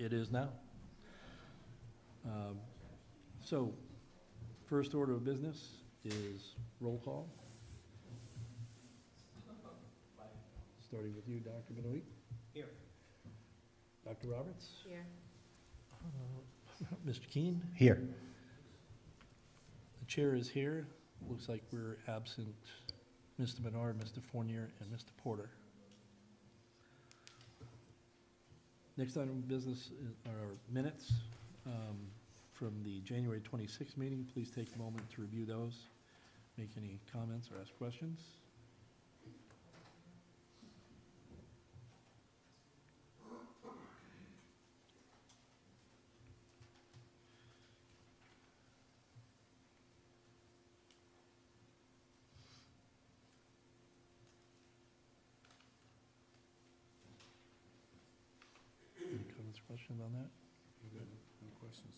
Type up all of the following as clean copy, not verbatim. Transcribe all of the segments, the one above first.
It is now. So, first order of business is roll call. Starting with you, Dr. Benoit. Here. Dr. Roberts. Here. Mr. Keene. Here. The chair is here. Looks like we're absent Mr. Menard, Mr. Fournier, and Mr. Porter. Next item of business are minutes from the January 26th meeting. Please take a moment to review those, make any comments or ask questions. Any comments or questions on that? No questions.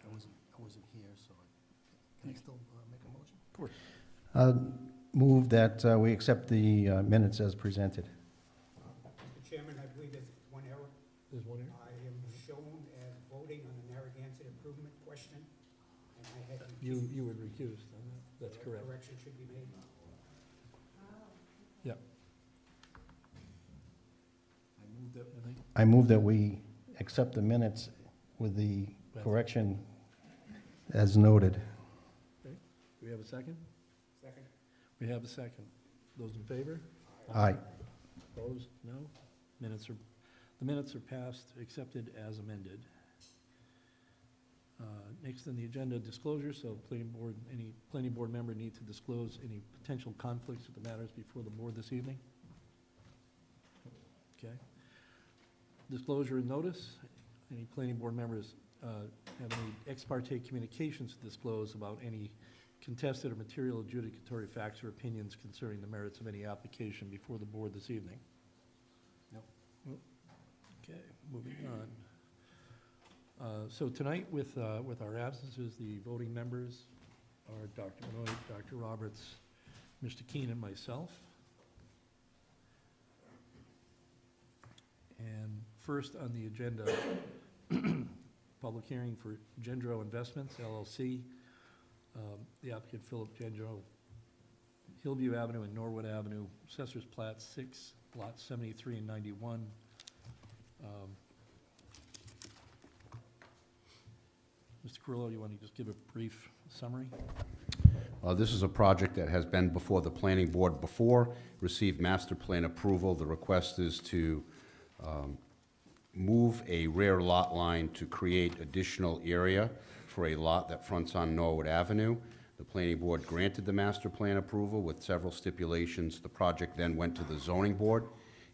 I wasn't here, so can I still make a motion? Of course. Move that we accept the minutes as presented. Mr. Chairman, I believe there's one error. There's one here. I am shown as voting on the Narragansett improvement question, and I had You were recused on that. That's correct. correction should be made. Yep. I move that we accept the minutes with the correction as noted. Okay. Do we have a second? Second. We have a second. Those in favor? Aye. Opposed? No? The minutes are passed, accepted as amended. Next on the agenda, disclosure. So any planning board member need to disclose any potential conflicts with the matters before the board this evening? Okay. Disclosure and notice. Any planning board members have any ex parte communications to disclose about any contested or material adjudicatory facts or opinions concerning the merits of any application before the board this evening? No. Okay, moving on. So tonight, with our absences, the voting members are Dr. Benoit, Dr. Roberts, Mr. Keene, and myself. And first on the agenda, public hearing for Gendreau Investments LLC. The applicant Phillip Gendreau, Hillview Avenue and Norwood Avenue, Assessor's Plat 6, lots 73 and 91. Mr. Carrillo, you want to just give a brief summary? This is a project that has been before the planning board before, received master plan approval. The request is to move a rear lot line to create additional area for a lot that fronts on Norwood Avenue. The planning board granted the master plan approval with several stipulations. The project then went to the zoning board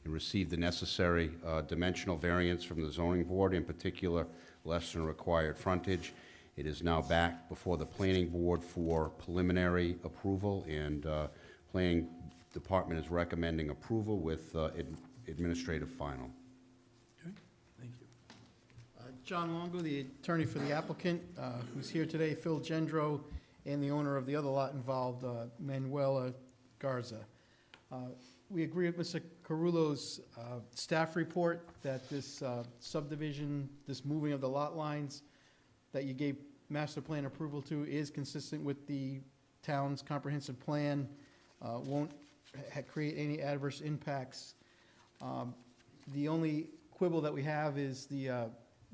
and received the necessary dimensional variance from the zoning board, in particular less than required frontage. It is now back before the planning board for preliminary approval, and planning department is recommending approval with administrative final. Okay, thank you. John Longo, the attorney for the applicant, who's here today, Phil Gendreau, and the owner of the other lot involved, Manuela Garza. We agree with Mr. Carullo's staff report that this subdivision, this moving of the lot lines that you gave master plan approval to is consistent with the town's comprehensive plan, won't create any adverse impacts. The only quibble that we have is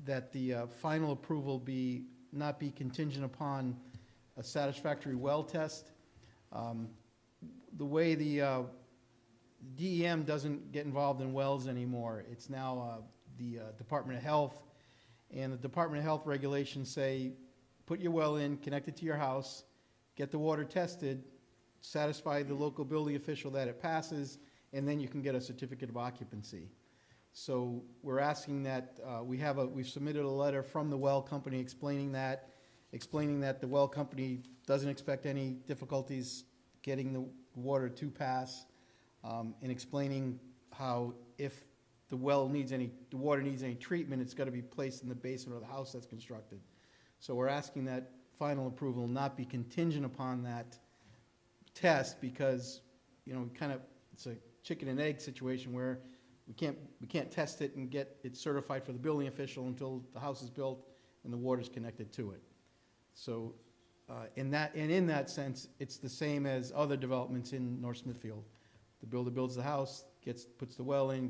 that the final approval not be contingent upon a satisfactory well test. The way the DEM doesn't get involved in wells anymore, it's now the Department of Health, and the Department of Health regulations say, put your well in, connect it to your house, get the water tested, satisfy the local building official that it passes, and then you can get a certificate of occupancy. So we're asking that, we've submitted a letter from the well company explaining that the well company doesn't expect any difficulties getting the water to pass, and explaining how if the water needs any treatment, it's got to be placed in the basement of the house that's constructed. So we're asking that final approval not be contingent upon that test, because, you know, it's a chicken and egg situation where we can't test it and get it certified for the building official until the house is built and the water's connected to it. So, in that sense, it's the same as other developments in North Smithfield. The builder builds the house, puts the well in,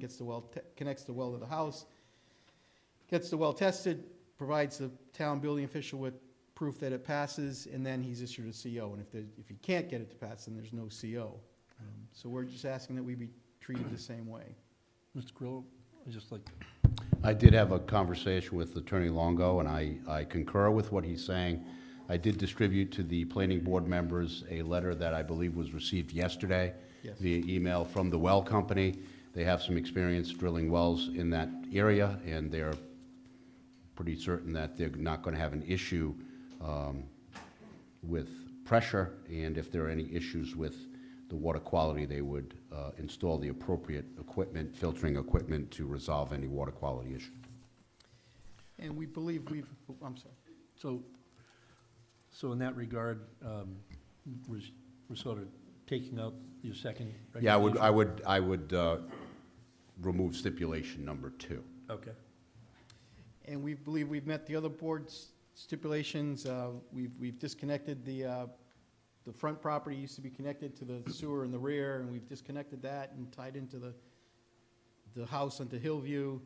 connects the well to the house, gets the well tested, provides the town building official with proof that it passes, and then he's issued a CO. And if he can't get it to pass, then there's no CO. So we're just asking that we be treated the same way. Mr. Grillo, I just like, I did have a conversation with Attorney Longo, and I concur with what he's saying. I did distribute to the planning board members a letter that I believe was received yesterday Yes. via email from the well company. They have some experience drilling wells in that area, and they're pretty certain that they're not going to have an issue with pressure, and if there are any issues with the water quality, they would install the appropriate equipment, filtering equipment, to resolve any water quality issue. And we believe I'm sorry. so in that regard, we're sort of taking out your second Yeah, recommendation? I would remove stipulation number 2. Okay. And we believe we've met the other board's stipulations. We've disconnected the front property used to be connected to the sewer in the rear, and we've disconnected that and tied into the house onto Hillview.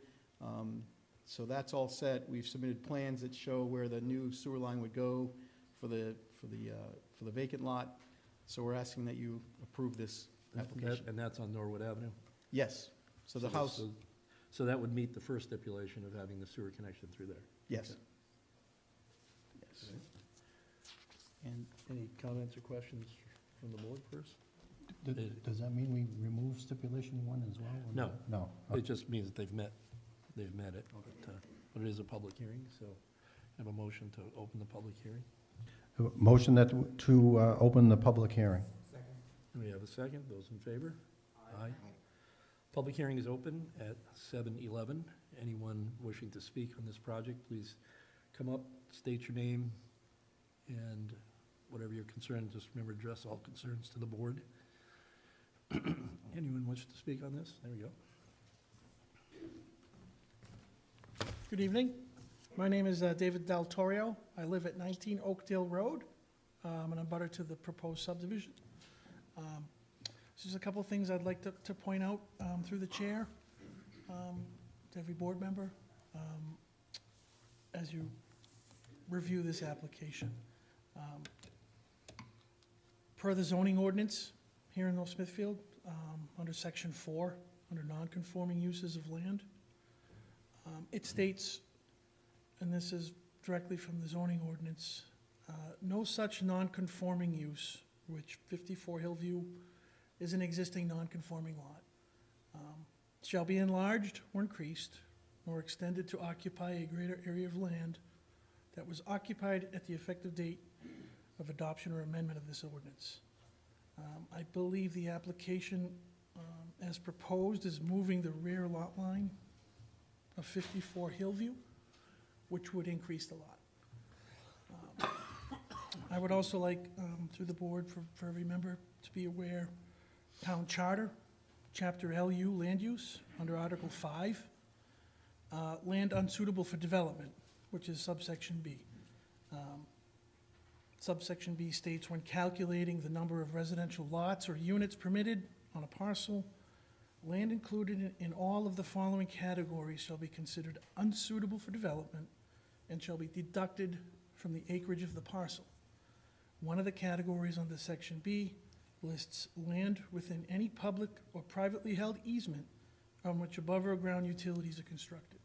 So that's all set. We've submitted plans that show where the new sewer line would go for the vacant lot. So we're asking that you approve this application. And that's on Norwood Avenue? Yes. So the house, So that would meet the first stipulation of having the sewer connection through there? yes. Yes. And Any comments or questions from the board first? Does that mean we remove stipulation 1 as well? or No. No. It just means that they've met it, but it is a public hearing, so have a motion to open the public hearing. Motion to open the public hearing. Second. We have a second. Those in favor? Aye. Public hearing is open at 7:11. Anyone wishing to speak on this project, please come up, state your name, and whatever your concern, just remember to address all concerns to the board. Anyone wish to speak on this? There we go. Good evening. My name is David Del Torrio. I live at 19 Oakdale Road, and I'm abutter to the proposed subdivision. There's a couple of things I'd like to point out through the chair to every board member as you review this application. Per the zoning ordinance here in North Smithfield, under Section 4, under non-conforming uses of land, it states, and this is directly from the zoning ordinance, no such non-conforming use, which 54 Hillview is an existing non-conforming lot, shall be enlarged or increased or extended to occupy a greater area of land that was occupied at the effective date of adoption or amendment of this ordinance. I believe the application as proposed is moving the rear lot line of 54 Hillview, which would increase the lot. I would also like, through the board, for every member to be aware, Town Charter, Chapter LU, Land Use, under Article 5, land unsuitable for development, which is subsection B. Subsection B states, when calculating the number of residential lots or units permitted on a parcel, land included in all of the following categories shall be considered unsuitable for development and shall be deducted from the acreage of the parcel. One of the categories under Section B lists land within any public or privately held easement on which above or ground utilities are constructed.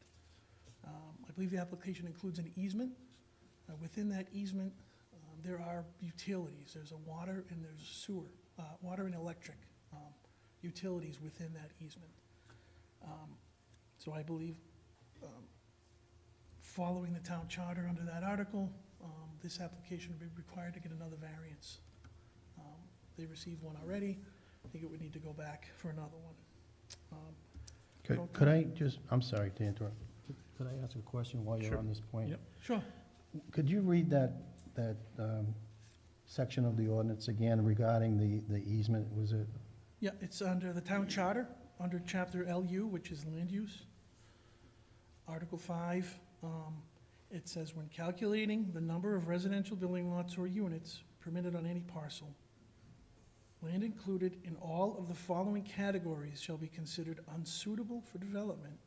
I believe the application includes an easement. Within that easement, there are utilities. There's a water and there's sewer, water and electric utilities within that easement. So I believe, following the town charter under that article, this application would be required to get another variance. They received one already. I think it would need to go back for another one. Could I just, I'm sorry to interrupt. Could I ask a question while you're Sure. on this point? Yep. Sure. Could you read that section of the ordinance again regarding the easement? Was it Yeah, it's under the town charter, under chapter LU, which is land use. Article 5, it says, when calculating the number of residential building lots or units permitted on any parcel, land included in all of the following categories shall be considered unsuitable for development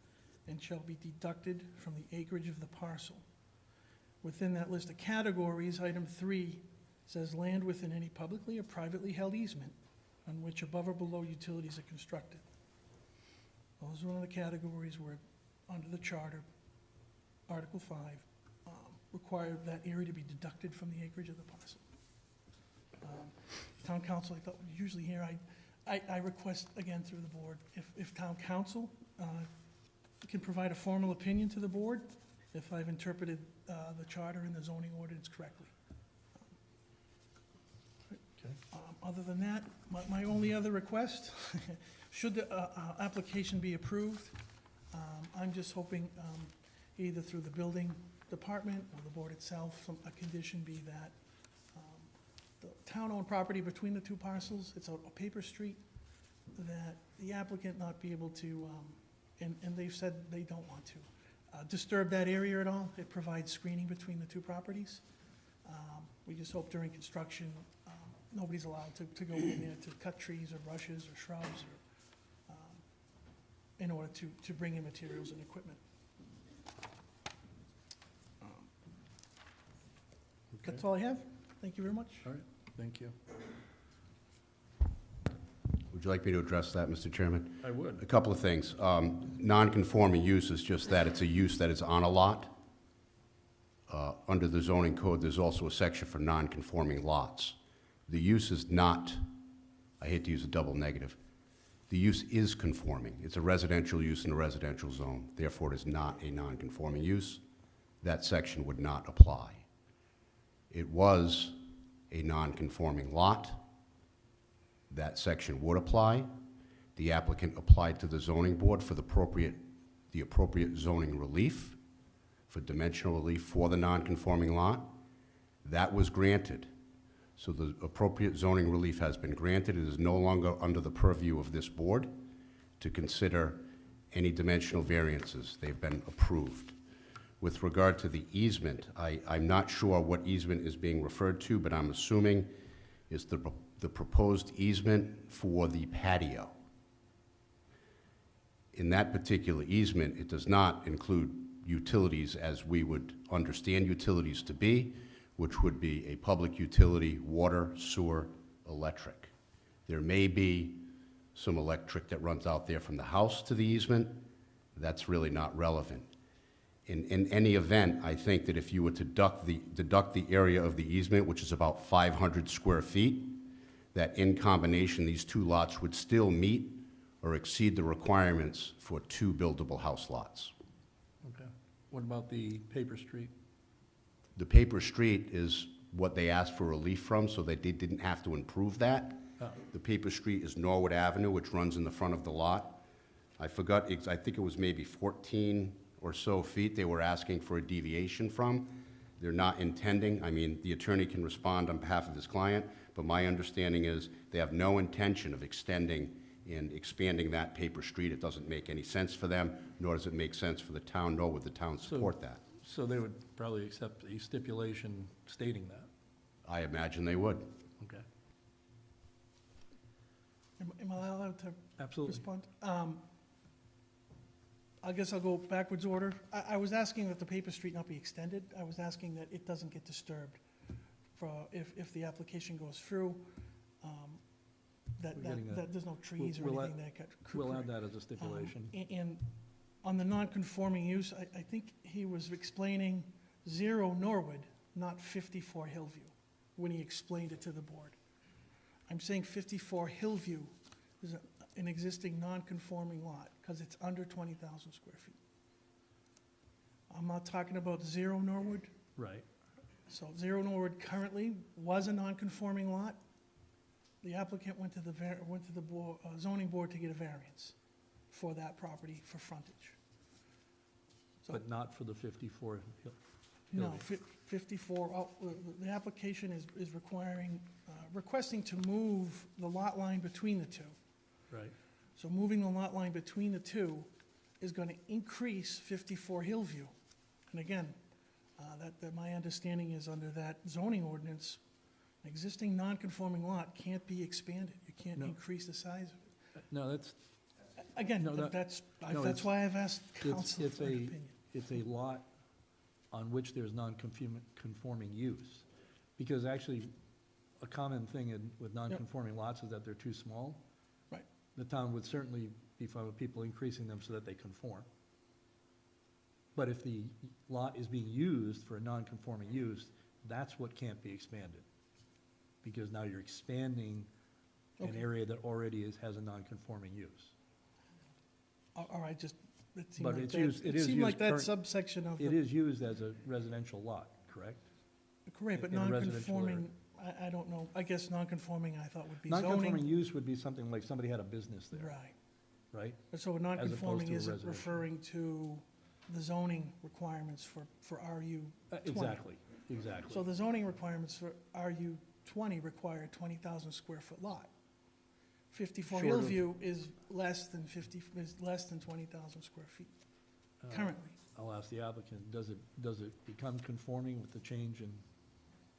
and shall be deducted from the acreage of the parcel. Within that list of categories, item 3 says land within any publicly or privately held easement on which above or below utilities are constructed. Those are one of the categories where, under the charter, Article 5, required that area to be deducted from the acreage of the parcel. Town council, I thought, usually here, I request, again, through the board, if town council can provide a formal opinion to the board, if I've interpreted the charter and the zoning ordinance correctly. Okay. Other than that, my only other request, should the application be approved, I'm just hoping either through the building department or the board itself, a condition be that the town-owned property between the two parcels, it's a paper street, that the applicant not be able to, and they've said they don't want to, disturb that area at all. It provides screening between the two properties. We just hope during construction, nobody's allowed to go in there to cut trees or brushes or shrubs or, in order to bring in materials and equipment. That's all I have. Thank you very much. All right, thank you. Would you like me to address that, Mr. Chairman? I would. A couple of things. Non-conforming use is just that. It's a use that is on a lot. Under the zoning code, there's also a section for non-conforming lots. The use is not, I hate to use a double negative, the use is conforming. It's a residential use in a residential zone. Therefore, it is not a non-conforming use. That section would not apply. It was a non-conforming lot. That section would apply. The applicant applied to the zoning board for the appropriate zoning relief, for dimensional relief for the non-conforming lot. That was granted. So the appropriate zoning relief has been granted. It is no longer under the purview of this board to consider any dimensional variances. They've been approved. With regard to the easement, I'm not sure what easement is being referred to, but I'm assuming it's the proposed easement for the patio. In that particular easement, it does not include utilities as we would understand utilities to be, which would be a public utility, water, sewer, electric. There may be some electric that runs out there from the house to the easement. That's really not relevant. In any event, I think that if you were to deduct the area of the easement, which is about 500 square feet, that in combination, these two lots would still meet or exceed the requirements for 2 buildable house lots. Okay. What about the paper street? The paper street is what they asked for relief from, so that they didn't have to improve that. The paper street is Norwood Avenue, which runs in the front of the lot. I forgot, I think it was maybe 14 or so feet they were asking for a deviation from. They're not intending, I mean, the attorney can respond on behalf of his client, but my understanding is they have no intention of extending and expanding that paper street. It doesn't make any sense for them, nor does it make sense for the town, nor would the town support that. So they would probably accept a stipulation stating that? I imagine they would. Okay. Am I allowed to Absolutely. respond? I guess I'll go backwards order. I was asking that the paper street not be extended. I was asking that it doesn't get disturbed for, if the application goes through, that We're getting that. there's no trees or We'll anything that could. We'll add that as a stipulation. And on the non-conforming use, I think he was explaining 0 Norwood, not 54 Hillview, when he explained it to the board. I'm saying 54 Hillview is an existing non-conforming lot, because it's under 20,000 square feet. I'm not talking about 0 Norwood. Right. So 0 Norwood currently was a non-conforming lot. The applicant went to the zoning board to get a variance for that property for frontage. So- But not for the 54 Hill. No, Hillview. 54, the application is requiring, requesting to move the lot line between the two Right. So moving the lot line between the two is going to increase 54 Hillview. And again, that my understanding is under that zoning ordinance, an existing non-conforming lot can't be expanded. You can't No. increase the size of it. No, that's, Again, No, that's it's- why I've asked council it's for an a- opinion. it's a lot on which there's non-conforming use. Because actually, a common thing with non-conforming lots is that they're too small. Right. The town would certainly be fine with people increasing them so that they conform. But if the lot is being used for a non-conforming use, that's what can't be expanded. Because now you're expanding an Okay. area that already has a non-conforming use. All right, just, it seemed But like it's that, used- it it is seemed like used that current- subsection of It the, is used as a residential lot, correct? correct, but in a residential non-conforming, I don't know, I guess non-conforming I thought would be Non-conforming zoning. use would be something like somebody had a business there, Right. right? So non-conforming to a isn't residential. referring to the zoning requirements for RU 20. Exactly, exactly. So the zoning requirements for RU 20 require a 20,000 square foot lot. 54 Short of- Hillview is less than 20,000 square feet Uh, currently. I'll ask the applicant, does it become conforming with the change in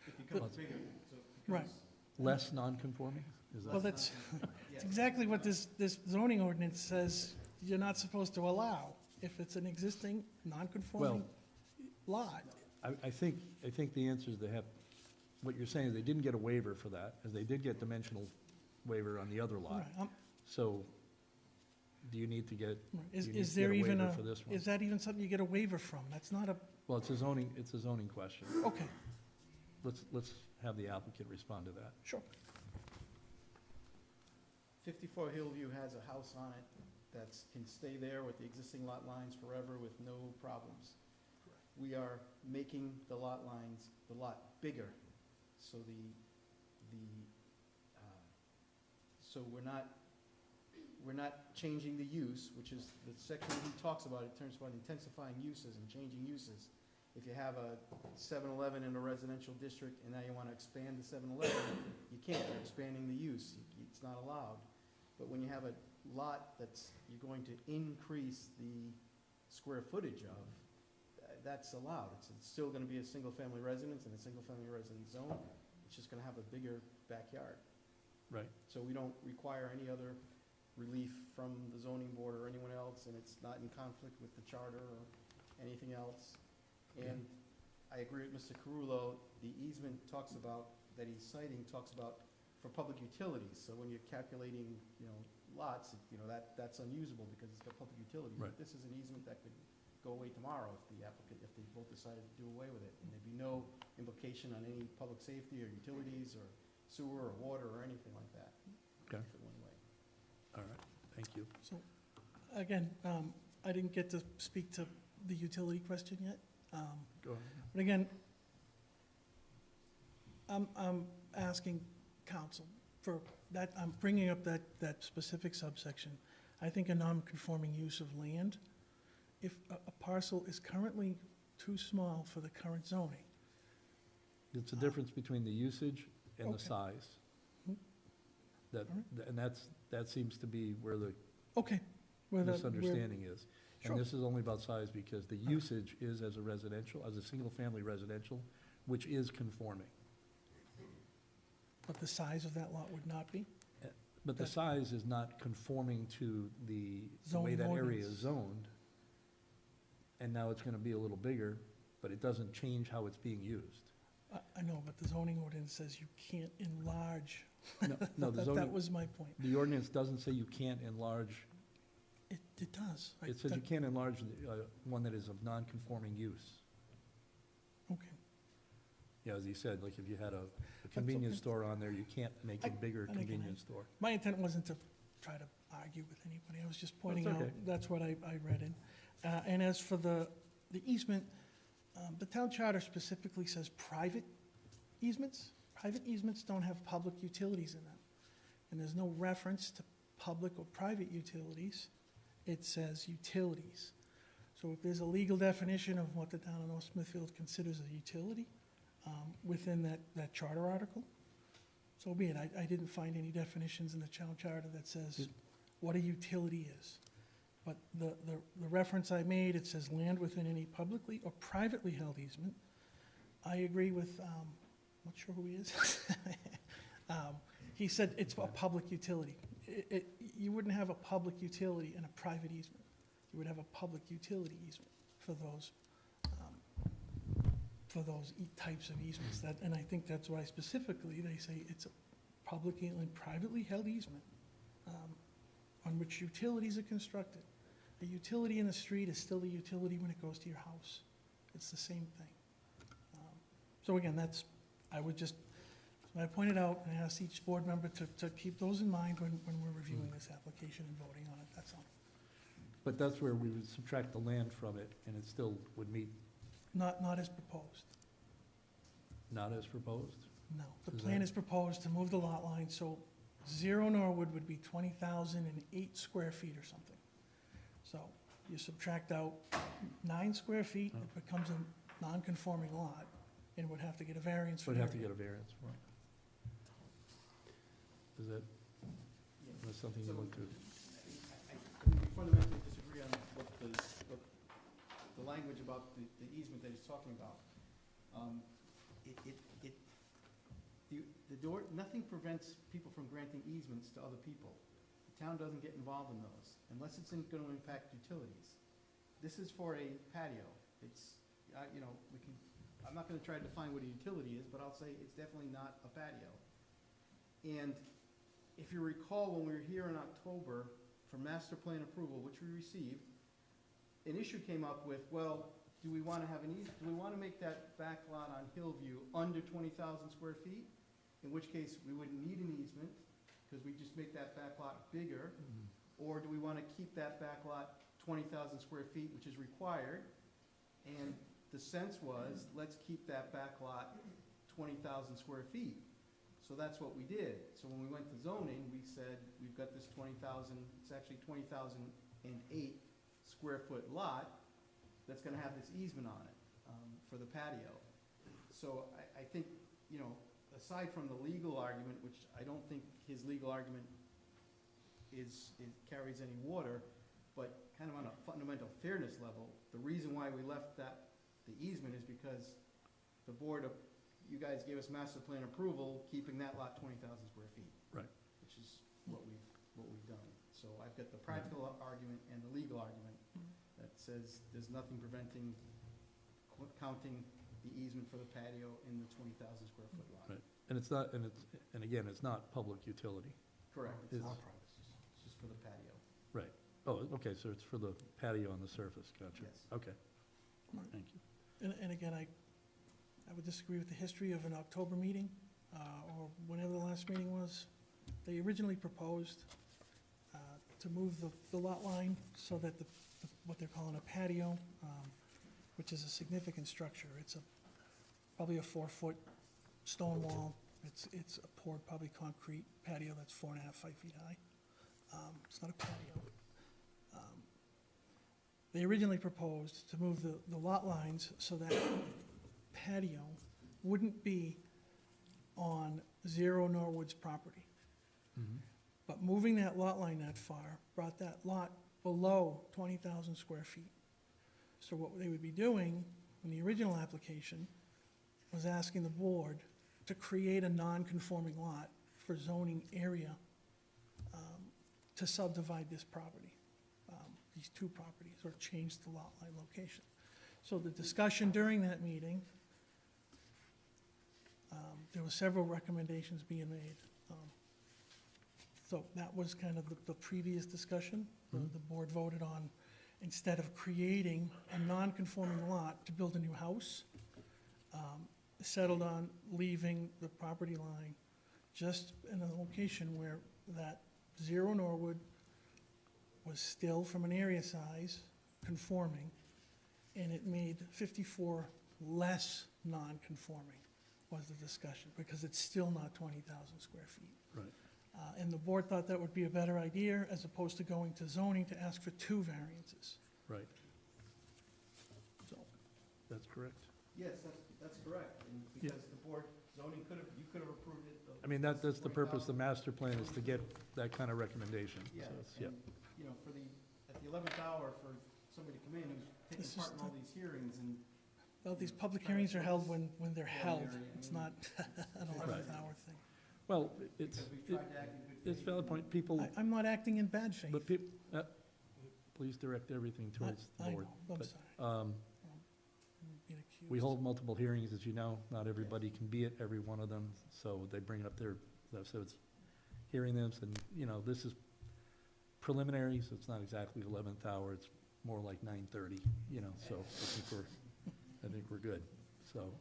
It becomes But- bigger, so it Right. becomes- less non-conforming? Is Well, that, that's Yeah. exactly what this zoning ordinance says you're not supposed to allow if it's an existing non-conforming lot. I think the answer is they have, what you're saying is they didn't get a waiver for that, as they did get dimensional waiver on the other lot. Right, So, do you need to get, right. you need Is to get there a even waiver for this one? is that even something you get a waiver from? That's not a, Well, it's a zoning question. okay, Let's have the applicant respond to that. sure. 54 Hillview has a house on it that can stay there with the existing lot lines forever with no problems. We are making the lot lines, the lot bigger, so so we're not changing the use, which is the section he talks about, it turns about intensifying uses and changing uses. If you have a 7-Eleven in a residential district and now you want to expand the 7-Eleven, you can't, you're expanding the use, it's not allowed. But when you have a lot you're going to increase the square footage of, that's allowed. It's still gonna be a single-family residence in a single-family residence zone, it's just gonna have a bigger backyard. Right. So we don't require any other relief from the zoning board or anyone else, and it's not in conflict with the charter or anything else. And I agree with Mr. Carullo, the easement that he's citing talks about for public utilities. So when you're calculating, lots, that's unusable because it's got public utilities. Right. But this is an easement that could go away tomorrow if they both decided to do away with it. And there'd be no implication on any public safety or utilities or sewer or water or anything like that. Okay. If it went away. All right, thank you. So, again, I didn't get to speak to the utility question yet. Go ahead. But again, I'm asking council for that, I'm bringing up that specific subsection. I think a non-conforming use of land, if a parcel is currently too small for the current zoning, It's the difference between the usage and the Okay. size. Hmm. That, All and that seems to be where the okay. where the- where- misunderstanding is. Sure. And this is only about size because the usage is as a single-family residential, which is conforming. But the size of that lot would not be? But the That- size is not conforming to the way Zoning that area ordinance. is zoned. And now it's gonna be a little bigger, but it doesn't change how it's being used. I know, but the zoning ordinance says you can't enlarge. No, the That zoning, was my point. the ordinance doesn't say you can't enlarge, It does. it says you can't enlarge one that is of non-conforming use. Okay. Yeah, as he said, like if you had a convenience okay. store on there, you can't make a bigger and again, convenience store. My intent wasn't to try to argue with anybody, I was just pointing out, okay. that's what I read in. And as for the easement, the town charter specifically says private easements. Private easements don't have public utilities in them. And there's no reference to public or private utilities, it says utilities. So if there's a legal definition of what the town of North Smithfield considers a utility, within that charter article, so be it. I didn't find any definitions in the town charter that says what a utility is. But the reference I made, it says land within any publicly or privately held easement. I agree with, not sure who he is. He said it's a public utility. You wouldn't have a public utility in a private easement. You would have a public utility easement for those types of easements. And I think that's why specifically they say it's a publicly and privately held easement on which utilities are constructed. A utility in the street is still a utility when it goes to your house. It's the same thing. So again, I pointed out, and I asked each board member to keep those in mind when we're reviewing this application and voting on it, that's all. But that's where we would subtract the land from it, and it still would meet, Not as proposed, not as proposed? no. The Is plan that- is proposed to move the lot line, so 0 Norwood would be 20,008 square feet or something. So you subtract out 9 square feet, it becomes a non-conforming lot, and would have to get a variance for Would the have to area. get a variance for it. Is that, that's something you want to, We fundamentally disagree on what the language about the easement that he's talking about. Nothing prevents people from granting easements to other people. The town doesn't get involved in those, unless it's gonna impact utilities. This is for a patio. It's, I'm not gonna try to define what a utility is, but I'll say it's definitely not a patio. And if you recall, when we were here in October for master plan approval, which we received, an issue came up with, well, do we wanna make that back lot on Hillview under 20,000 square feet? In which case, we wouldn't need an easement, because we just make that back lot bigger. Or do we wanna keep that back lot 20,000 square feet, which is required? And the sense was, let's keep that back lot 20,000 square feet. So that's what we did. So when we went to zoning, we said, we've got this 20,000, it's actually 20,008 square foot lot that's gonna have this easement on it, for the patio. So I think, aside from the legal argument, which I don't think his legal argument carries any water, but kind of on a fundamental fairness level, the reason why we left the easement is because the board of, you guys gave us master plan approval, keeping that lot 20,000 square feet. Right. Which is what we've done. So I've got the practical argument and the legal argument that says there's nothing preventing counting the easement for the patio in the 20,000 square foot lot. Right. And it's not, and again, it's not public utility. Correct. It's- It's just for the patio. Oh, okay, so it's for the patio on the surface, gotcha. Yes. Okay, Right. thank you. And again, I would disagree with the history of an October meeting, or whenever the last meeting was. They originally proposed to move the lot line so that what they're calling a patio, which is a significant structure. It's probably a 4-foot stone wall. It's a poured, probably concrete patio that's 4.5, 5 feet high. It's not a patio. They originally proposed to move the lot lines so that patio wouldn't be on 0 Norwood's property. But moving that lot line that far brought that lot below 20,000 square feet. So what they would be doing in the original application was asking the board to create a non-conforming lot for zoning area to subdivide this property, these two properties, or change the lot line location. So the discussion during that meeting, there were several recommendations being made. So that was kind of the previous discussion. The board voted on, instead of creating a non-conforming lot to build a new house, settled on leaving the property line just in a location where that 0 Norwood was still, from an area size, conforming, and it made 54 less non-conforming, was the discussion, because it's still not 20,000 square feet. Right. And the board thought that would be a better idea, as opposed to going to zoning to ask for 2 variances. Right, So, that's correct. Yes, that's correct. And because the board, you could have approved it I mean, that's the purpose of the master plan, is to get that kind of recommendation. Yeah, So it's- yeah. and, you know, at the 11th hour, for somebody to come in who's taking This is part in all these hearings and Well, these public hearings are held when they're held. area, I It's mean- not an 11th hour thing. Well, it's, because we've tried to act in good faith. it's a valid point, people, I'm not acting in bad faith. but please direct everything towards the I board. know, I'm But, sorry. um, I'm being accused. We hold multiple hearings, as you know, not everybody can be at every one of them, so they bring up so it's hearing them, and, you know, this is preliminary, so it's not exactly 11th hour, it's more like 9:30, you know, so I think we're good, so,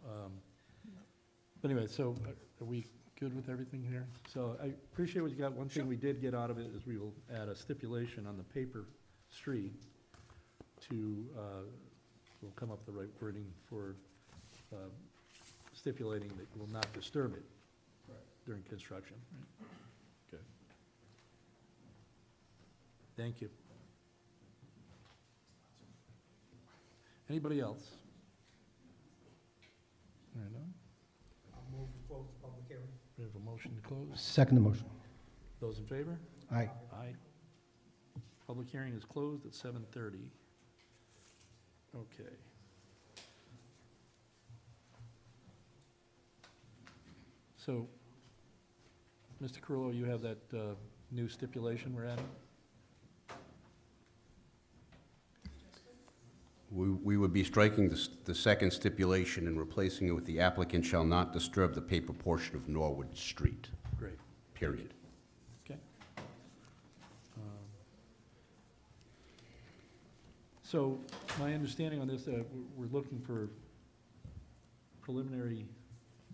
but anyway, so are we good with everything here? So I appreciate what you got. One thing we did get out of it is we will add a stipulation on the paper street to, we'll come up with the right wording for stipulating that will not disturb it during construction. Okay. Thank you. Anybody else? All right, no? I'll move to close the public hearing. We have a motion to close. Second the motion. Those in favor? Aye. Aye. Public hearing is closed at 7:30. Okay. So, Mr. Carrillo, you have that new stipulation we're adding? We would be striking the second stipulation and replacing it with the applicant shall not disturb the paper portion of Norwood Street, Great. period. Okay. So, my understanding on this, we're looking for preliminary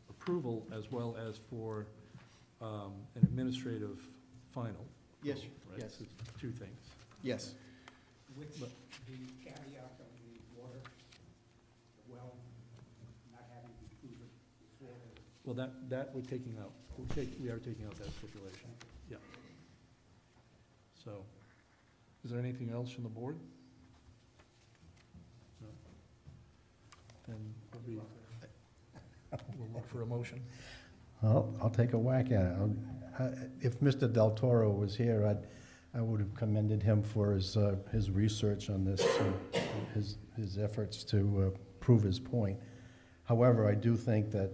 approval as well as for an administrative final. Yes, Right? yes, So it's two things. yes. With But- the caveat of the water, the well, not having to prove it before the Well, that we're taking out. We are taking out that stipulation. Yeah. So, is there anything else from the board? No. Then we'll look for a motion. I'll take a whack at it. If Mr. Del Toro was here, I would have commended him for his research on this, and his efforts to prove his point. However, I do think that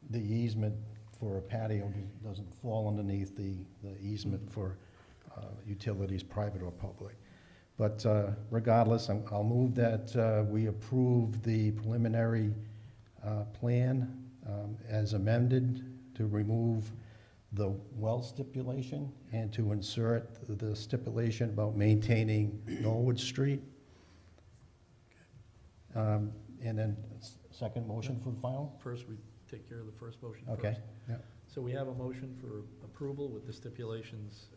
the easement for a patio doesn't fall underneath the easement for utilities, private or public. But regardless, I'll move that we approve the preliminary plan as amended to remove the well stipulation and to insert the stipulation about maintaining Norwood Street. And then second motion for the final? First, we take care of the first motion first. Okay, yeah. So we have a motion for approval with the stipulations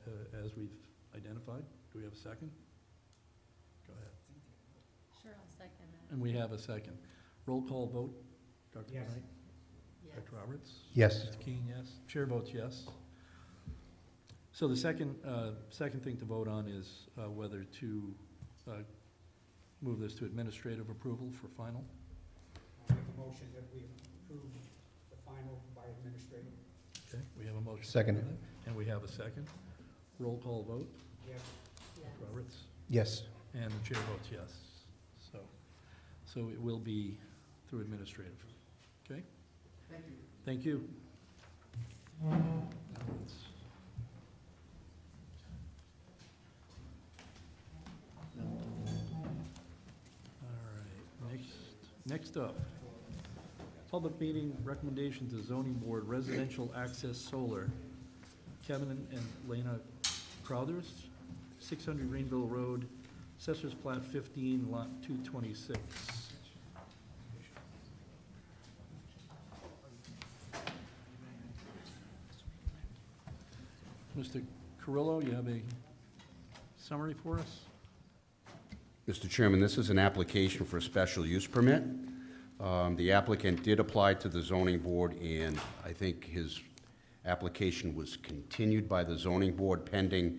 as we've identified. Do we have a second? Go ahead. Sure, I'll second that. And we have a second. Roll call vote. Dr. Yes. Knight? Yes. Dr. Roberts? Yes. Mr. King, yes. Chair votes yes. So the second thing to vote on is whether to move this to administrative approval for final. I'll make a motion that we approve the final by administrative. Okay, we have a motion. Second. And we have a second. Roll call vote. Yes. Yes. Roberts? Yes. And the chair votes yes. So it will be through administrative. Okay? Thank you. Thank you. All right, next up, public meeting recommendation to zoning board residential access solar. Kevin and Laina Crowthers, 600 Greenville Road, Assessor's Plat 15, Lot 226. Mr. Carrillo, you have a summary for us? Mr. Chairman, this is an application for a special use permit. The applicant did apply to the zoning board, and I think his application was continued by the zoning board pending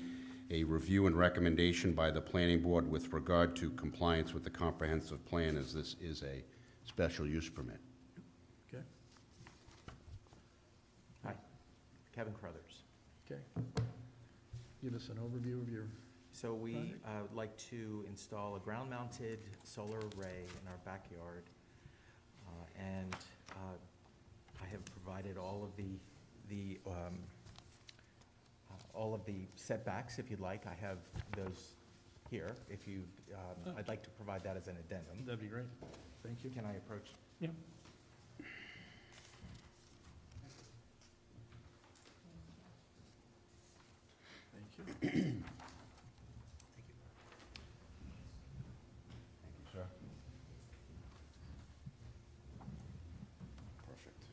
a review and recommendation by the planning board with regard to compliance with the comprehensive plan, as this is a special use permit. Okay. Kevin Crowthers. Okay. Give us an overview of your, So we Project. would like to install a ground-mounted solar array in our backyard. And I have provided all of the setbacks, if you'd like. I have those here, if you, I'd like to provide that as an addendum. that'd be great. Thank you. Can I approach? Yeah. Thank you. Sir. Perfect.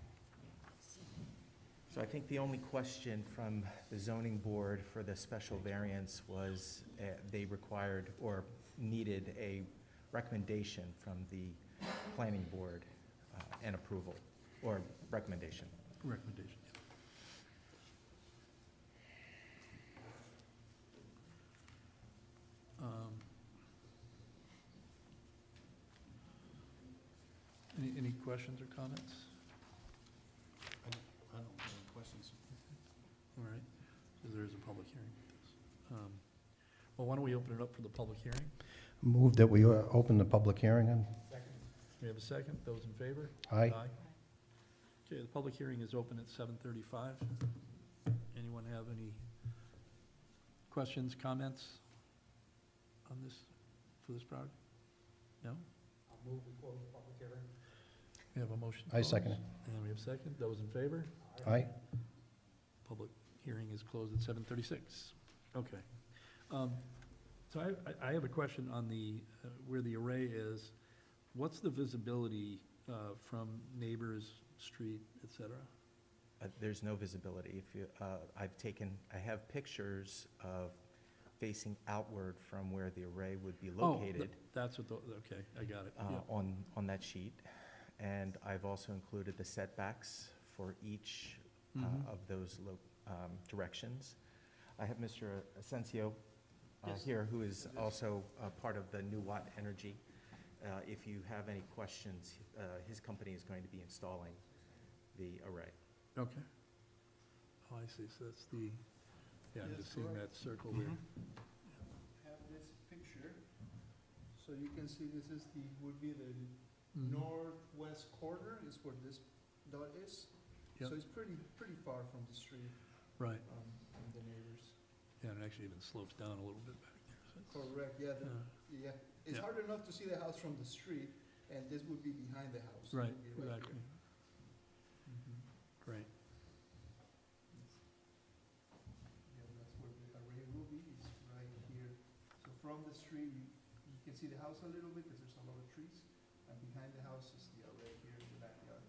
So I think the only question from the zoning board for the special variance was they required or needed a recommendation from the planning board and approval, or recommendation. Recommendation. Any questions or comments? I don't have any questions. All right, so there is a public hearing. Well, why don't we open it up for the public hearing? Move that we open the public hearing on. Second. We have a second, those in favor? Aye. Okay, the public hearing is open at 7:35. Anyone have any questions, comments on this, for this project? No? I'll move we close the public hearing. We have a motion. to I close. second it. And we have a second, those in favor? Aye. Public hearing is closed at 7:36. Okay. So I have a question on the, where the array is. What's the visibility from neighbors, street, et cetera? There's no visibility. If you, I have pictures of facing outward from where the array would be located That's what the, okay, I got it. Yeah. on that sheet. And I've also included the setbacks for each Mhm. of those directions. I have Mr. Asensio Yes. here, who is also part of the New Watt Energy. If you have any questions, his company is going to be installing the array. Okay. Oh, I see, so that's the, yeah, I'm Yes, just seeing correct. that circle there. Have this picture, so you can see this is would be the Mhm. northwest corner is where this dot is. Yep. So it's pretty far from the street, Right, from the neighbors. yeah, and it actually even slopes down a little bit back there, so it's. Correct, yeah, yeah. It's Yeah. hard enough to see the house from the street, and this would be behind the house. It Right, would be right exactly. here. Mhm. Great, Yeah, that's where the array will be, is right here. So from the street, you can see the house a little bit, because there's a lot of trees, and behind the house is the array here in the backyard.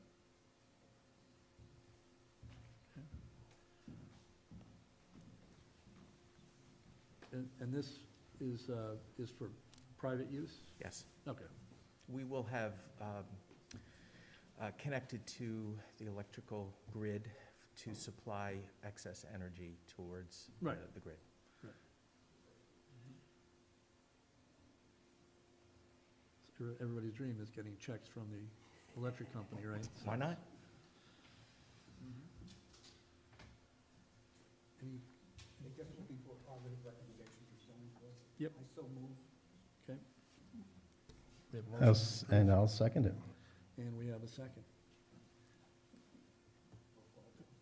and this is for private use? Yes. Okay, We will have connected to the electrical grid to supply excess energy towards Right. the grid. Everybody's dream is getting checks from the electric company, right? Why not? Any, They're just looking for a positive recommendation from zoning board. Yep. I so move. we have a motion, And I'll second it. and we have a second.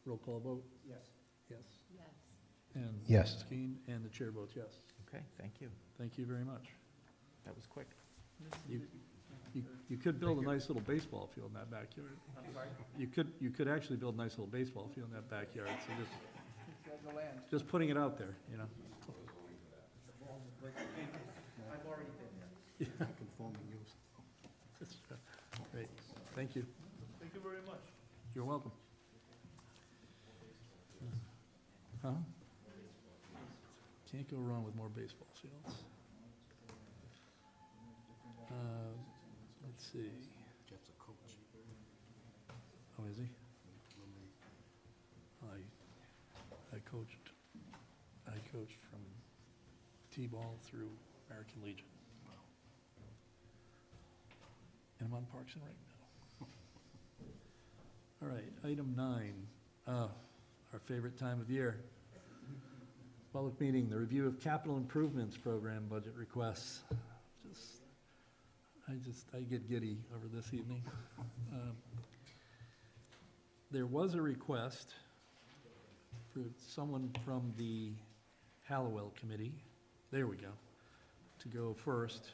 Roll call vote, Yes. yes. Yes. And Yes. Skeen, and the chair votes yes. Okay, thank you. Thank you very much. That was quick. You could build a nice little baseball field in that backyard. I'm sorry? You could actually build a nice little baseball field in that backyard, so The land. just putting it out there, you know? I've already been there. Conforming use. Great, thank you. Thank you very much. You're welcome. Huh? Can't go wrong with more baseball fields. Let's see. Jeff's a coach. Oh, is he? I coached from T-ball through American Legion. And I'm on Parks and Rec now. All right, item 9. our favorite time of year. Public meeting, the review of capital improvements program budget requests. I get giddy over this evening. There was a request for someone from the Hallowell Committee, there we go, to go first.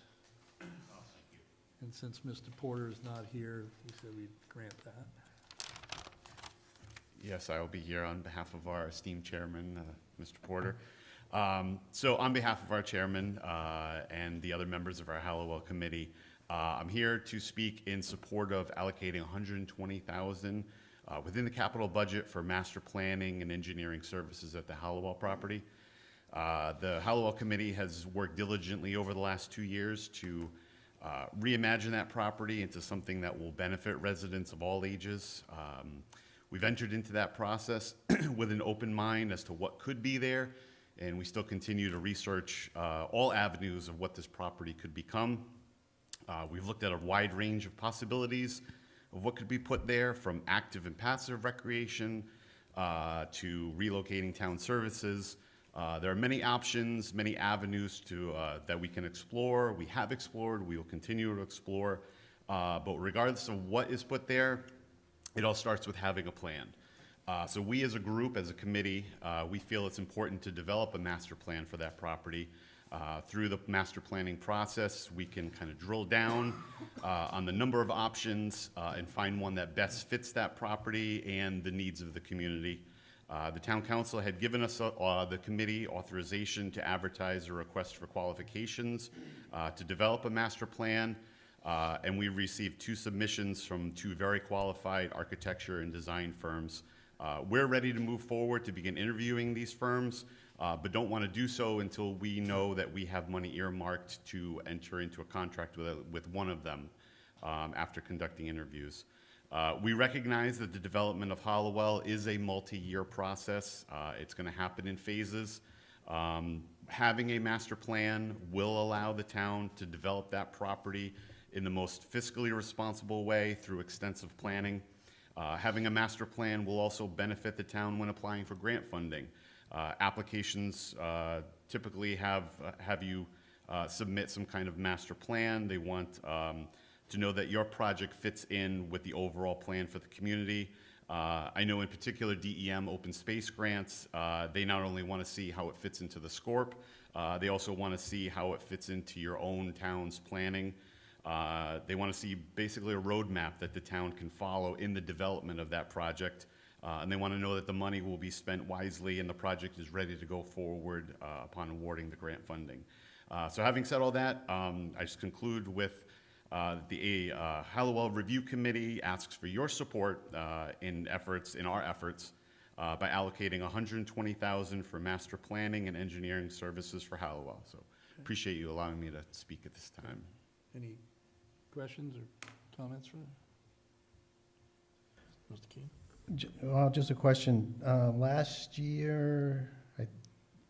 And since Mr. Porter is not here, he said we'd grant that. Yes, I will be here on behalf of our esteemed chairman, Mr. Porter. So on behalf of our chairman and the other members of our Hallowell Committee, I'm here to speak in support of allocating $120,000 within the capital budget for master planning and engineering services at the Hallowell property. The Hallowell Committee has worked diligently over the last 2 years to reimagine that property into something that will benefit residents of all ages. We've entered into that process with an open mind as to what could be there, and we still continue to research all avenues of what this property could become. We've looked at a wide range of possibilities of what could be put there, from active and passive recreation to relocating town services. There are many options, many avenues that we can explore. We have explored, we will continue to explore. But regardless of what is put there, it all starts with having a plan. So we as a group, as a committee, we feel it's important to develop a master plan for that property. Through the master planning process, we can kind of drill down on the number of options and find one that best fits that property and the needs of the community. The town council had given us, the committee, authorization to advertise a request for qualifications to develop a master plan, and we received 2 submissions from 2 very qualified architecture and design firms. We're ready to move forward to begin interviewing these firms, but don't want to do so until we know that we have money earmarked to enter into a contract with one of them after conducting interviews. We recognize that the development of Hallowell is a multi-year process. It's going to happen in phases. Having a master plan will allow the town to develop that property in the most fiscally responsible way through extensive planning. Having a master plan will also benefit the town when applying for grant funding. Applications typically have you submit some kind of master plan. They want to know that your project fits in with the overall plan for the community. I know in particular DEM open space grants, they not only want to see how it fits into the SCORP, they also want to see how it fits into your own town's planning. They want to see basically a roadmap that the town can follow in the development of that project. And they want to know that the money will be spent wisely and the project is ready to go forward upon awarding the grant funding. So having said all that, I just conclude with the Hallowell Review Committee asks for your support in our efforts by allocating $120,000 for master planning and engineering services for Hallowell. So appreciate you allowing me to speak at this time. Any questions or comments from Mr. Keene? Well, just a question. Last year,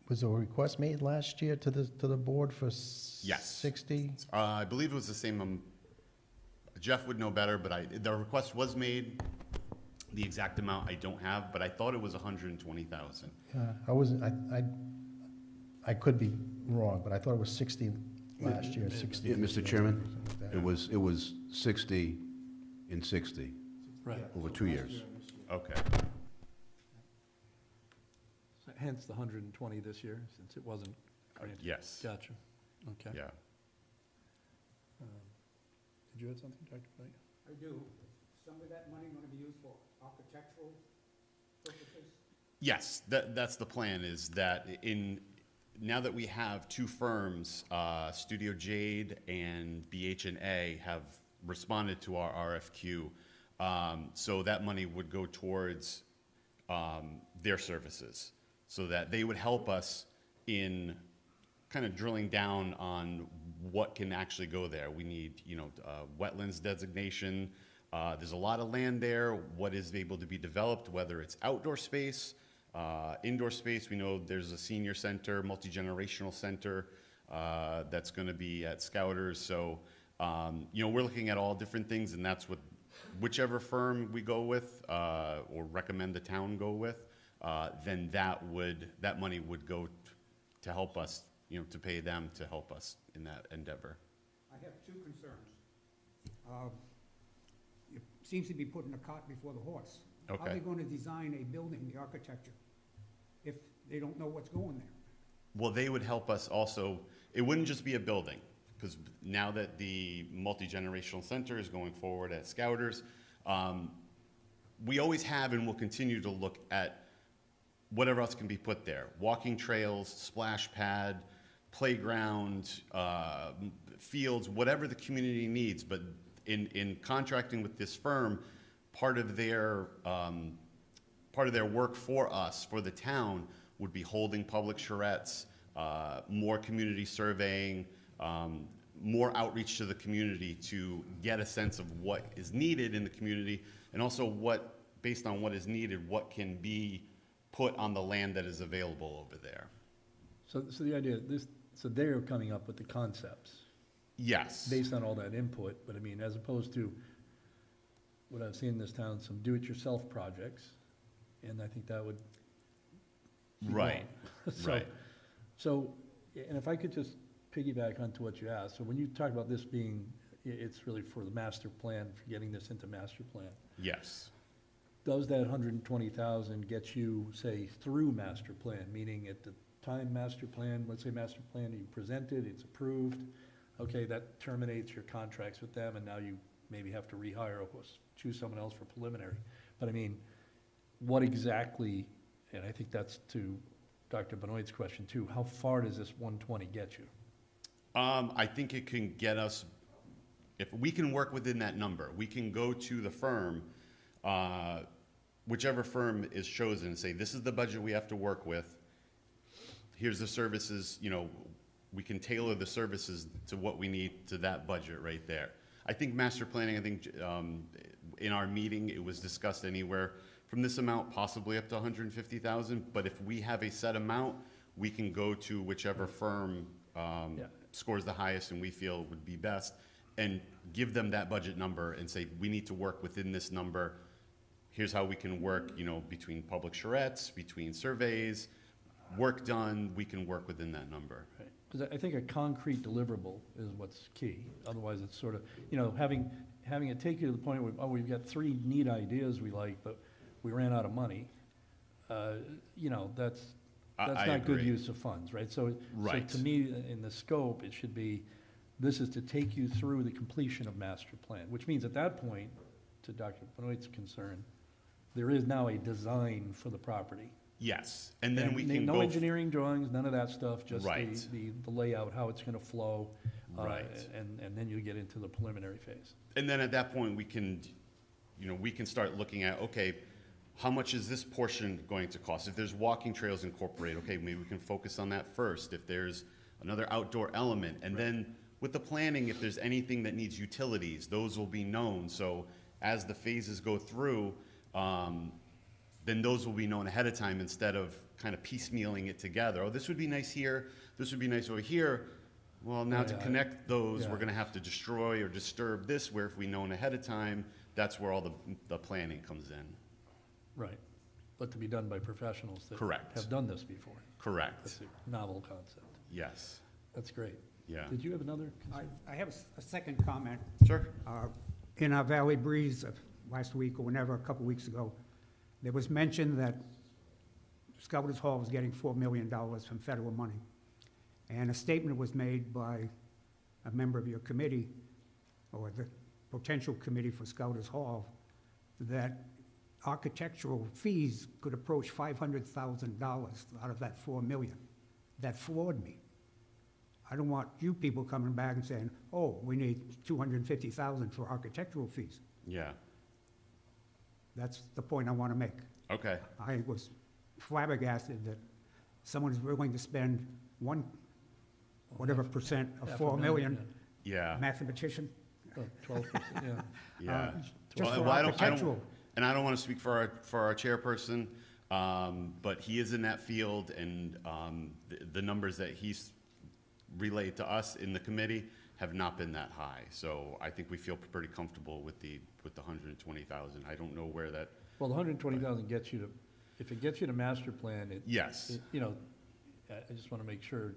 was a request made last year to the board for Yes. 60? I believe it was the same. Jeff would know better, but the request was made. The exact amount I don't have, but I thought it was $120,000. I wasn't. I could be wrong, but I thought it was 60 last year. 60. Yeah, Mr. Chairman, it was 60 and 60 Right. over 2 years. Okay. So hence the 120 this year, since it wasn't granted. Yes. Gotcha. Okay. Yeah. Did you have something, Dr. White? I do. Some of that money going to be used for architectural purposes? Yes, that's the plan, is that now that we have 2 firms, Studio Jade and BH&A, have responded to our RFQ, so that money would go towards their services, so that they would help us in kind of drilling down on what can actually go there. We need, wetlands designation. There's a lot of land there. What is able to be developed, whether it's outdoor space, indoor space. We know there's a senior center, multi-generational center that's going to be at Scouters. So, we're looking at all different things, and that's what whichever firm we go with or recommend the town go with, then that money would go to help us, you know, to pay them to help us in that endeavor. I have two concerns. It seems to be putting the cart before the horse. How are Okay. they going to design a building, the architecture, if they don't know what's going there? Well, they would help us also, it wouldn't just be a building, because now that the multi-generational center is going forward at Scouters, we always have and will continue to look at whatever else can be put there. Walking trails, splash pad, playground, fields, whatever the community needs. But in contracting with this firm, part of their work for us, for the town, would be holding public charrettes, more community surveying, more outreach to the community to get a sense of what is needed in the community, and also what, based on what is needed, what can be put on the land that is available over there. So the idea, so they're coming up with the concepts Yes. based on all that input, but I mean, as opposed to what I've seen in this town, some do-it-yourself projects, and I think that would be Right, wrong. right. So, and if I could just piggyback onto what you asked, so when you talk about this being, it's really for the master plan, for getting this into master plan, Yes. does that 120,000 get you, say, through master plan, meaning at the time master plan, let's say master plan, you presented, it's approved, okay, that terminates your contracts with them, and now you maybe have to rehire or choose someone else for preliminary. But I mean, what exactly, and I think that's to Dr. Benoit's question too, how far does this 120 get you? I think it can get us, if we can work within that number, we can go to the firm, whichever firm is chosen, and say, this is the budget we have to work with. Here's the services, you know, we can tailor the services to what we need to that budget right there. I think master planning, I think in our meeting, it was discussed anywhere from this amount possibly up to 150,000, but if we have a set amount, we can go to whichever firm Yeah. scores the highest and we feel would be best, and give them that budget number and say, we need to work within this number. Here's how we can work, you know, between public charrettes, between surveys, work done, we can work within that number. Because I think a concrete deliverable is what's key. Otherwise, it's sort of, you know, having it take you to the point where, oh, we've got 3 neat ideas we like, but we ran out of money. You know, that's I not good agree. use of funds, right? So Right. to me, in the scope, it should be, this is to take you through the completion of master plan, which means at that point, to Dr. Benoit's concern, there is now a design for the property. Yes, and then we And can no go. engineering drawings, none of that stuff, just Right. the layout, how it's gonna flow. Right. And then you get into the preliminary phase. And then at that point, we can, you know, we can start looking at, okay, how much is this portion going to cost? If there's walking trails incorporated, okay, maybe we can focus on that first. If there's another outdoor element, and then with the planning, if there's anything that needs utilities, those will be known. So as the phases go through, then those will be known ahead of time instead of kind of piecemealing it together. Oh, this would be nice here, this would be nice over here. Well, now to Yeah. connect those, Yeah. we're gonna have to destroy or disturb this, where if we know ahead of time, that's where all the planning comes in. Right. But to be done by professionals that Correct. have done this before. Correct, That's a novel concept. yes, That's great. yeah. Did you have another concern? I have a second comment. Sure. In our Valley Breeze last week, or whenever, a couple weeks ago, there was mention that Scouters Hall was getting $4 million from federal money. And a statement was made by a member of your committee, or the potential committee for Scouters Hall, that architectural fees could approach $500,000 out of that $4 million. That floored me. I don't want you people coming back and saying, oh, we need $250,000 for architectural fees. Yeah, That's the point I want to make. okay, I was flabbergasted that someone is willing to spend whatever percent of Half a $4 million, yeah, mathematician, 12%, yeah. yeah. just Well, for I don't- architectural. And I don't want to speak for our chairperson, but he is in that field, and the numbers that he's relayed to us in the committee have not been that high. So I think we feel pretty comfortable with the 120,000. I don't know where that, Well, the 120,000 gets you to if it gets you to master plan, Yes. you know, I just want to make sure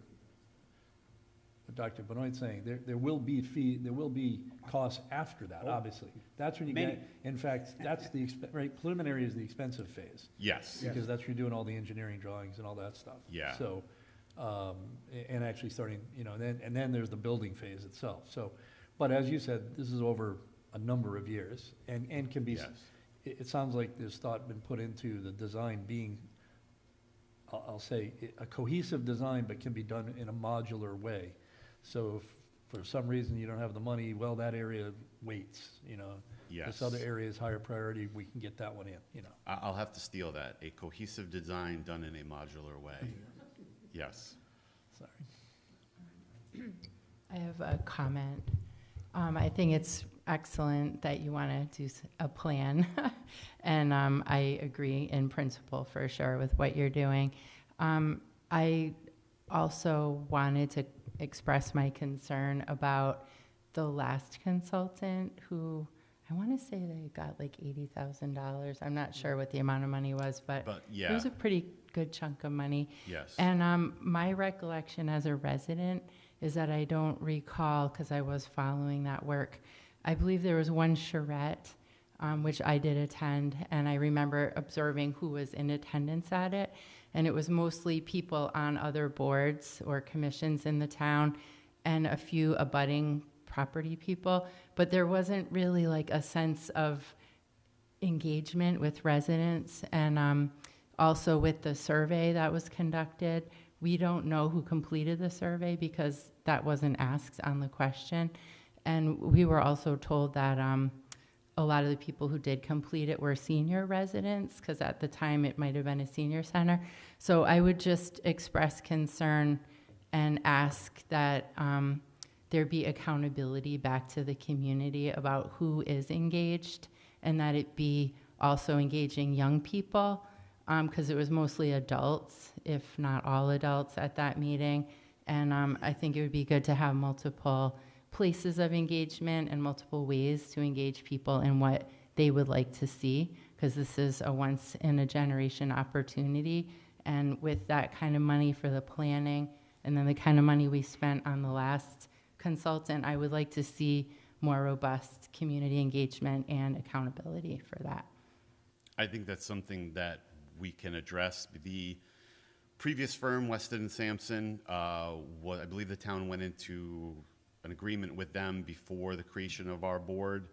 what Dr. Benoit's saying, there will be costs after that, Oh. obviously. That's when you Many. get, in fact, that's right, preliminary is the expensive phase. Yes. Yeah. Because that's where you're doing all the engineering drawings and all that stuff. Yeah. So, and actually starting, you know, and then there's the building phase itself. So, but as you said, this is over a number of years and can be, Yes. it sounds like there's thought been put into the design being, I'll say, a cohesive design, but can be done in a modular way. So if for some reason you don't have the money, well, that area waits, you know. Yes. This other area is higher priority, we can get that one in, you know. I'll have to steal that. A cohesive design done in a modular way. Yes. Sorry. I have a comment. I think it's excellent that you want to do a plan. And I agree in principle for sure with what you're doing. I also wanted to express my concern about the last consultant who, I want to say they got like $80,000. I'm not sure what the amount of money was, but But it yeah, was a pretty good chunk of money. yes. And my recollection as a resident is that I don't recall, because I was following that work, I believe there was one charrette, which I did attend, and I remember observing who was in attendance at it. And it was mostly people on other boards or commissions in the town and a few abutting property people. But there wasn't really like a sense of engagement with residents. And also with the survey that was conducted, we don't know who completed the survey because that wasn't asked on the question. And we were also told that a lot of the people who did complete it were senior residents, because at the time it might have been a senior center. So I would just express concern and ask that there be accountability back to the community about who is engaged, and that it be also engaging young people, because it was mostly adults, if not all adults, at that meeting. And I think it would be good to have multiple places of engagement and multiple ways to engage people in what they would like to see, because this is a once-in-a-generation opportunity. And with that kind of money for the planning, and then the kind of money we spent on the last consultant, I would like to see more robust community engagement and accountability for that. I think that's something that we can address. The previous firm, Weston & Sampson, I believe the town went into an agreement with them before the creation of our board.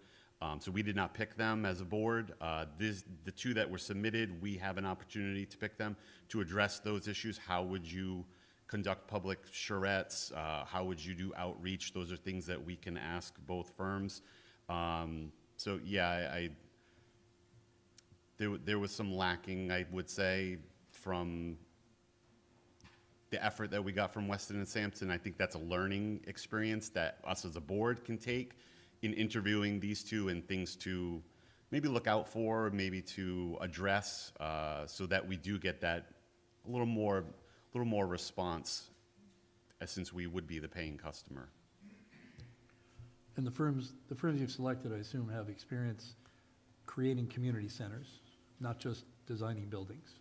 So we did not pick them as a board. The two that were submitted, we have an opportunity to pick them to address those issues. How would you conduct public charrettes? How would you do outreach? Those are things that we can ask both firms. So yeah, there was some lacking, I would say, from the effort that we got from Weston & Sampson. I think that's a learning experience that us as a board can take in interviewing these two, and things to maybe look out for, maybe to address, so that we do get that a little more response, since we would be the paying customer. And the firms you've selected, I assume, have experience creating community centers, not just designing buildings.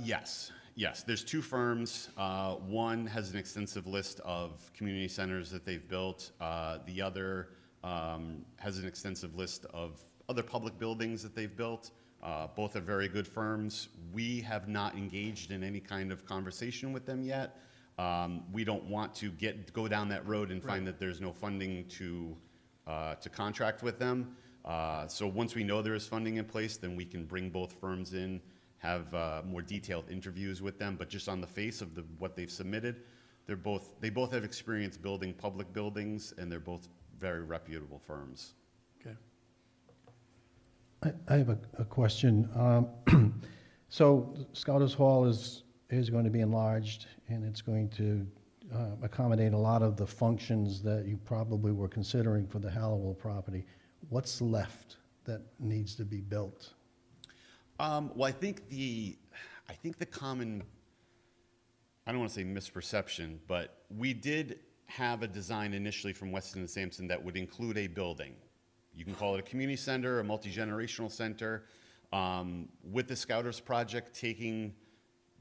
Yes. There's two firms. One has an extensive list of community centers that they've built. The other has an extensive list of other public buildings that they've built. Both are very good firms. We have not engaged in any kind of conversation with them yet. We don't want to go down that road and find that there's no funding to contract with them. So once we know there is funding in place, then we can bring both firms in, have more detailed interviews with them. But just on the face of what they've submitted, they both have experience building public buildings, and they're both very reputable firms. Okay. I have a question. So Scouter's Hall is going to be enlarged, and it's going to accommodate a lot of the functions that you probably were considering for the Hallowell property. What's left that needs to be built? Well, I think the common, I don't want to say misperception, but we did have a design initially from Weston & Sampson that would include a building. You can call it a community center, a multi-generational center. With the Scouters project, taking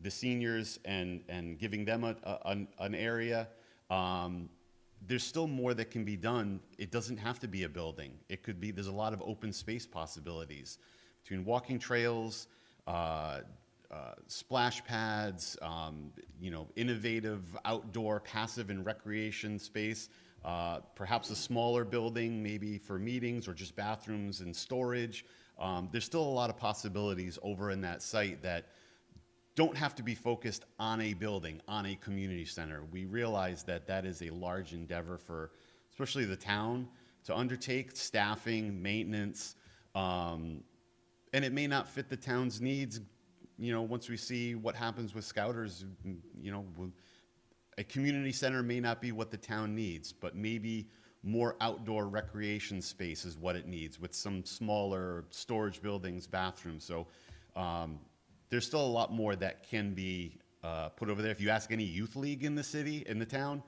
the seniors and giving them an area, there's still more that can be done. It doesn't have to be a building. It could be, there's a lot of open space possibilities between walking trails, splash pads, innovative outdoor passive and recreation space, perhaps a smaller building maybe for meetings or just bathrooms and storage. There's still a lot of possibilities over in that site that don't have to be focused on a building, on a community center. We realize that that is a large endeavor for especially the town to undertake, staffing, maintenance, and it may not fit the town's needs. Once we see what happens with Scouters, a community center may not be what the town needs, but maybe more outdoor recreation space is what it needs with some smaller storage buildings, bathrooms. So there's still a lot more that can be put over there. If you ask any youth league in the city, in the town,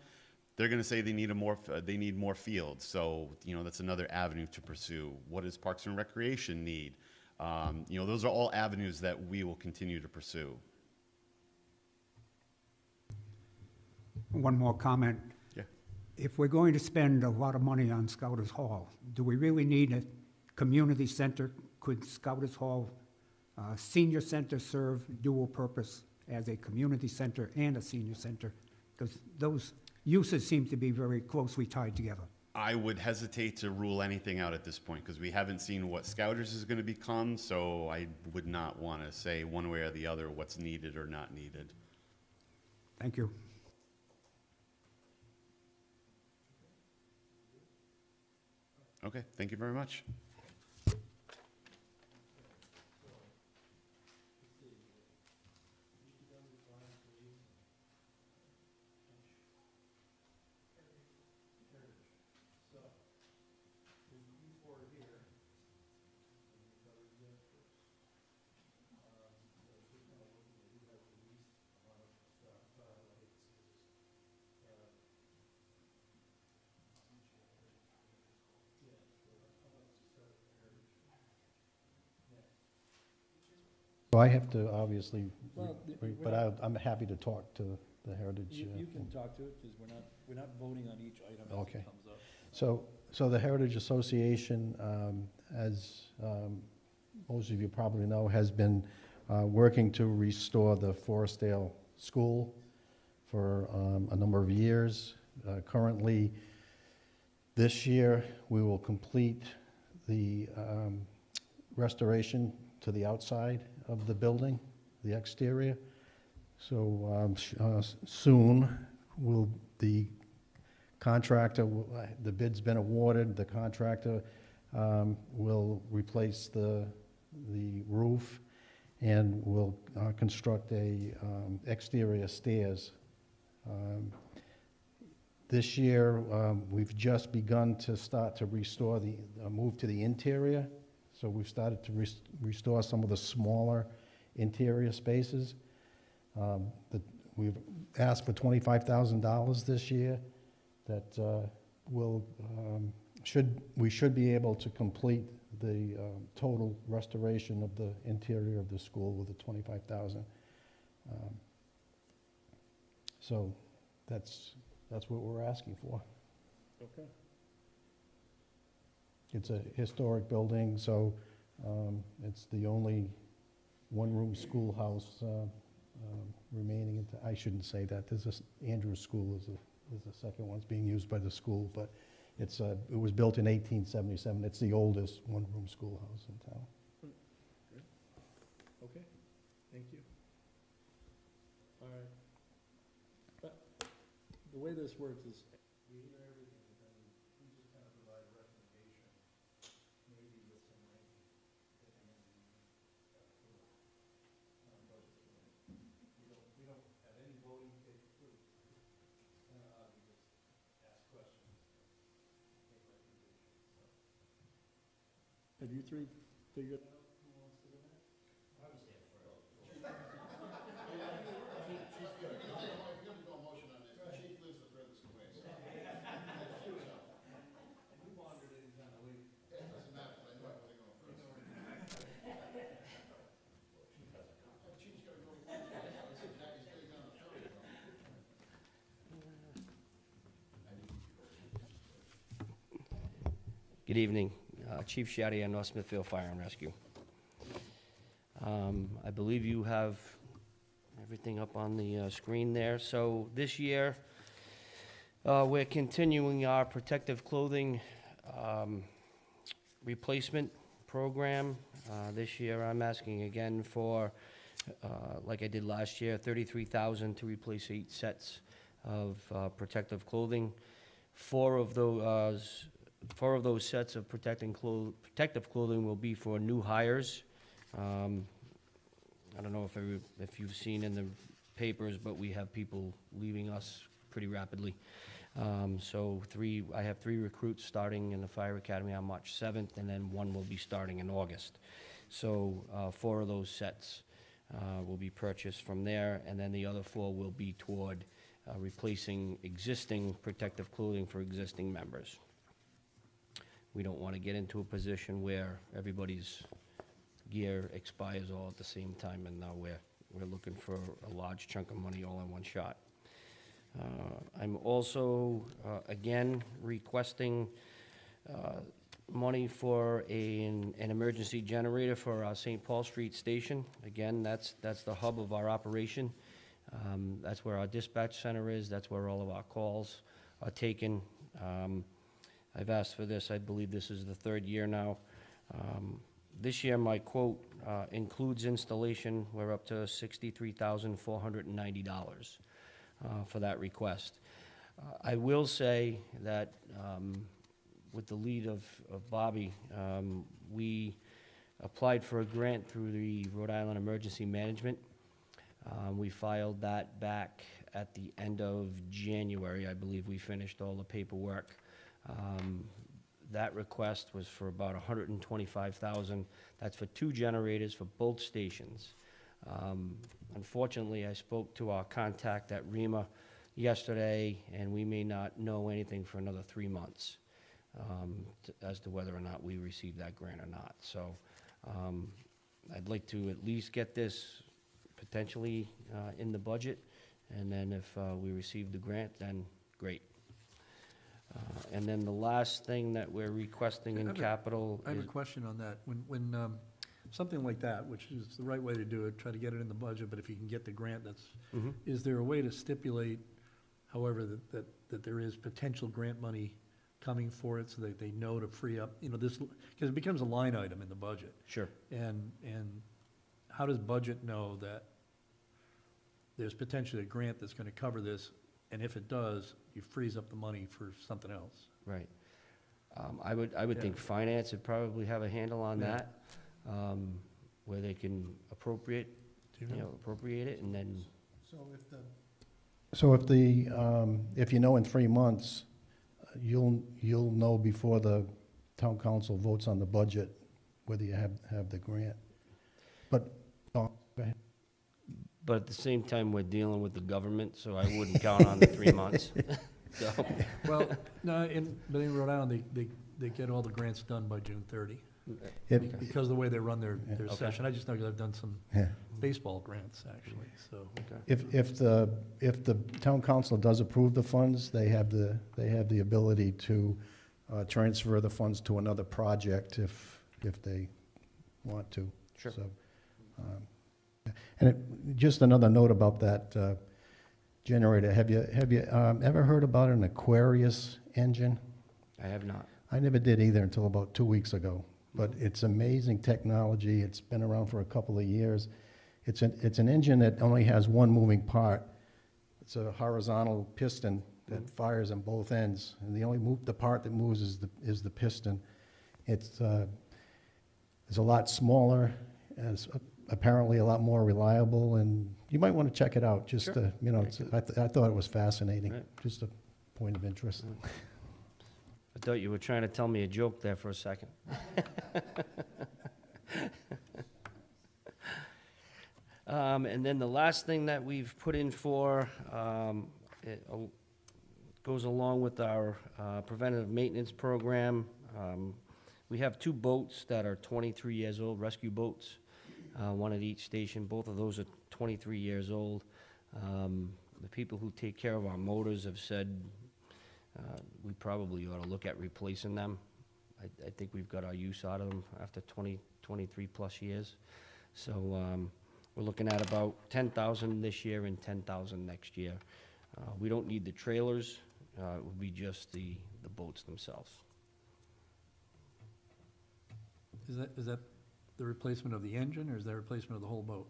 they're going to say they need more fields. So that's another avenue to pursue. What does Parks and Recreation need? Those are all avenues that we will continue to pursue. One more comment. Yeah. If we're going to spend a lot of money on Scouters Hall, do we really need a community center? Could Scouters Hall Senior Center serve dual purpose as a community center and a senior center? Because those uses seem to be very closely tied together. I would hesitate to rule anything out at this point because we haven't seen what Scouters is going to become, so I would not want to say one way or the other what's needed or not needed. Thank you. Okay, thank you very much. So I have to obviously, Well, but I'm happy to talk to the Heritage. You can talk to it, because we're not voting on each item as Okay. it comes up. So the Heritage Association, as most of you probably know, has been working to restore the Forestdale School for a number of years. Currently, this year, we will complete the restoration to the outside of the building, the exterior. So soon, the contractor, the bid's been awarded, the contractor will replace the roof and will construct a exterior stairs. This year, we've just begun to start to restore move to the interior. So we've started to restore some of the smaller interior spaces. We've asked for $25,000 this year. That we should be able to complete the total restoration of the interior of the school with the $25,000. So that's what we're asking for. Okay. It's a historic building, so it's the only one-room schoolhouse remaining. I shouldn't say that. Andrews School is the second one. It's being used by the school, but it was built in 1877. It's the oldest one-room schoolhouse in town. Great. Okay, thank you. All right. But the way this works is we hear everything, and then we just kind of provide a recommendation, maybe with some ranking at the end of the budget committee. We don't have any voting to take through. It's kind of odd, we just ask questions, make recommendations, so. Have you three figured out who wants to go next? Good evening. Chief Shaddy, North Smithfield Fire and Rescue. I believe you have everything up on the screen there. So this year, we're continuing our protective clothing replacement program. This year, I'm asking again for, like I did last year, $33,000 to replace 8 sets of protective clothing. Four of those sets of protective clothing will be for new hires. I don't know if you've seen in the papers, but we have people leaving us pretty rapidly. So I have 3 recruits starting in the fire academy on March 7th, and then 1 will be starting in August. So 4 of those sets will be purchased from there, and then the other 4 will be toward replacing existing protective clothing for existing members. We don't want to get into a position where everybody's gear expires all at the same time, and now we're looking for a large chunk of money all in one shot. I'm also, again, requesting money for an emergency generator for our St. Paul Street station. Again, that's the hub of our operation. That's where our dispatch center is. That's where all of our calls are taken. I've asked for this. I believe this is the 3rd year now. This year, my quote includes installation. We're up to $63,490 for that request. I will say that with the lead of Bobby, we applied for a grant through the Rhode Island Emergency Management. We filed that back at the end of January. I believe we finished all the paperwork. That request was for about $125,000. That's for 2 generators for both stations. Unfortunately, I spoke to our contact at REMA yesterday, and we may not know anything for another 3 months as to whether or not we received that grant or not. So I'd like to at least get this potentially in the budget, and then if we receive the grant, then great. And then the last thing that we're requesting in capital I have a is, question on that. When something like that, which is the right way to do it, try to get it in the budget, but if you can get the grant, is there a way to stipulate, however, that there is potential grant money coming for it so that they know to free up, this, because it becomes a line item in the budget. sure. And how does budget know that there's potentially a grant that's gonna cover this, and if it does, you freeze up the money for something else? Right. I would think finance would probably have a handle on Yeah. that, where they can appropriate it, and then, So if you know in 3 months, you'll know before the town council votes on the budget whether you have the grant. But, go ahead. but at the same time, we're dealing with the government, so I wouldn't count on the 3 months. So, Well, no, but in Rhode Island, they get all the grants done by June 30, If- because of the way they run their Okay. session. I just know because I've done some yeah. baseball grants, actually, so. If the town council does approve the funds, they have the ability to transfer the funds to another project if they want to. Sure. So, and just another note about that generator. Have you ever heard about an Aquarius engine? I have not. I never did either until about 2 weeks ago. But it's amazing technology. It's been around for a couple of years. It's an engine that only has one moving part. It's a horizontal piston that fires on both ends, and the part that moves is the piston. It's a lot smaller, and it's apparently a lot more reliable. And you might want to check it out. Just Sure. to, I thought it was fascinating. Right. Just a point of interest. I thought you were trying to tell me a joke there for a second. And then the last thing that we've put in for, it goes along with our preventative maintenance program. We have 2 boats that are 23 years old, rescue boats, one at each station. Both of those are 23 years old. The people who take care of our motors have said we probably ought to look at replacing them. I think we've got our use out of them after 23-plus years. So we're looking at about 10,000 this year and 10,000 next year. We don't need the trailers, it would be just the boats themselves. Is that the replacement of the engine, or is that a replacement of the whole boat?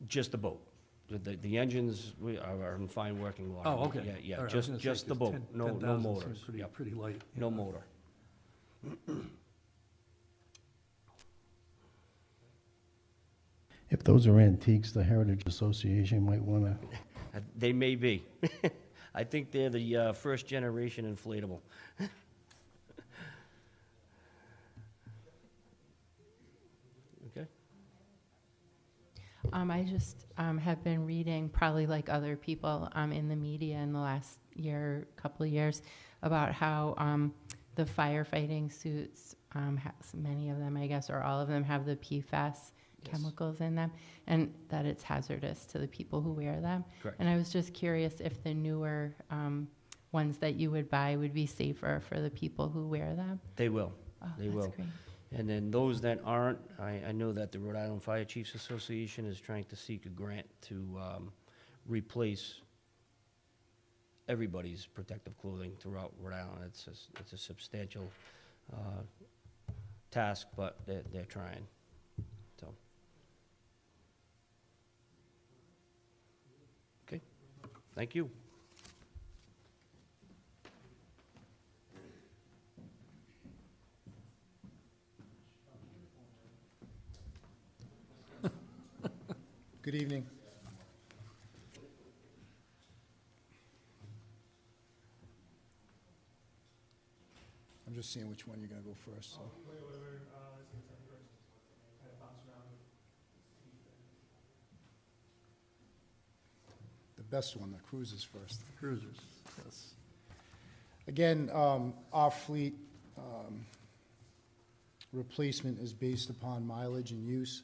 Just the boat. The engines are in fine working order. Oh, okay. Yeah, All right, I was gonna say, just the 'cause boat, 10 no 10,000 seems motors. Pretty, Yep. pretty light. No motor. If those are antiques, the Heritage Association might want to, They may be. I think they're the first generation inflatable. Okay. I just have been reading, probably like other people in the media in the last year, couple of years, about how the firefighting suits, many of them, I guess, or all of them, have the PFAS chemicals in them, and that it's hazardous to the people who wear them. Correct. And I was just curious if the newer ones that you would buy would be safer for the people who wear them. They will. Oh, They that's will. great. And then those that aren't, I know that the Rhode Island Fire Chiefs Association is trying to seek a grant to replace everybody's protective clothing throughout Rhode Island. It's a substantial task, but they're trying. So. Okay, thank you. Good evening. I'm just seeing which one you're gonna go first, so. The best one, the cruisers first. Cruisers, yes. Again, our fleet replacement is based upon mileage and use.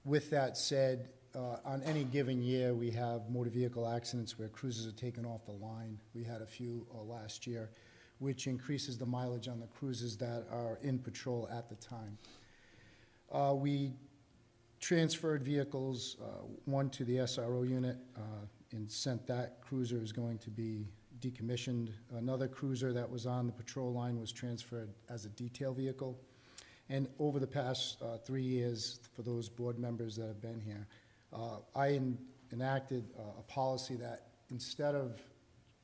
With that said, on any given year, we have motor vehicle accidents where cruisers are taken off the line. We had a few last year, which increases the mileage on the cruisers that are in patrol at the time. We transferred vehicles, one to the SRO unit, and sent that cruiser is going to be decommissioned. Another cruiser that was on the patrol line was transferred as a detail vehicle. And over the past 3 years, for those board members that have been here, I enacted a policy that instead of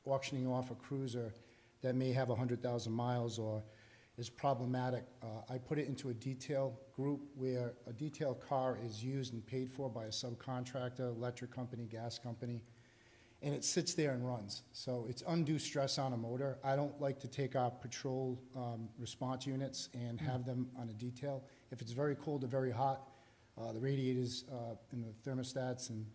auctioning off a cruiser that may have 100,000 miles or is problematic, I put it into a detail group where a detail car is used and paid for by a subcontractor, electric company, gas company, and it sits there and runs. So it's undue stress on a motor. I don't like to take our patrol response units and have them on a detail. If it's very cold or very hot, the radiators and the thermostats, and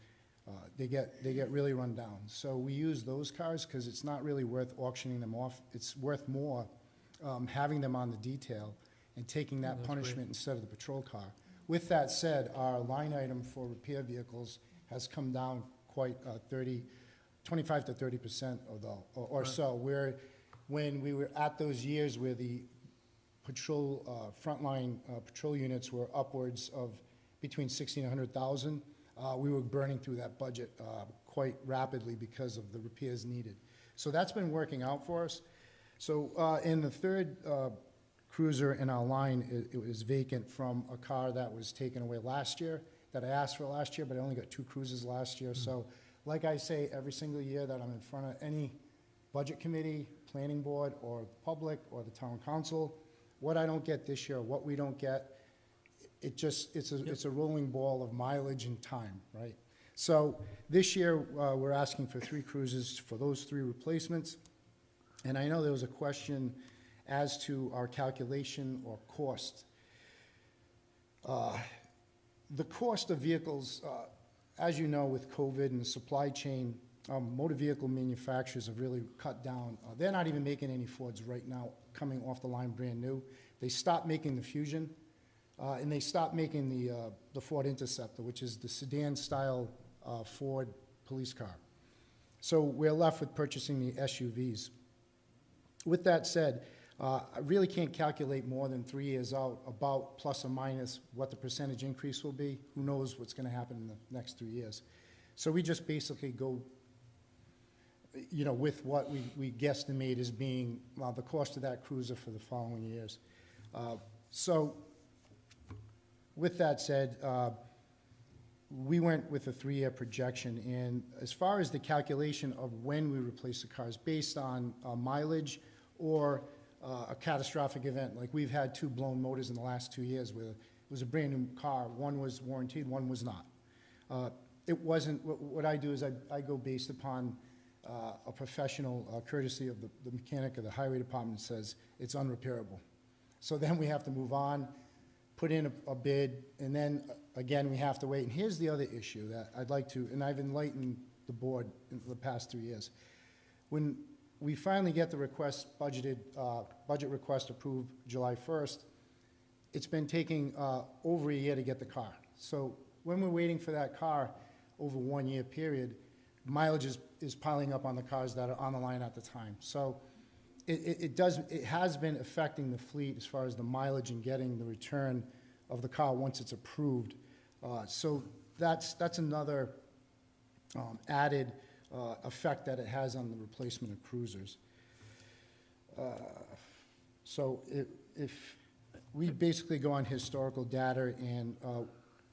they get really run down. So we use those cars because it's not really worth auctioning them off. It's worth more having them on the detail and taking that punishment instead of the patrol car. With that said, our line item for repair vehicles has come down quite 25 to 30% or so. Where when we were at those years where the patrol frontline patrol units were upwards of between 60 and 100,000, we were burning through that budget quite rapidly because of the repairs needed. So that's been working out for us. So in the third cruiser in our line, it was vacant from a car that was taken away last year, that I asked for last year, but I only got 2 cruises last year. So like I say, every single year that I'm in front of any budget committee, planning board, or the public, or the town council, what I don't get this year, what we don't get, it's a rolling ball of mileage and time, right? So this year, we're asking for 3 cruises for those 3 replacements. And I know there was a question as to our calculation or cost. The cost of vehicles, as you know, with COVID and the supply chain, motor vehicle manufacturers have really cut down. They're not even making any Fords right now coming off the line brand new. They stopped making the Fusion, and they stopped making the Ford Interceptor, which is the sedan-style Ford police car. So we're left with purchasing the SUVs. With that said, I really can't calculate more than 3 years out, about plus or minus what the percentage increase will be. Who knows what's gonna happen in the next 3 years? So we just basically go, you know, with what we guesstimate as being the cost of that cruiser for the following years. So with that said, we went with a 3-year projection, and as far as the calculation of when we replace the cars, based on mileage or a catastrophic event, like we've had 2 blown motors in the last 2 years where it was a brand-new car, one was warranted, one was not. It wasn't, what I do is I go based upon a professional courtesy of the mechanic of the highway department says it's unrepairable. So then we have to move on, put in a bid, and then again, we have to wait. And here's the other issue that I'd like to, and I've enlightened the board in the past 3 years. When we finally get the request budget request approved July 1st, it's been taking over a year to get the car. So when we're waiting for that car over a 1-year period, mileage is piling up on the cars that are on the line at the time. So it has been affecting the fleet as far as the mileage and getting the return of the car once it's approved. So that's another added effect that it has on the replacement of cruisers. So if we basically go on historical data, and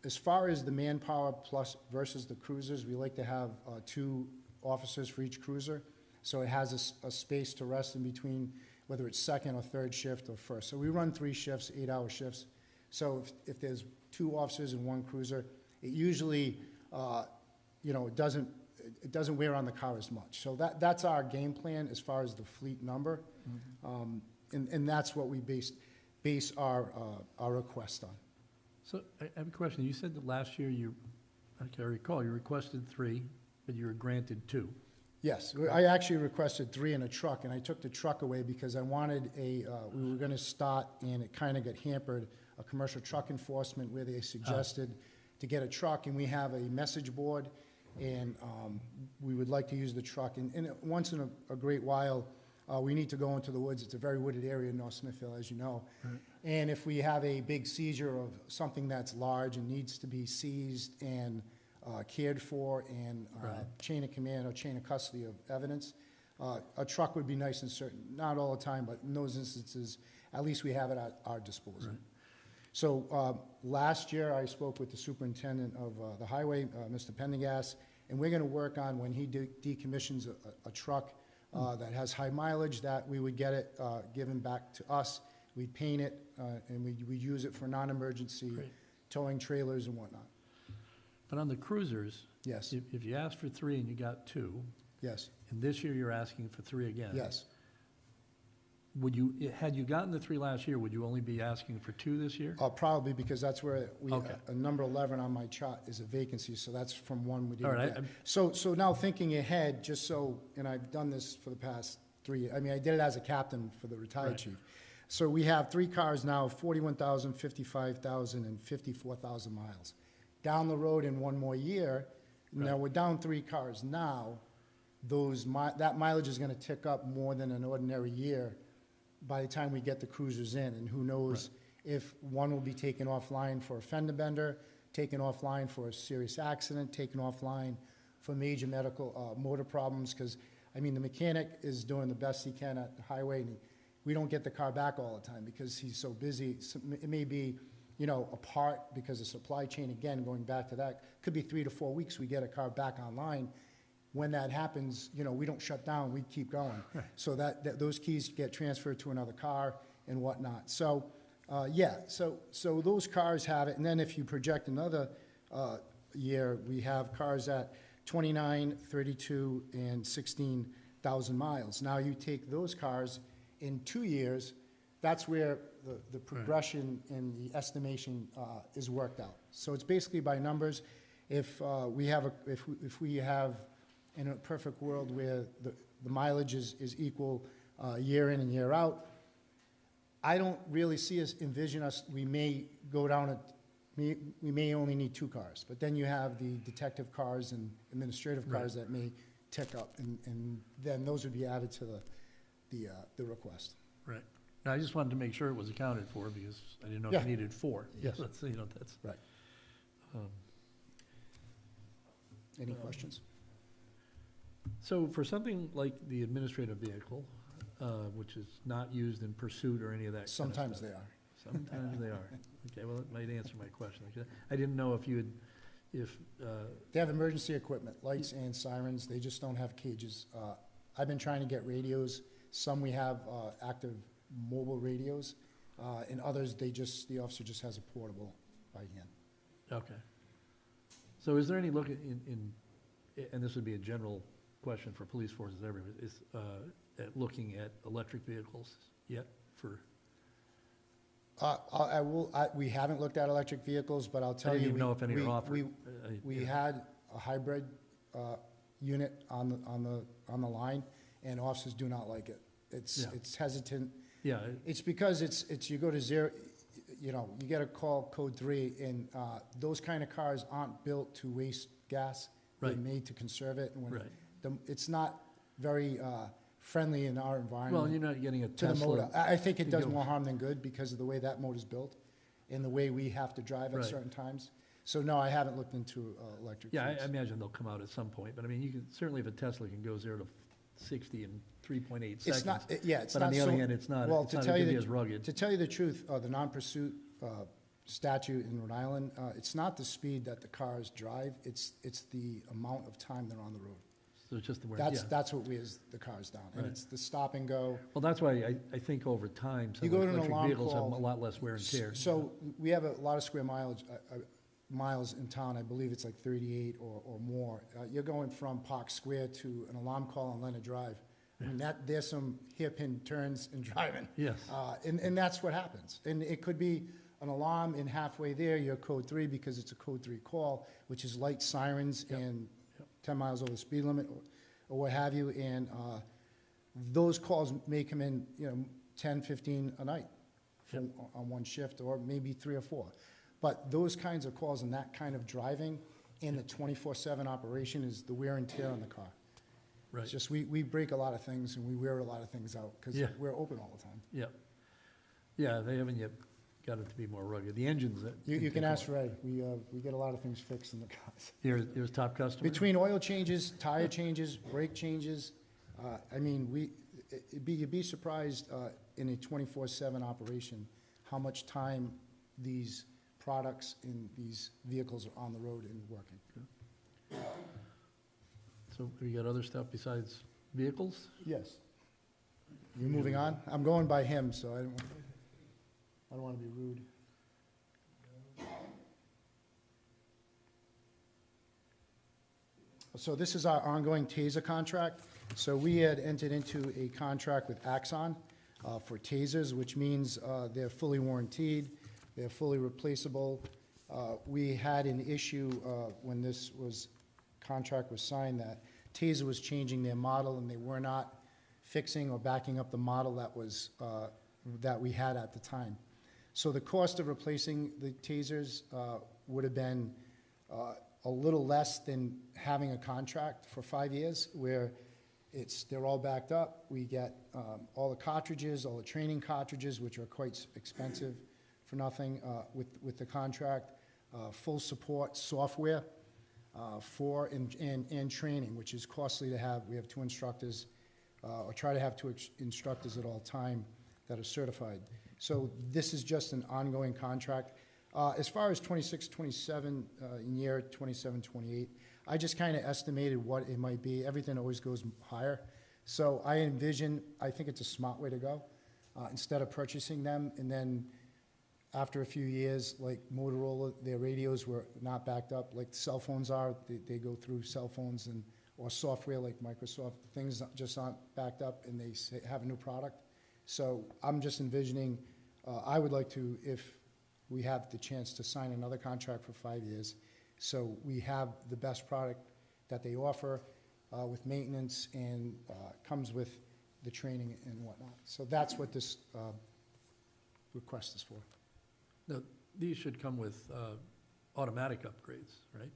as far as the manpower plus versus the cruisers, we like to have 2 officers for each cruiser. So it has a space to rest in between, whether it's second or third shift or first. So we run 3 shifts, 8-hour shifts. So if there's 2 officers and 1 cruiser, it usually, you know, it doesn't wear on the car as much. So that's our game plan as far as the fleet number. Mm-hmm. And that's what we base our request on. So I have a question. You said that last year I can recall, you requested 3, but you were granted 2. Yes, I actually requested 3 in a truck, and I took the truck away because I wanted we were gonna start, and it kinda got hampered, a commercial truck enforcement where they suggested to get a truck, and we have a message board, and we would like to use the truck. And once in a great while, we need to go into the woods. It's a very wooded area in North Smithfield, as you know. Right. And if we have a big seizure of something that's large and needs to be seized and cared for, and chain of command or chain of custody of evidence, a truck would be nice and certain. Not all the time, but in those instances, at least we have it at our disposal. Right. So last year, I spoke with the superintendent of the highway, Mr. Pendergast, and we're going to work on when he decommissions a truck that has high mileage, that we would get it given back to us. We'd paint it, and we'd use it for non-emergency towing trailers and whatnot. But on the cruisers, yes, if you asked for 3 and you got 2, yes, and this year you're asking for 3 again, yes. Would you, had you gotten the 3 last year, would you only be asking for 2 this year? Probably, because that's where we, Okay. Number 11 on my chart is a vacancy, so that's from one we didn't All right, get. So now thinking ahead, just so, and I've done this for the past 3 years, I mean, I did it as a captain for the retired chief. So we have 3 cars now, 41,000, 55,000, and 54,000 miles. Down the road in 1 more year, now we're down 3 cars now, that mileage is gonna tick up more than an ordinary year by the time we get the cruisers in, and who knows if one will be taken offline for a fender bender, taken offline for a serious accident, taken offline for major medical motor problems, because, I mean, the mechanic is doing the best he can at the highway, and we don't get the car back all the time because he's so busy. It may be, you know, a part because of supply chain, again, going back to that, could be 3 to 4 weeks we get a car back online. When that happens, you know, we don't shut down, we keep going. Right. So that those keys get transferred to another car and whatnot. So, so those cars have it. And then if you project another year, we have cars at 29, 32, and 16,000 miles. Now you take those cars in 2 years, that's where the progression in the estimation is worked out. So it's basically by numbers. If we have in a perfect world where the mileage is equal year in and year out, I don't really envision us, we may go down we may only need 2 cars, but then you have the detective cars and administrative cars that may tick up, and then those would be added to the request. Right. No, I just wanted to make sure it was accounted for, because I didn't know if Yeah. you needed 4. Yes. That's, you know, that's. Right. um, Any questions? So for something like the administrative vehicle, which is not used in pursuit or any of that kind of Sometimes stuff. they are. Sometimes they are. Okay, well, it might answer my question. I didn't know if you had, if, They have emergency equipment, lights and sirens, they just don't have cages. I've been trying to get radios, some we have active mobile radios, and others, the officer just has a portable by hand. okay. So is there any look and this would be a general question for police forces everywhere, is, at looking at electric vehicles yet for, We haven't looked at electric vehicles, but I'll I tell didn't you. even know if any we- are offered. We Yeah. had a hybrid unit on the line, and officers do not like it. Yeah. It's hesitant. Yeah, It's because it's, you go to zero, you know, you get a call code 3, and those kind of cars aren't built to waste gas. They're Right. made to conserve it, and when right. it's not very friendly in our environment. Well, you're not getting a To the Tesla. motor. I think it You does go- more harm than good because of the way that motor's built and the way we have to drive at Right. certain times. So no, I haven't looked into electric Yeah, fleets. I imagine they'll come out at some point, but I mean, you can, certainly if a Tesla can go 0 to 60 in 3.8 seconds. It's not, yeah, it's But not on the so. other hand, it's not well, going to to tell you be the- as rugged. To tell you the truth, the non-pursuit statute in Rhode Island, it's not the speed that the cars drive, it's the amount of time they're on the road. So it's just the wear, yeah. That's what wears the cars down. And Right. it's the stop and go. Well, that's why I think over time, some You of go the to an electric alarm vehicles have call- a lot less wear and tear. So we have a lot of square miles in town, I believe it's like 38 or more. You're going from Park Square to an alarm call on Leonard Drive. I mean, there's some hairpin turns in driving. Yes, And that's what happens. And it could be an alarm, and halfway there, you're code 3 because it's a code 3 call, which is light sirens Yep. and Yep. 10 miles over the speed limit or what have you. And those calls may come in, 10, 15 a night on one shift, or maybe 3 or 4. But those kinds of calls and that kind of driving in the 24/7 operation is the wear and tear on the car. right, It's just, we break a lot of things and we wear a lot of things out because Yeah. we're open all the time. yeah. Yeah, they haven't yet got it to be more rugged. The engines. You can ask Ray, we get a lot of things fixed in the cars. Here's top customer? Between oil changes, tire changes, brake changes, I mean, you'd be surprised in a 24/7 operation, how much time these products in these vehicles are on the road and working. So have you got other stuff besides vehicles? Yes. You moving on? I'm going by him, so I don't want to be rude. So this is our ongoing TASER contract. So we had entered into a contract with Axon for TASERs, which means they're fully warranted, they're fully replaceable. We had an issue when this contract was signed that TASER was changing their model and they were not fixing or backing up the model that we had at the time. So the cost of replacing the TASERs would have been a little less than having a contract for 5 years, where they're all backed up. We get all the cartridges, all the training cartridges, which are quite expensive for nothing with the contract, full support software for and training, which is costly to have. We have 2 instructors, or try to have 2 instructors at all time that are certified. So this is just an ongoing contract. As far as 26, 27, in year 27, 28, I just kind of estimated what it might be. Everything always goes higher. So I think it's a smart way to go. Instead of purchasing them, and then after a few years, like Motorola, their radios were not backed up like cell phones are. They go through cell phones or software like Microsoft. Things just aren't backed up, and they have a new product. So I'm just envisioning, I would like to, if we have the chance to sign another contract for 5 years, so we have the best product that they offer with maintenance and comes with the training and whatnot. So that's what this request is for. Now, these should come with automatic upgrades, right?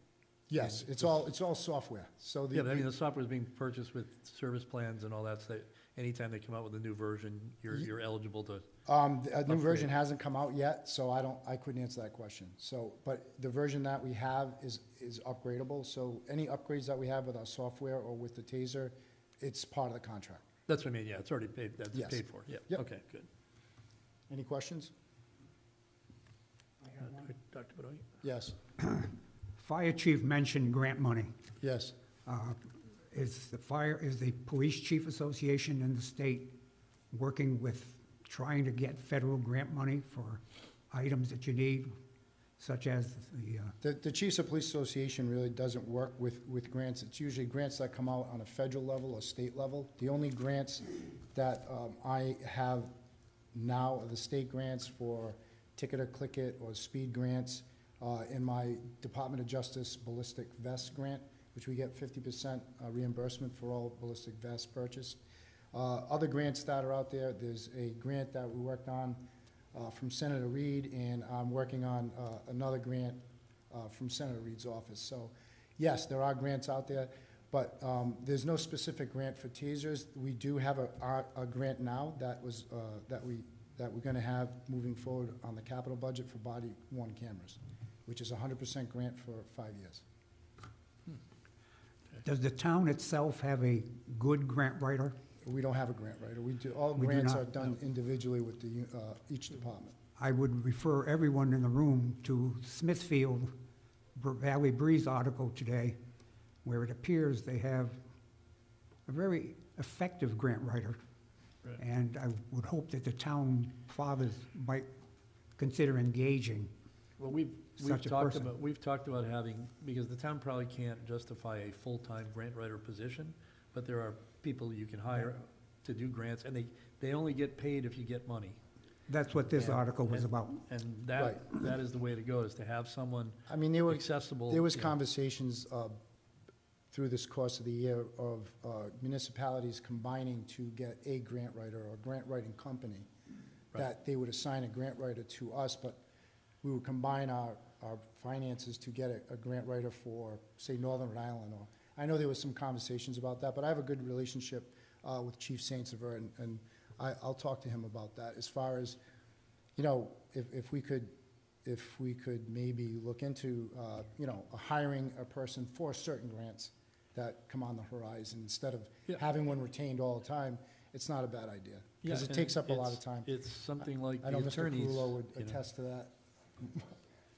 Yes, it's all software, so the. Yeah, but I mean, the software is being purchased with service plans and all that, so anytime they come out with a new version, you're eligible to, A new version Upgrade. hasn't come out yet, so I couldn't answer that question. So, but the version that we have is upgradable, so any upgrades that we have with our software or with the TASER, it's part of the contract. that's what I mean, yeah, it's already paid, that's Yes. paid for, yeah, Yep. okay, good. Any questions? Dr. Bedoya? Yes, Fire chief mentioned grant money. yes. Is the Police Chief Association in the state working with trying to get federal grant money for items that you need, such as The Chiefs of Police Association really doesn't work with grants. It's usually grants that come out on a federal level or state level. The only grants that I have now are the state grants for Ticket or Click It or speed grants, in my Department of Justice ballistic vest grant, which we get 50% reimbursement for all ballistic vests purchased. Other grants that are out there, there's a grant that we worked on from Senator Reed, and I'm working on another grant from Senator Reed's office. So, yes, there are grants out there, but there's no specific grant for tasers. We do have a grant now that we're going to have moving forward on the capital budget for body-worn cameras, which is a 100% grant for 5 years. Does the town itself have a good grant writer? We don't have a grant writer. All We do grants not, are done individually with each department. I would refer everyone in the room to Smithfield Valley Breeze article today, where it appears they have a very effective grant writer. Right. And I would hope that the town fathers might consider engaging. Well, we've Such a talked person. about having, because the town probably can't justify a full-time grant writer position, but there are people you can hire to do grants, and they only get paid if you get money. That's what this And- article was and- about. And Right. that is the way to go, is to have someone I mean, there was accessible. you know. conversations through this course of the year of municipalities combining to get a grant writer or a grant writing company, Right. that they would assign a grant writer to us, but we would combine our finances to get a grant writer for, say, Northern Rhode Island. Or I know there was some conversations about that, but I have a good relationship with Chief Saint-Sever, and I'll talk to him about that. As far as, you know, if we could maybe look into, you know, hiring a person for certain grants that come on the horizon, instead of Yeah. having one retained all the time, it's not a bad idea. Because Yeah, it and takes up a lot of it's- time. It's something like I the know Mr. attorneys. Carullo would you know. attest to that.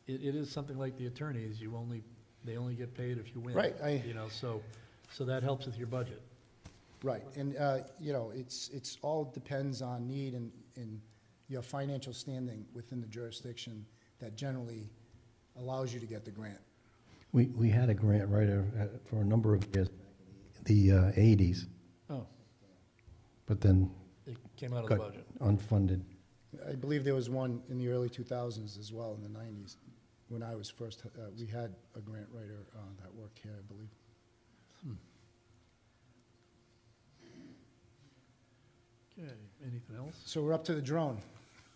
It is something like the attorneys, they only get paid if you win. Right, You know, so that helps with your budget. Right, and, you know, it's all depends on need and your financial standing within the jurisdiction that generally allows you to get the grant. We had a grant writer for a number of years, the 80s, Oh, but then it came out of the got budget. unfunded. I believe there was one in the early 2000s as well, in the 90s, when I was first, we had a grant writer that worked here, I believe. Okay, anything else? So we're up to the drone.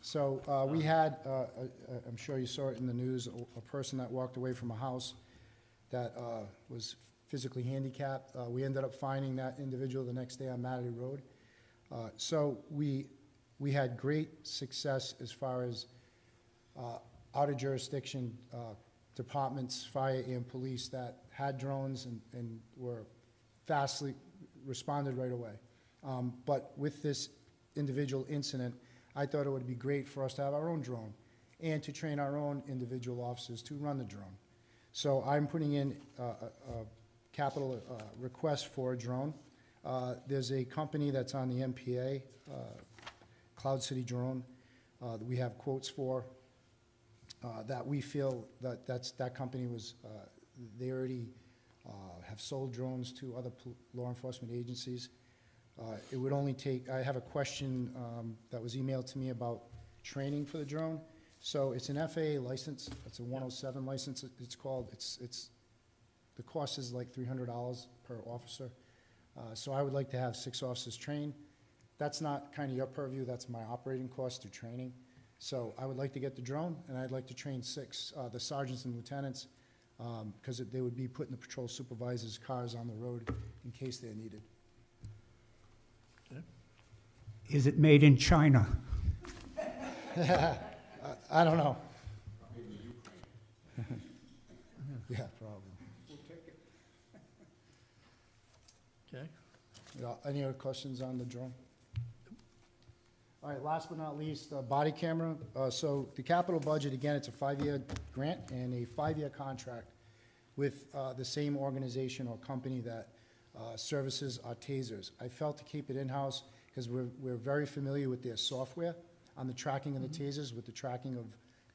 So we had, I'm sure you saw it in the news, a person that walked away from a house that was physically handicapped. We ended up finding that individual the next day on Matty Road. So we had great success as far as out of jurisdiction departments, fire and police that had drones and were fastly responded right away. But with this individual incident, I thought it would be great for us to have our own drone and to train our own individual officers to run the drone. So I'm putting in a capital request for a drone. There's a company that's on the MPA, Cloud City Drone, that we have quotes for, that we feel that company was, they already have sold drones to other law enforcement agencies. It would only take, I have a question that was emailed to me about training for the drone. So it's an FAA license, it's a 107 license, it's called, the cost is like $300 per officer. So I would like to have 6 officers trained. That's not kind of your purview, that's my operating cost through training. So I would like to get the drone, and I'd like to train 6, the sergeants and lieutenants because they would be putting the patrol supervisors' cars on the road in case they're needed. Is it made in China? I don't know. Yeah, probably. Okay. Yeah, any other questions on the drone? All right, last but not least, body camera. So the capital budget, again, it's a 5-year grant and a 5-year contract with the same organization or company that services our tasers. I felt to keep it in-house because we're very familiar with their software on the tracking of the tasers, with the tracking of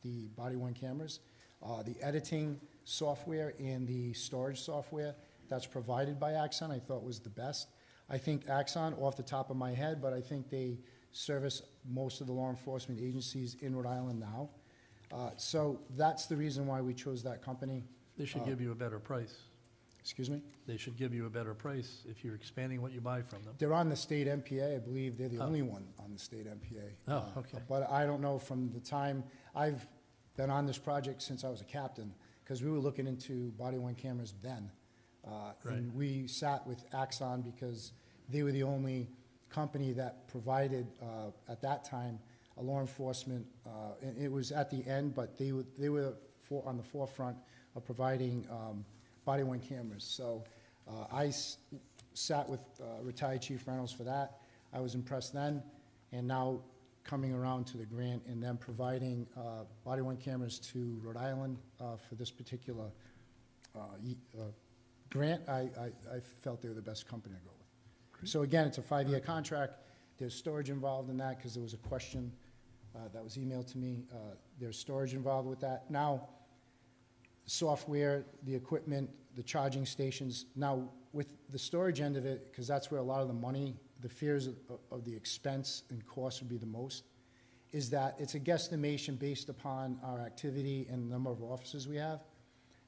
the body-worn cameras. The editing software and the storage software that's provided by Axon, I thought was the best. I think Axon, off the top of my head, but I think they service most of the law enforcement agencies in Rhode Island now. So that's the reason why we chose that company. They should give you a better price. Excuse me? They should give you a better price if you're expanding what you buy from them. They're on the state MPA. I believe they're the Oh. only one on the state MPA. Oh, okay. But I don't know from the time, I've been on this project since I was a captain, because we were looking into body-worn cameras then. And Right. we sat with Axon because they were the only company that provided, at that time, a law enforcement, and it was at the end, but they were on the forefront of providing body-worn cameras. So I sat with retired Chief Reynolds for that. I was impressed then, and now coming around to the grant and then providing body-worn cameras to Rhode Island for this particular grant, I felt they were the best company to go with. So again, it's a 5-year contract. There's storage involved in that because there was a question that was emailed to me. There's storage involved with that. Now, software, the equipment, the charging stations. Now, with the storage end of it, because that's where a lot of the money, the fears of the expense and cost would be the most, is that it's a guesstimation based upon our activity and the number of officers we have.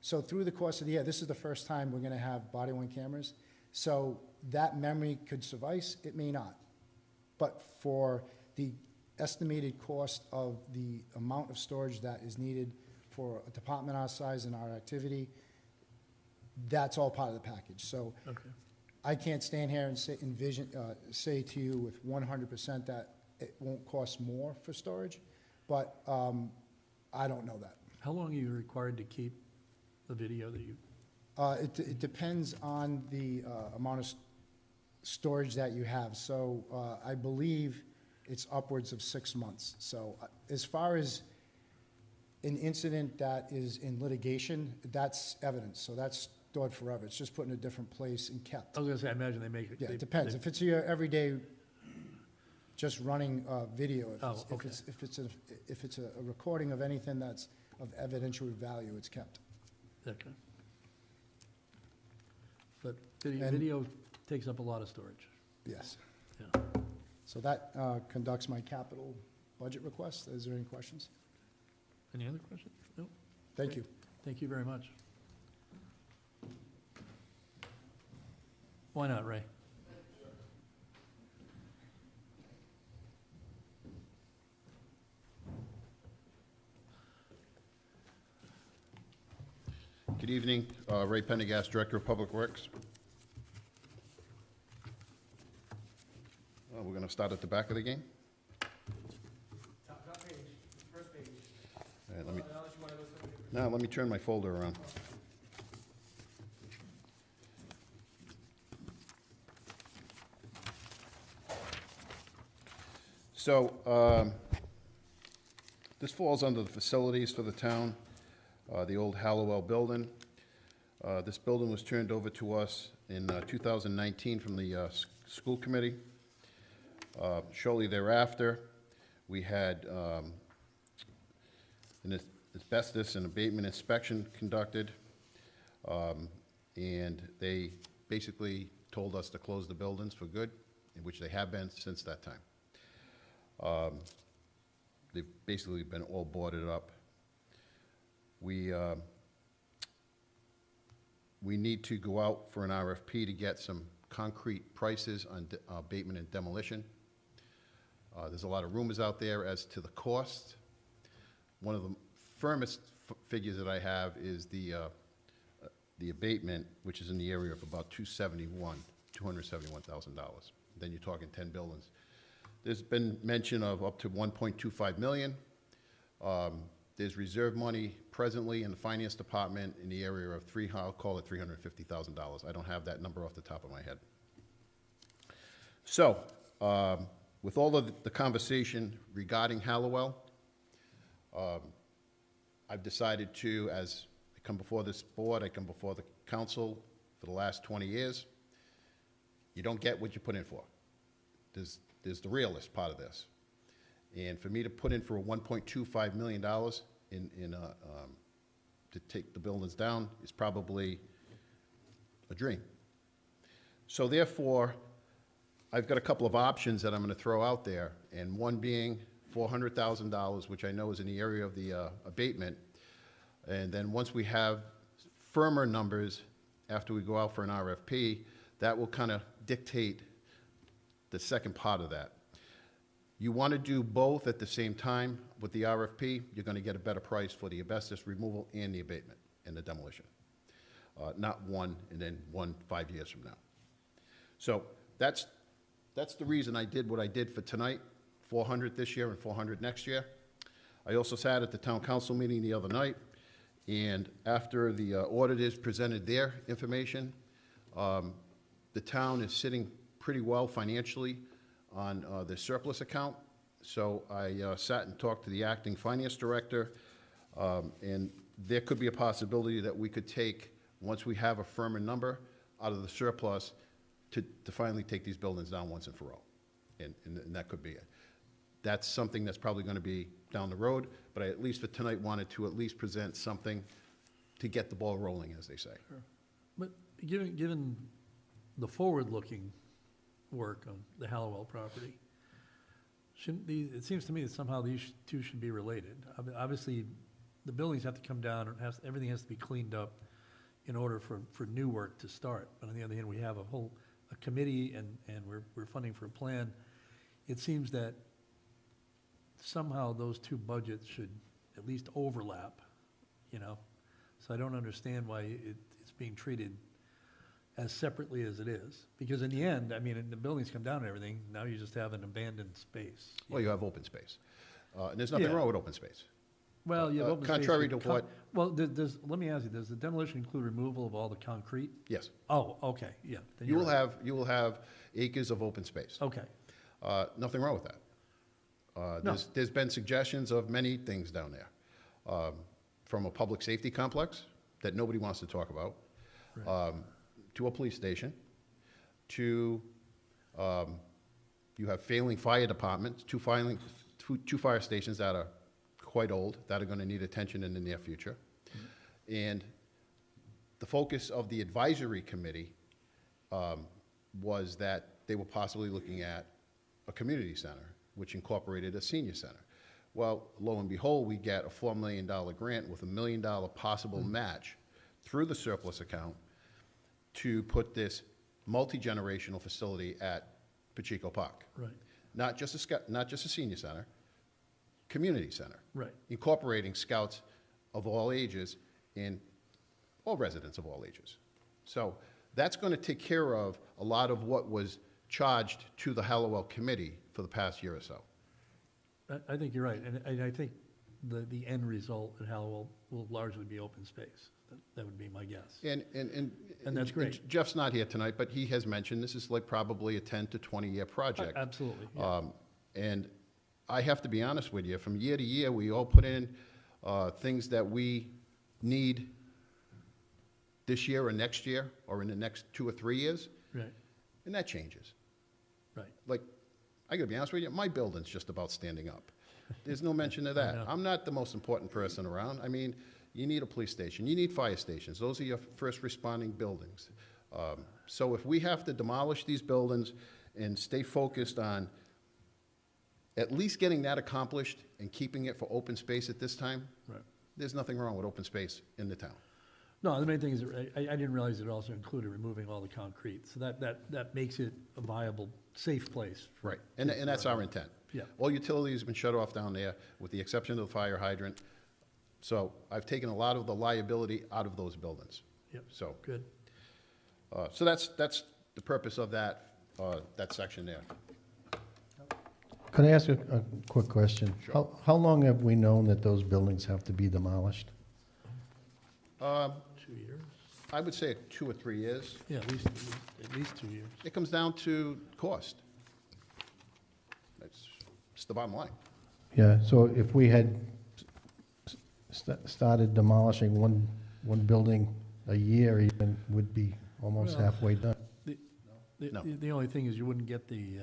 So through the course of the year, this is the first time we're going to have body-worn cameras. So that memory could suffice, it may not. But for the estimated cost of the amount of storage that is needed for a department our size and our activity, that's all part of the package. So Okay. I can't stand here and say to you with 100% that it won't cost more for storage, but I don't know that. How long are you required to keep the video that you, It depends on the amount of storage that you have. So I believe it's upwards of 6 months. So as far as an incident that is in litigation, that's evidence. So that's stored forever. It's just put in a different place and kept. I was gonna say, I imagine they make it. Yeah, they- it depends. they- If it's your everyday, just running video, Oh, okay. if it's a recording of anything that's of evidentiary value, it's kept. Okay. But And- video takes up a lot of storage. Yes. Yeah. So that conducts my capital budget request. Is there any questions? Any other questions? No? Thank you. Thank you very much. Why not, Ray? Good evening, Ray Pendergast, Director of Public Works. We're going to start at the back of the game. Top page, first page. All right, let me, Unless you want to go somewhere different. now, let me turn my folder around. So, this falls under the facilities for the town, the old Hallowell building. This building was turned over to us in 2019 from the school committee. Shortly thereafter, we had an asbestos and abatement inspection conducted, and they basically told us to close the buildings for good, which they have been since that time. They've basically been all boarded up. We need to go out for an RFP to get some concrete prices on abatement and demolition. There's a lot of rumors out there as to the cost. One of the firmest figures that I have is the the abatement, which is in the area of about $271,000. Then you're talking 10 buildings. There's been mention of up to $1.25 million. There's reserve money presently in the finance department in the area of I'll call it $350,000. I don't have that number off the top of my head. So, with all of the conversation regarding Hallowell, I've decided to, as I come before this board, I come before the council for the last 20 years, you don't get what you put in for. There's the realist part of this. And for me to put in for a $1.25 million to take the buildings down is probably a dream. So therefore, I've got a couple of options that I'm going to throw out there, and one being $400,000, which I know is in the area of the abatement. And then once we have firmer numbers after we go out for an RFP, that will kind of dictate the second part of that. You want to do both at the same time with the RFP, you're going to get a better price for the asbestos removal and the abatement and the demolition. Not one and then one 5 years from now. So that's the reason I did what I did for tonight, 400 this year and 400 next year. I also sat at the town council meeting the other night, and after the auditors presented their information, the town is sitting pretty well financially on the surplus account. So I sat and talked to the acting finance director, and there could be a possibility that we could take, once we have a firmer number, out of the surplus to finally take these buildings down once and for all. And that could be it. That's something that's probably going to be down the road, but I, at least for tonight, wanted to at least present something to get the ball rolling, as they say. Sure. But given the forward-looking work on the Hallowell property, it seems to me that somehow these two should be related. I mean, obviously, the buildings have to come down, and everything has to be cleaned up in order for new work to start. But on the other hand, we have a committee, and we're funding for a plan. It seems that somehow those two budgets should at least overlap, you know? So I don't understand why it's being treated as separately as it is. Because in the end, I mean, the buildings come down and everything, now you just have an abandoned space. Well, you have open space. And there's nothing Yeah. wrong with open space. Well, you have open space. Contrary to what- Well, let me ask you, does the demolition include removal of all the concrete? Yes. Oh, okay, yeah. then You you're will right. have acres of open space. Okay, Nothing wrong with that. No. There's been suggestions of many things down there, from a public safety complex that nobody wants to talk about, right. to a police station, to, you have failing fire departments, two fire stations that are quite old, that are going to need attention in the near future. Mm-hmm. And the focus of the advisory committee was that they were possibly looking at a community center, which incorporated a senior center. Well, lo and behold, we get a $4 million grant with $1 million possible match through the surplus account to put this multi-generational facility at Pacheco Park. Right, Not just a senior center, community center. right. Incorporating scouts of all ages and all residents of all ages. So that's going to take care of a lot of what was charged to the Hallowell committee for the past year or so. I think you're right, and I think the end result at Hallowell will largely be open space. That would be my guess. And that's great. Jeff's not here tonight, but he has mentioned this is like probably a 10 to 20-year project. Absolutely, yeah. And I have to be honest with you, from year to year, we all put in things that we need this year or next year, or in the next 2 or 3 years, Right, and that changes. right. Like, I gotta be honest with you, my building's just about standing up. There's no mention of that. know. I'm not the most important person around. I mean, you need a police station, you need fire stations. Those are your first responding buildings. So if we have to demolish these buildings and stay focused on at least getting that accomplished and keeping it for open space at this time, Right. there's nothing wrong with open space in the town. No, the main thing is, I didn't realize it also included removing all the concrete, so that makes it a viable, safe place. Right, and that's our intent. Yeah. All utilities have been shut off down there, with the exception of the fire hydrant. So I've taken a lot of the liability out of those buildings. Yep. So, Good. so that's the purpose of that section there. Could I ask a quick question? Sure. How long have we known that those buildings have to be demolished? 2 years? I would say 2 or 3 years. Yeah, at least 2 years. It comes down to cost. It's the bottom line. Yeah, so if we had started demolishing one building a year even, would be almost Well, halfway done. No. The only thing is you wouldn't get the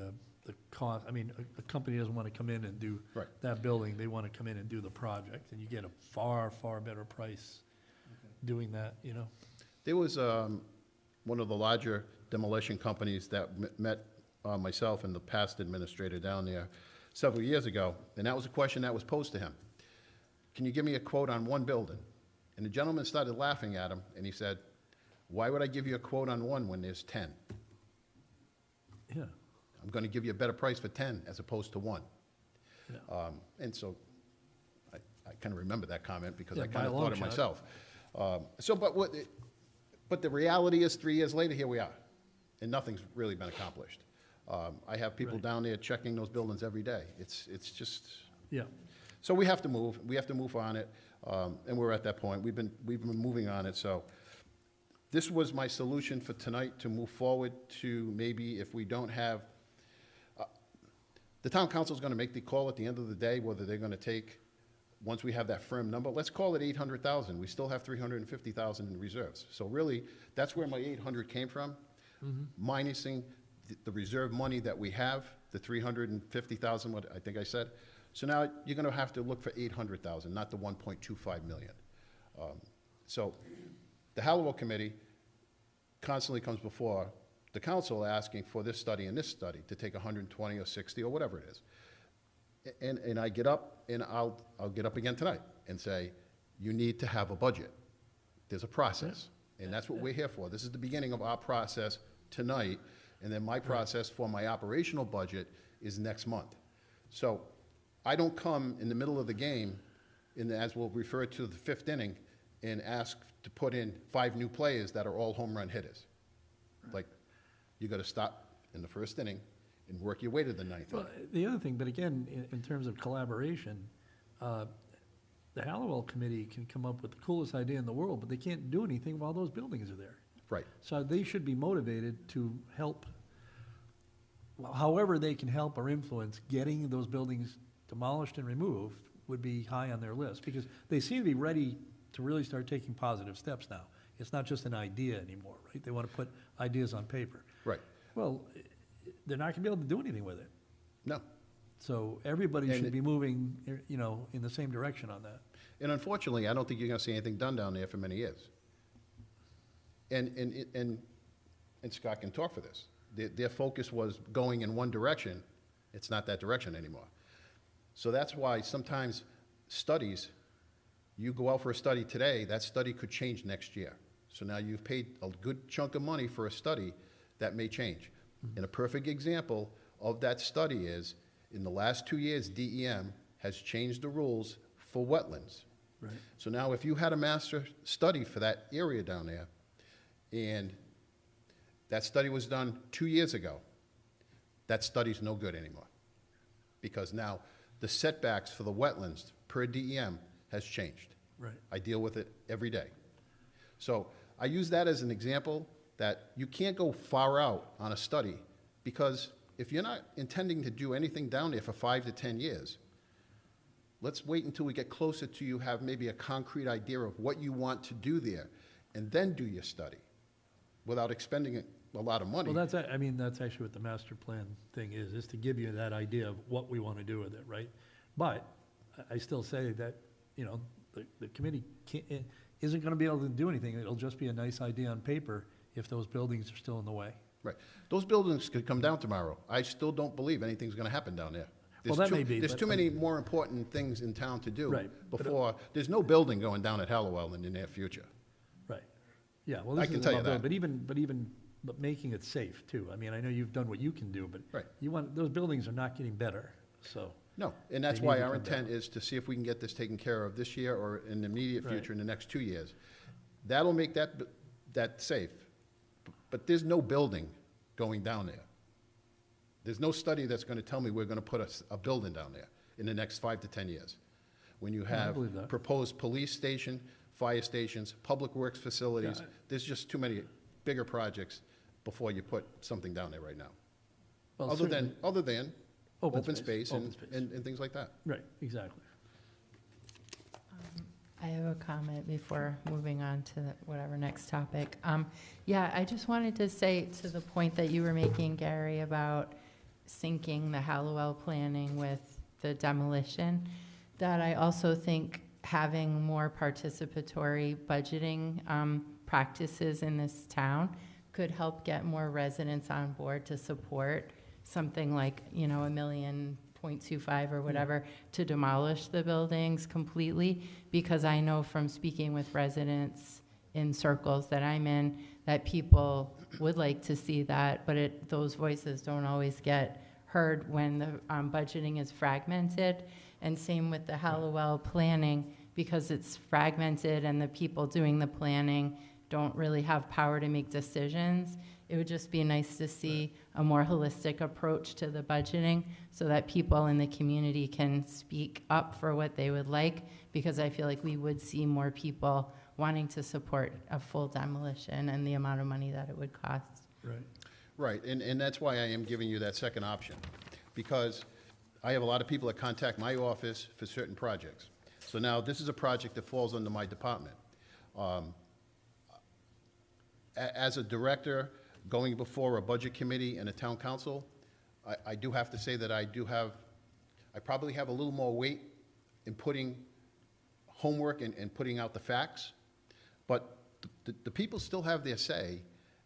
cost, I mean, a company doesn't want to come in and do Right. that building, they want to come in and do the project, and you get a far, far better price doing that, you know? There was one of the larger demolition companies that met myself and the past administrator down there several years ago, and that was a question that was posed to him. Can you give me a quote on one building? And the gentleman started laughing at him, and he said, why would I give you a quote on one when there's 10? Yeah, I'm going to give you a better price for 10 as opposed to one. yeah. And so I kind of remember that comment because Yeah, I by kind a of long thought it shot. myself. But the reality is 3 years later, here we are, and nothing's really been accomplished. I have people Right. down there checking those buildings every day. It's just, Yeah, so we have to move. We have to move on it, and we're at that point. We've been moving on it, so this was my solution for tonight to move forward to maybe if we don't have, the town council's gonna make the call at the end of the day, whether they're gonna take, once we have that firm number, let's call it 800,000. We still have 350,000 in reserves. So really, that's where my 800 came from, minusing the reserve money that we have, the 350,000, what I think I said. So now you're gonna have to look for 800,000, not the 1.25 million. So the Hallowell Committee constantly comes before the council asking for this study and this study to take 120 or 60 or whatever it is. And I get up, and I'll get up again tonight and say, you need to have a budget. There's a process, and that's what we're here for. This is the beginning of our process tonight, and then my process for my operational budget is next month. So I don't come in the middle of the game, as we'll refer to the 5th inning, and ask to put in 5 new players that are all home run hitters. Like, you gotta stop in the 1st inning and work your way to the 9th well, inning. the other thing, but again, in terms of collaboration, the Hallowell Committee can come up with the coolest idea in the world, but they can't do anything while those buildings are there. Right. So they should be motivated to help, however they can help or influence getting those buildings demolished and removed would be high on their list, because they seem to be ready to really start taking positive steps now. It's not just an idea anymore, right? They want to put ideas on paper. Right. Well, they're not gonna be able to do anything with it. No. So everybody And should be moving, you know, in the same direction on that. And unfortunately, I don't think you're gonna see anything done down there for many years. And Scott can talk for this. Their focus was going in one direction. It's not that direction anymore. So that's why sometimes studies, you go out for a study today, that study could change next year. So now you've paid a good chunk of money for a study that may change. And a perfect example of that study is, in the last 2 years, DEM has changed the rules for wetlands. Right. So now if you had a master study for that area down there, and that study was done 2 years ago, that study's no good anymore. Because now the setbacks for the wetlands per DEM has changed. Right. I deal with it every day. So I use that as an example that you can't go far out on a study, because if you're not intending to do anything down there for 5 to 10 years, let's wait until we get closer to you have maybe a concrete idea of what you want to do there, and then do your study without expending a lot of money. Well, I mean, that's actually what the master plan thing is to give you that idea of what we want to do with it, right? But I still say that, you know, the committee isn't going to be able to do anything. It'll just be a nice idea on paper if those buildings are still in the way. Right. Those buildings could come down tomorrow. I still don't believe anything's gonna happen down there. Well, that may be, There's but- too many more important things in town to do. Right. But- Before, there's no building going down at Hallowell in the near future. Right. Yeah, well, I this can is tell you about, that. but making it safe too. I mean, I know you've done what you can do, but Right. those buildings are not getting better, so. No, and that's They why need to our come down. intent is to see if we can get this taken care of this year or in the immediate Right. future, in the next 2 years. That'll make that's safe. But there's no building going down there. There's no study that's going to tell me we're going to put a building down there in the next 5 to 10 years. When you I have believe that. proposed police station, fire stations, public works facilities, Yeah. there's just too many bigger projects before you put something down there right now. Well, Other certainly- than open space open and, space. and things like that. Right, exactly. I have a comment before moving on to whatever next topic. Yeah, I just wanted to say to the point that you were making, Gary, about syncing the Hallowell planning with the demolition, that I also think having more participatory budgeting practices in this town could help get more residents on board to support something like, you know, $1.25 million or whatever to demolish the buildings completely, because I know from speaking with residents in circles that I'm in, that people would like to see that, but those voices don't always get heard when the budgeting is fragmented. And same with the Hallowell planning, because it's fragmented and the people doing the planning don't really have power to make decisions. It would just be nice to see a more holistic approach to the budgeting so that people in the community can speak up for what they would like, because I feel like we would see more people wanting to support a full demolition and the amount of money that it would cost. Right. Right, and that's why I am giving you that second option, because I have a lot of people that contact my office for certain projects. So now, this is a project that falls under my department. As a director, going before a budget committee and a town council, I do have to say that I probably have a little more weight in putting homework and putting out the facts, but the people still have their say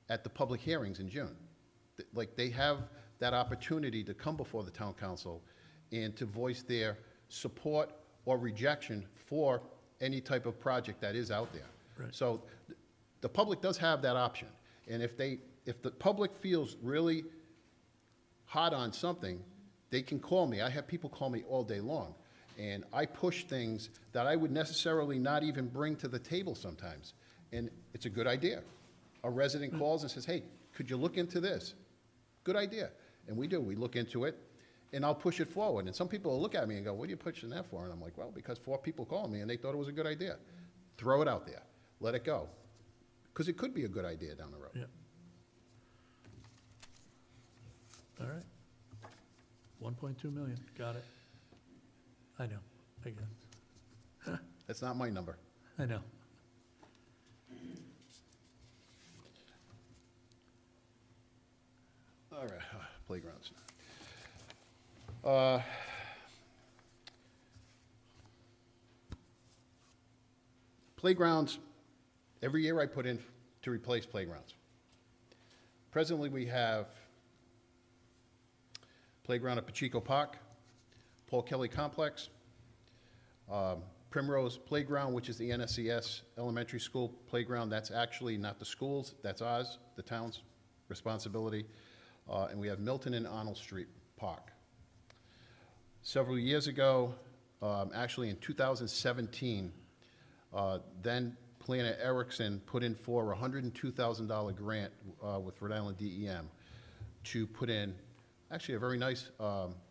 at the public hearings in June. Like, they have that opportunity to come before the town council and to voice their support or rejection for any type of project that is out there. Right. So the public does have that option. And if the public feels really hot on something, they can call me. I have people call me all day long. And I push things that I would necessarily not even bring to the table sometimes. And it's a good idea. A resident calls and says, hey, could you look into this? Good idea. And we do. We look into it, and I'll push it forward. And some people will look at me and go, what are you pushing that for? And I'm like, well, because 4 people called me, and they thought it was a good idea. Throw it out there. Let it go. Because it could be a good idea down the road. Yeah. All right. 1.2 million, got it. I know, I guess. That's not my number. I know. All right, playgrounds. Playgrounds, every year I put in to replace playgrounds. Presently, we have playground at Pacheco Park, Paul Kelly Complex, Primrose Playground, which is the NSCS Elementary School playground. That's actually not the school's, that's ours, the town's responsibility. And we have Milton and Arnold Street Park. Several years ago, actually in 2017, then Planner Erickson put in for a $102,000 grant with Rhode Island DEM to put in actually a very nice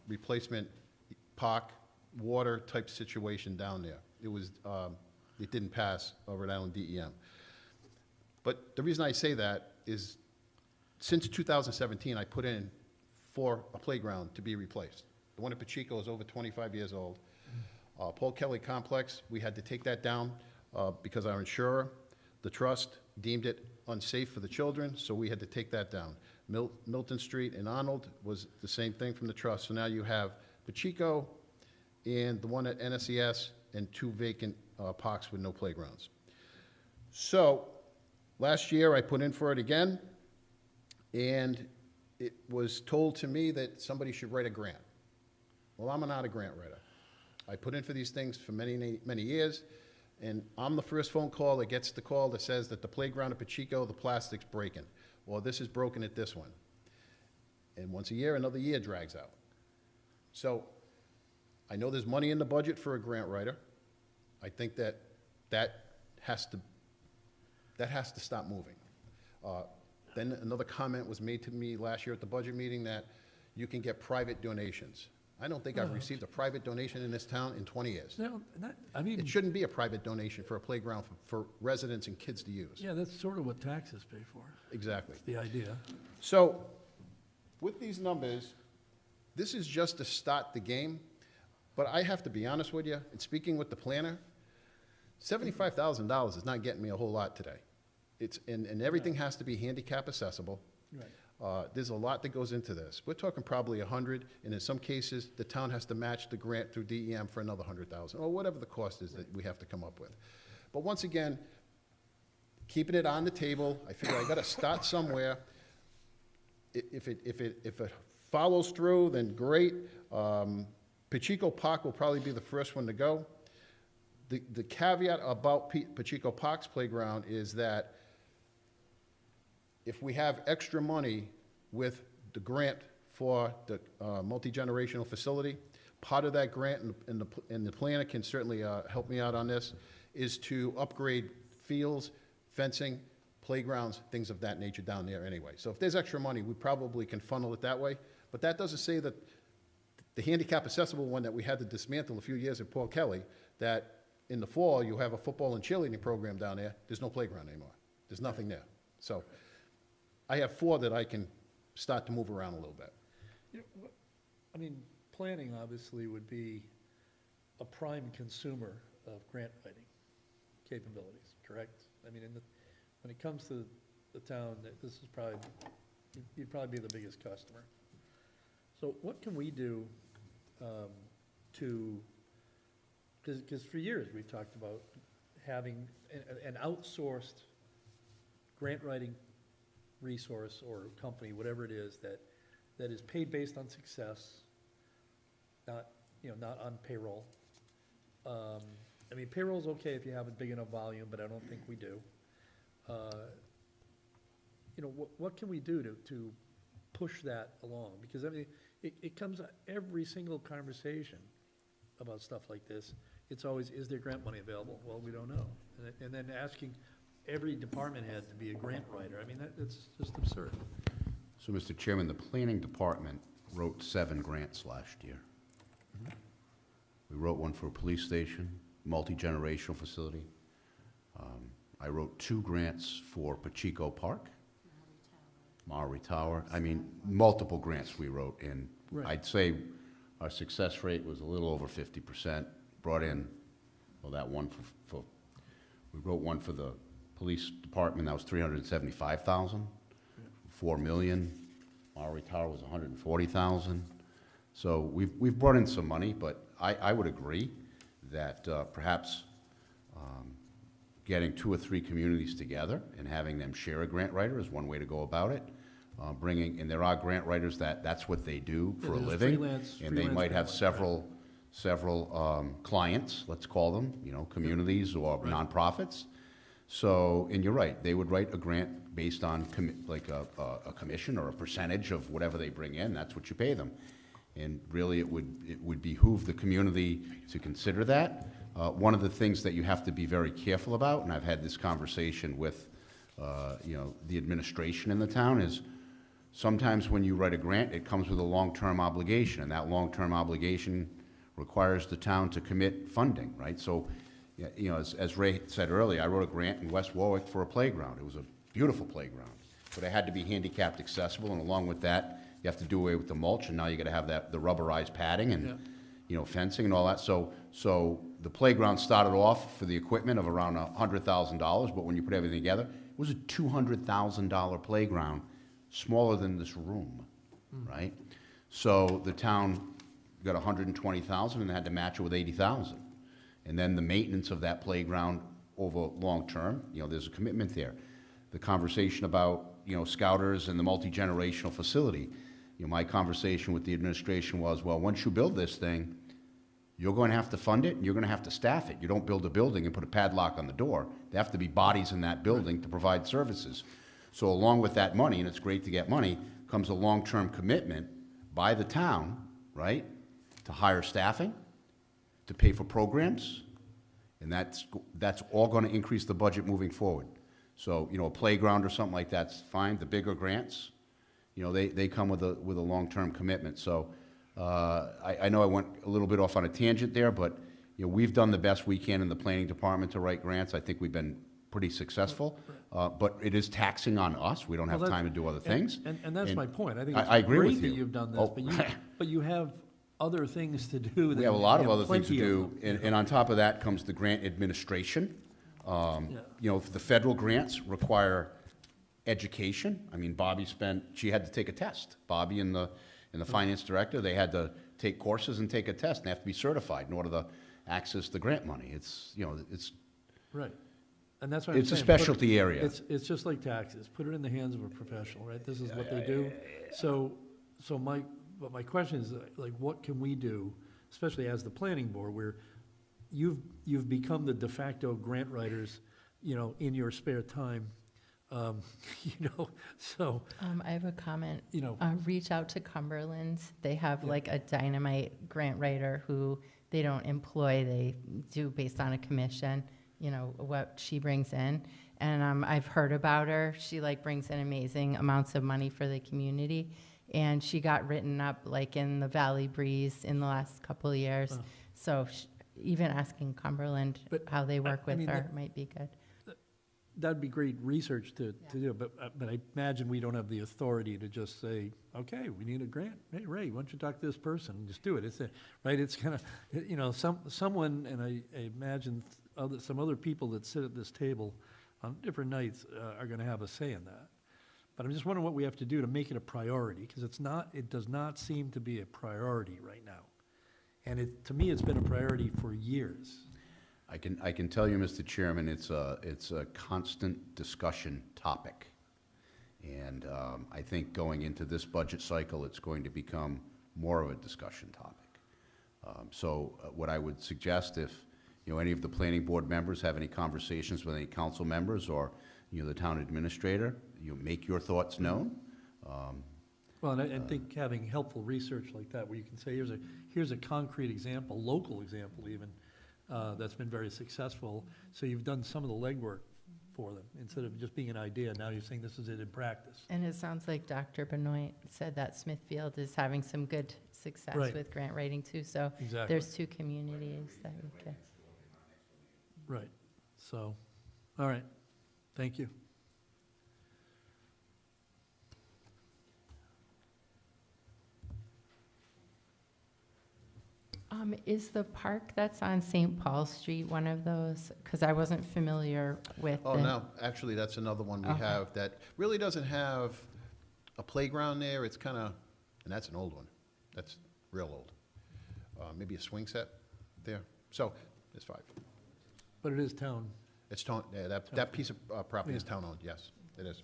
replacement park, water type situation down there. It didn't pass Rhode Island DEM. But the reason I say that is since 2017, I put in for a playground to be replaced. The one at Pacheco is over 25 years old. Paul Kelly Complex, we had to take that down because our insurer, the trust, deemed it unsafe for the children, so we had to take that down. Milton Street and Arnold was the same thing from the trust. So now you have Pacheco and the one at NSCS and 2 vacant parks with no playgrounds. So last year I put in for it again, and it was told to me that somebody should write a grant. Well, I'm not a grant writer. I put in for these things for many, many years, and I'm the first phone call that gets the call that says that the playground at Pacheco, the plastic's breaking, or this is broken at this one. And once a year, another year drags out. So I know there's money in the budget for a grant writer. I think that has to stop moving. Then another comment was made to me last year at the budget meeting that you can get private donations. I don't think I've received a private donation in this town in 20 years. No, I mean, It shouldn't be a private donation for a playground for residents and kids to use. yeah, that's sort of what taxes pay for, Exactly. the idea. So, with these numbers, this is just to start the game, but I have to be honest with you, and speaking with the planner, $75,000 is not getting me a whole lot today. And everything has to be handicap accessible. Right. There's a lot that goes into this. We're talking probably 100, and in some cases, the town has to match the grant through DEM for another 100,000, or whatever the cost is that we have to come up with. But once again, keeping it on the table, I figure I gotta start somewhere. If it follows through, then great. Pacheco Park will probably be the first one to go. The caveat about Pacheco Park's playground is that if we have extra money with the grant for the multi-generational facility, part of that grant, and the planner can certainly help me out on this, is to upgrade fields, fencing, playgrounds, things of that nature down there anyway. So if there's extra money, we probably can funnel it that way. But that doesn't say that the handicap accessible one that we had to dismantle a few years at Port Kelly, that in the fall, you have a football and cheerleading program down there, there's no playground anymore. There's nothing there. So I have 4 that I can start to move around a little bit. I mean, planning obviously would be a prime consumer of grant writing capabilities, correct? I mean, when it comes to the town, this is probably, you'd probably be the biggest customer. So what can we do because for years we've talked about having an outsourced grant writing resource or company, whatever it is, that is paid based on success, not on payroll. I mean, payroll's okay if you have a big enough volume, but I don't think we do. What can we do to push that along? Because I mean, it comes up every single conversation about stuff like this. It's always, is there grant money available? Well, we don't know. And then asking every department head to be a grant writer, I mean, that's just absurd. So, Mr. Chairman, the planning department wrote 7 grants last year. We wrote one for a police station, multi-generational facility. I wrote 2 grants for Pacheco Park, Maury Tower. I mean, multiple grants we wrote, and Right. I'd say our success rate was a little over 50%. Brought in, well, that one we wrote one for the police department, that was $375,000. 4 million. Maury Tower was 140,000. So we've brought in some money, but I would agree that perhaps getting 2 or 3 communities together and having them share a grant writer is one way to go about it. And there are grant writers that's what they do for a there's living, freelance and they might have grant writers. several clients, let's call them, communities or Right. nonprofits. So, and you're right, they would write a grant based on a commission or a percentage of whatever they bring in. That's what you pay them. And really, it would behoove the community to consider that. One of the things that you have to be very careful about, and I've had this conversation with, the administration in the town, is sometimes when you write a grant, it comes with a long-term obligation, and that long-term obligation requires the town to commit funding, right? So, as Ray said earlier, I wrote a grant in West Warwick for a playground. It was a beautiful playground, but it had to be handicapped accessible, and along with that, you have to do away with the mulch, and now you gotta have the rubberized padding and, fencing and all that. So the playground started off for the equipment of around $100,000, but when you put everything together, it was a $200,000 playground, smaller than this room, right? So the town got $120,000 and they had to match it with $80,000. And then the maintenance of that playground over long term, there's a commitment there. The conversation about, scouters and the multi-generational facility, my conversation with the administration was, well, once you build this thing, you're going to have to fund it and you're going to have to staff it. You don't build a building and put a padlock on the door. There have to be bodies in that building to provide services. So along with that money, and it's great to get money, comes a long-term commitment by the town, right, to hire staffing, to pay for programs, and that's all going to increase the budget moving forward. So, you know, a playground or something like that's fine. The bigger grants, you know, they come with a long-term commitment. So I know I went a little bit off on a tangent there, but, you know, we've done the best we can in the planning department to write grants. I think we've been pretty successful, but it is taxing on us. We don't have Well, time to do other things. And that's my point. I think I it's agree great with that you. you've done this, Oh. but you have other things to do. We that have a lot of you other things to plenty do, of them. and on top of that comes the grant administration. You know, the federal grants require education. I mean, she had to take a test. Bobby and the finance director, they had to take courses and take a test, and they have to be certified in order to access the grant money. It's, you know, it's, Right. And that's what I'm saying. it's a specialty area. It's just like taxes. Put it in the hands of a professional, right? This is what they do. So my question is, like, what can we do, especially as the planning board, where you've become the de facto grant writers, you know, in your spare time, you know, so, I have a comment. you know. Reach out to Cumberland. They have Yeah. like a dynamite grant writer who they don't employ. They do based on a commission, you know, what she brings in. And I've heard about her. She like brings in amazing amounts of money for the community. And she got written up like in the Valley Breeze in the last couple of years. Oh. So even asking Cumberland But how they work I with mean, her that- might be good. That'd be great research to do, but I imagine we don't have the authority to just say, okay, we need a grant. Hey, Ray, why don't you talk to this person and just do it? Right, it's kind of, you know, someone, and I imagine some other people that sit at this table on different nights are gonna have a say in that. But I'm just wondering what we have to do to make it a priority, because it does not seem to be a priority right now. And to me, it's been a priority for years. I can tell you, Mr. Chairman, it's a constant discussion topic. And I think going into this budget cycle, it's going to become more of a discussion topic. So what I would suggest, if, you know, any of the planning board members have any conversations with any council members or, you know, the town administrator, you make your thoughts known. Well, and I think having helpful research like that, where you can say, here's a concrete example, local example even, that's been very successful. So you've done some of the legwork for them, instead of just being an idea. Now you're saying this is it in practice. And it sounds like Dr. Benoit said that Smithfield is having some good success Right. with grant writing too. So Exactly. there's two communities that we could. Right. So, all right. Thank you. Is the park that's on St. Paul Street one of those? Because I wasn't familiar with Oh, the- no, actually, that's another one we Okay. have that really doesn't have a playground there. It's kind of, and that's an old one. That's real old. Maybe a swing set there. So, there's 5. But it is town. It's town, yeah, that piece of property is town-owned, yes, it is.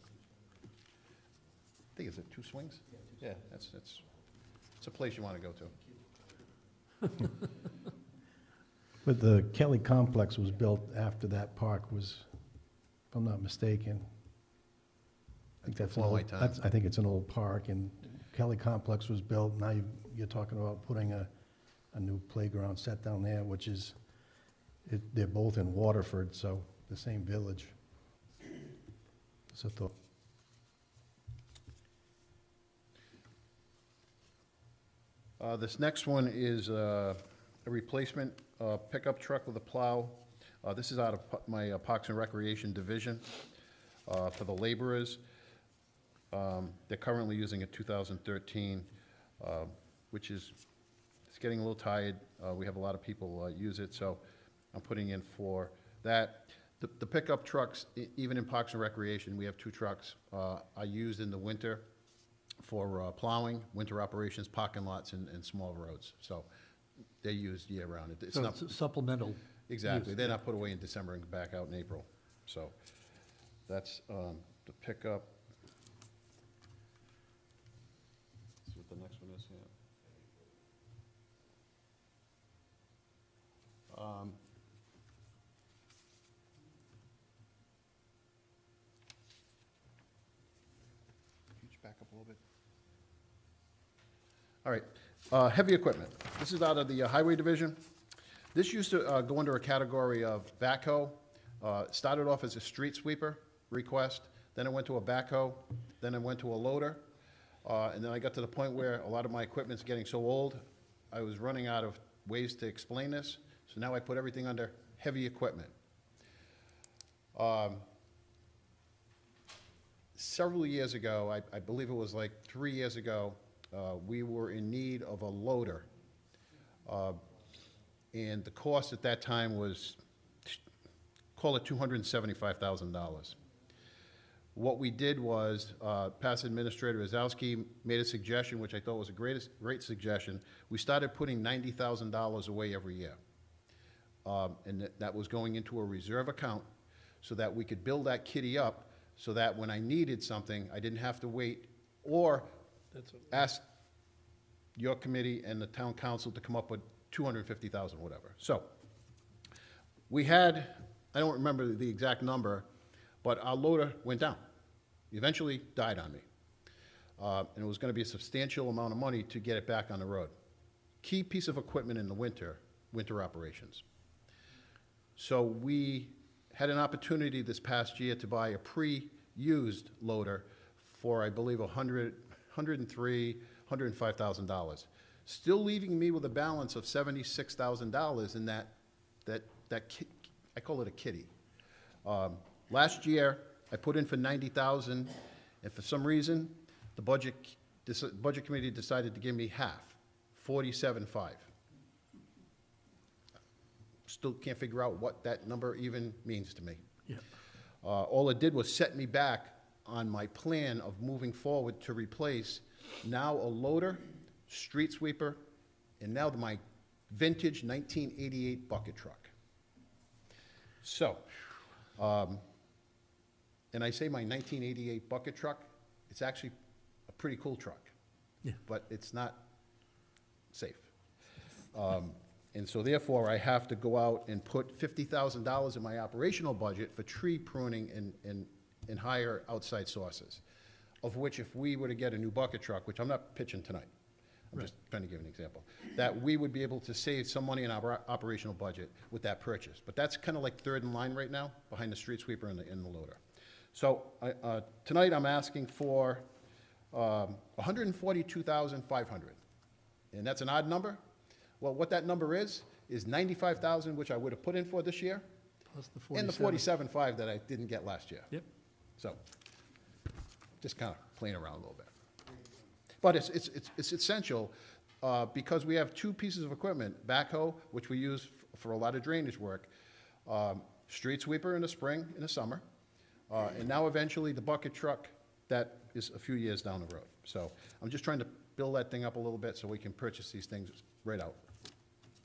I think, is it 2 swings? Yeah, it's a place you want to go to. But the Kelly Complex was built after that park was, if I'm not mistaken. I think that's an Before my old, time. I think it's an old park, and Kelly Complex was built. Now you're talking about putting a new playground set down there, which is, they're both in Waterford, so the same village. So This next one is a replacement pickup truck with a plow. This is out of my Parks and Recreation Division for the laborers. They're currently using a 2013, which is, it's getting a little tired. We have a lot of people use it, so I'm putting in for that. The pickup trucks, even in Parks and Recreation, we have 2 trucks, are used in the winter for plowing, winter operations, parking lots, and small roads. So they're used year-round. It's So not it's supplemental. exactly. use. They're not put away in December and back out in April. So that's the pickup. See what the next one is, yeah. Can you back up a little bit? All right, heavy equipment. This is out of the Highway Division. This used to go under a category of backhoe. Started off as a street sweeper, request, then it went to a backhoe, then it went to a loader, and then I got to the point where a lot of my equipment's getting so old, I was running out of ways to explain this, so now I put everything under heavy equipment. Several years ago, I believe it was like 3 years ago, we were in need of a loader. And the cost at that time was, call it $275,000. What we did was, past Administrator Ozowski made a suggestion, which I thought was a great suggestion. We started putting $90,000 away every year. And that was going into a reserve account so that we could build that kitty up so that when I needed something, I didn't have to wait or ask your committee and the town council to come up with $250,000, whatever. So we had, I don't remember the exact number, but our loader went down. Eventually died on me. And it was going to be a substantial amount of money to get it back on the road. Key piece of equipment in the winter operations. So we had an opportunity this past year to buy a pre-used loader for, I believe, $103,000, $105,000. Still leaving me with a balance of $76,000 in that I call it a kitty. Last year, I put in for $90,000, and for some reason, the budget committee decided to give me half, $47,500. Still can't figure out what that number even means to me. Yeah. All it did was set me back on my plan of moving forward to replace now a loader, street sweeper, and now my vintage 1988 bucket truck. So, and I say my 1988 bucket truck, it's actually a pretty cool truck. Yeah. But it's not safe. And so therefore, I have to go out and put $50,000 in my operational budget for tree pruning and hire outside sources, of which if we were to get a new bucket truck, which I'm not pitching tonight, I'm just trying to give an example, that we would be able to save some money in our operational budget with that purchase. But that's kind of like third in line right now, behind the street sweeper and the loader. So tonight I'm asking for $142,500. And that's an odd number. Well, what that number is $95,000, which I would have put in for this year, Plus the and the $47,500 that I didn't get last year. Yep. So, just kind of playing around a little bit. But it's essential because we have two pieces of equipment: backhoe, which we use for a lot of drainage work, street sweeper in the spring, in the summer, and now eventually the bucket truck that is a few years down the road. So I'm just trying to build that thing up a little bit so we can purchase these things right out.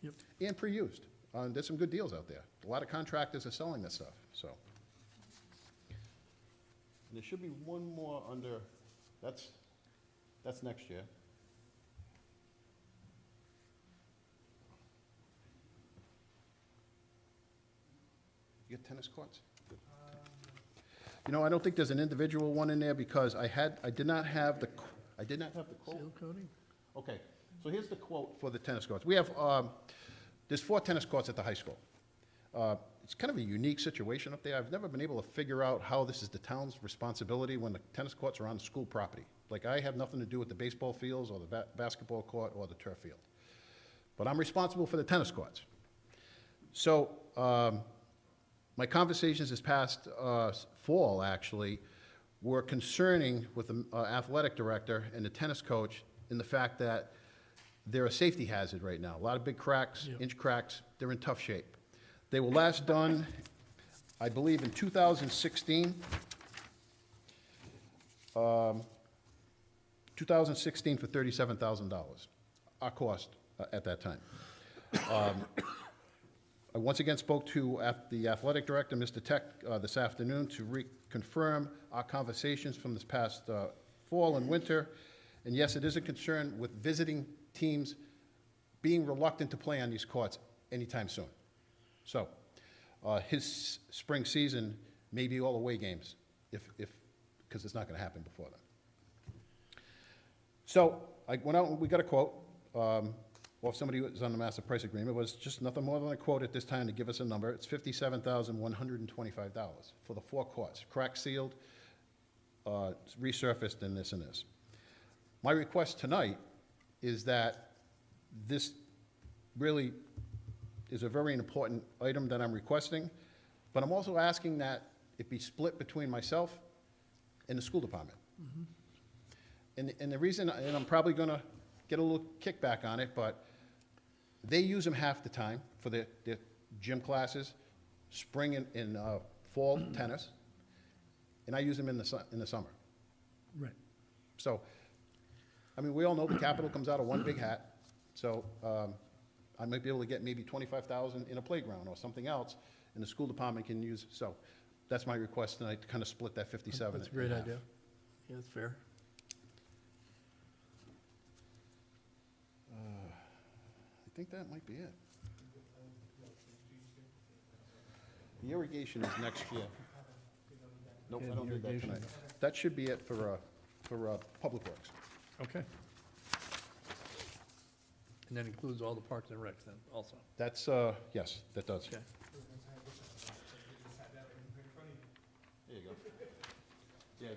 Yep. And pre-used. There's some good deals out there. A lot of contractors are selling this stuff, so. And there should be one more under, that's next year. You get tennis courts? Good. You know, I don't think there's an individual one in there because I did not have the quote. Seal coating? Okay, so here's the quote for the tennis courts. We have, there's 4 tennis courts at the high school. It's kind of a unique situation up there. I've never been able to figure out how this is the town's responsibility when the tennis courts are on school property. Like, I have nothing to do with the baseball fields or the basketball court or the turf field. But I'm responsible for the tennis courts. So, my conversations this past fall, actually, were concerning with the athletic director and the tennis coach in the fact that they're a safety hazard right now. A lot of big cracks, inch cracks, they're in tough shape. They were last done, I believe, in 2016. 2016 for $37,000, our cost at that time. I once again spoke to the athletic director, Mr. Tech, this afternoon to reconfirm our conversations from this past fall and winter. And yes, it is a concern with visiting teams being reluctant to play on these courts anytime soon. So his spring season may be all away games because it's not going to happen before then. So I went out and we got a quote. or if somebody was on the master price agreement, was just nothing more than a quote at this time to give us a number. It's $57,125 for the 4 courts, crack sealed, resurfaced, and this and this. My request tonight is that this really is a very important item that I'm requesting, but I'm also asking that it be split between myself and the school department. And the reason, and I'm probably gonna get a little kickback on it, but they use them half the time for their gym classes, spring and fall tennis, and I use them in the summer. Right. So, I mean, we all know the capital comes out of one big hat, so I might be able to get maybe $25,000 in a playground or something else, and the school department can use, so that's my request tonight, to kind of split that 57. That's a great idea. Yeah, that's fair. I think that might be it. The irrigation is next year. Nope, Yeah, I don't the need that irrigation. tonight. That should be it for Public Works. Okay. And that includes all the parks and recs then, also? That's, yes, that does. Okay. There you go. Yeah,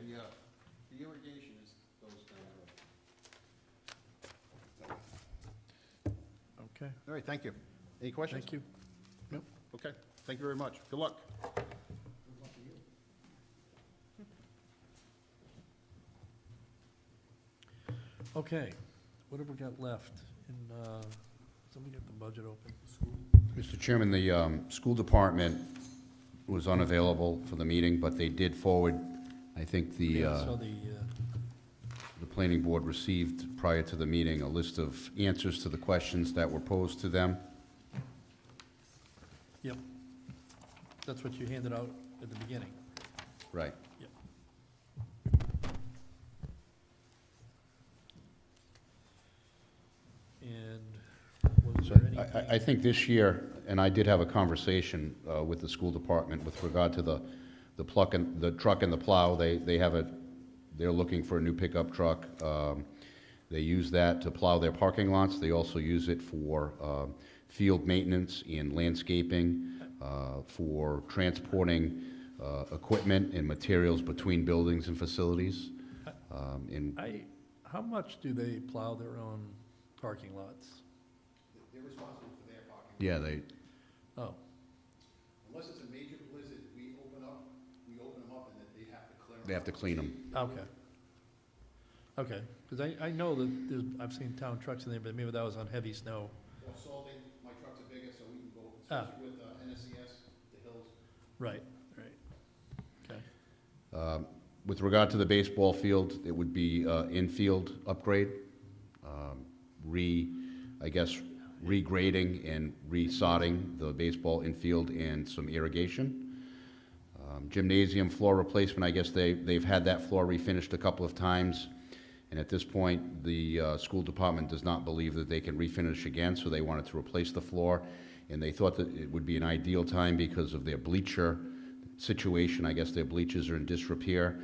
the irrigation is those down there. Okay, All right, thank you. Any questions? thank you. Nope. Okay, thank you very much. Good luck. Okay, what have we got left? Somebody get the budget open. Mr. Chairman, the school department was unavailable for the meeting, but they did forward, I think Yeah, I saw the planning board received prior to the meeting a list of answers to the questions that were posed to them. Yep. That's what you handed out at the beginning. Right. Yep. And was So there anything? I think this year, and I did have a conversation with the school department with regard to the truck and the plow. They're looking for a new pickup truck. They use that to plow their parking lots. They also use it for field maintenance and landscaping, for transporting equipment and materials between buildings and facilities. How much do they plow their own parking lots? They're responsible for their parking. Yeah, they, Oh, Unless it's a major blizzard, we open them up, and then they have to clear them. they have to clean them. okay. Okay, because I know that I've seen town trucks in there, but maybe that was on heavy snow. Or salting, my trucks are bigger, so we can go, Ah. especially with NSCS, the hills. Right, right. Okay. With regard to the baseball field, it would be infield upgrade, regrading and resodding the baseball infield and some irrigation. Gymnasium floor replacement, I guess they've had that floor refinished a couple of times, and at this point, the school department does not believe that they can refinish again, so they wanted to replace the floor, and they thought that it would be an ideal time because of their bleacher situation. I guess their bleachers are in disrepair,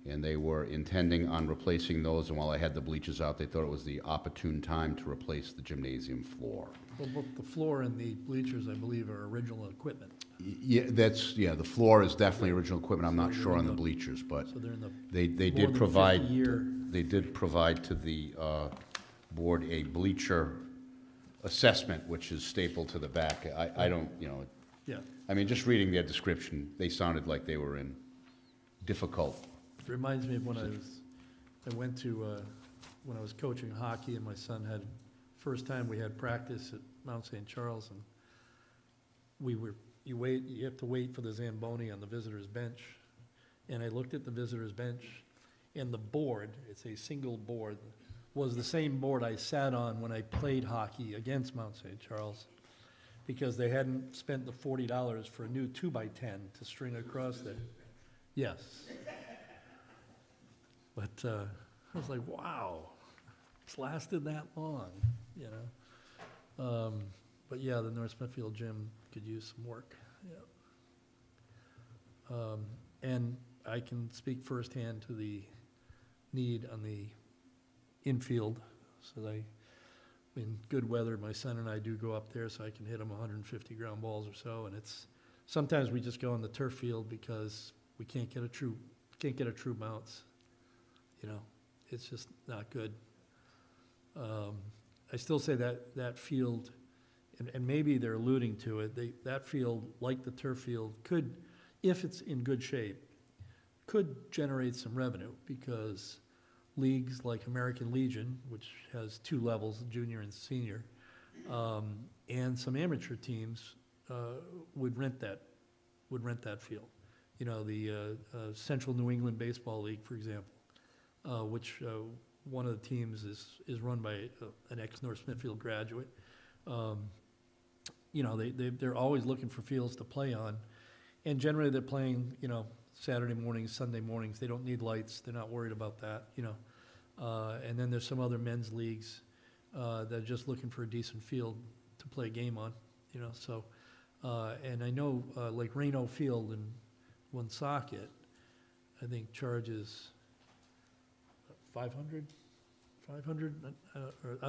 and they were intending on replacing those, and while I had the bleachers out, they thought it was the opportune time to replace the gymnasium floor. Well, both the floor and the bleachers, I believe, are original equipment. Yeah, the floor is definitely original equipment, I'm not So sure they're on in the the- bleachers, but So they're in the they more did than provide, 50-year. they did provide to the board a bleacher assessment, which is stapled to the back. I don't, Yeah, I mean, just reading their description, they sounded like they were in difficult. it reminds me of when I went to, when I was coaching hockey and my son had, first time we had practice at Mount St. Charles, and you have to wait for the Zamboni on the visitor's bench. And I looked at the visitor's bench, and the board, it's a single board, was the same board I sat on when I played hockey against Mount St. Charles, because they hadn't spent the $40 for a new 2x10 to string across there. Yes. But I was like, wow, it's lasted that long, you know? But yeah, the North Smithfield gym could use some work, yeah. And I can speak firsthand to the need on the infield. So in good weather, my son and I do go up there, so I can hit them 150 ground balls or so, and sometimes we just go on the turf field because we can't get a true bounce, you know, it's just not good. I still say that field, and maybe they're alluding to it, that field, like the turf field, could, if it's in good shape, could generate some revenue, because leagues like American Legion, which has 2 levels, junior and senior, and some amateur teams would rent that field. You know, the Central New England Baseball League, for example, which one of the teams is run by an ex-North Smithfield graduate. You know, they're always looking for fields to play on, and generally they're playing, you know, Saturday mornings, Sunday mornings. They don't need lights. They're not worried about that, you know. And then there's some other men's leagues that are just looking for a decent field to play a game on, you know. So, and I know like Reno Field in Woonsocket, I think charges 500.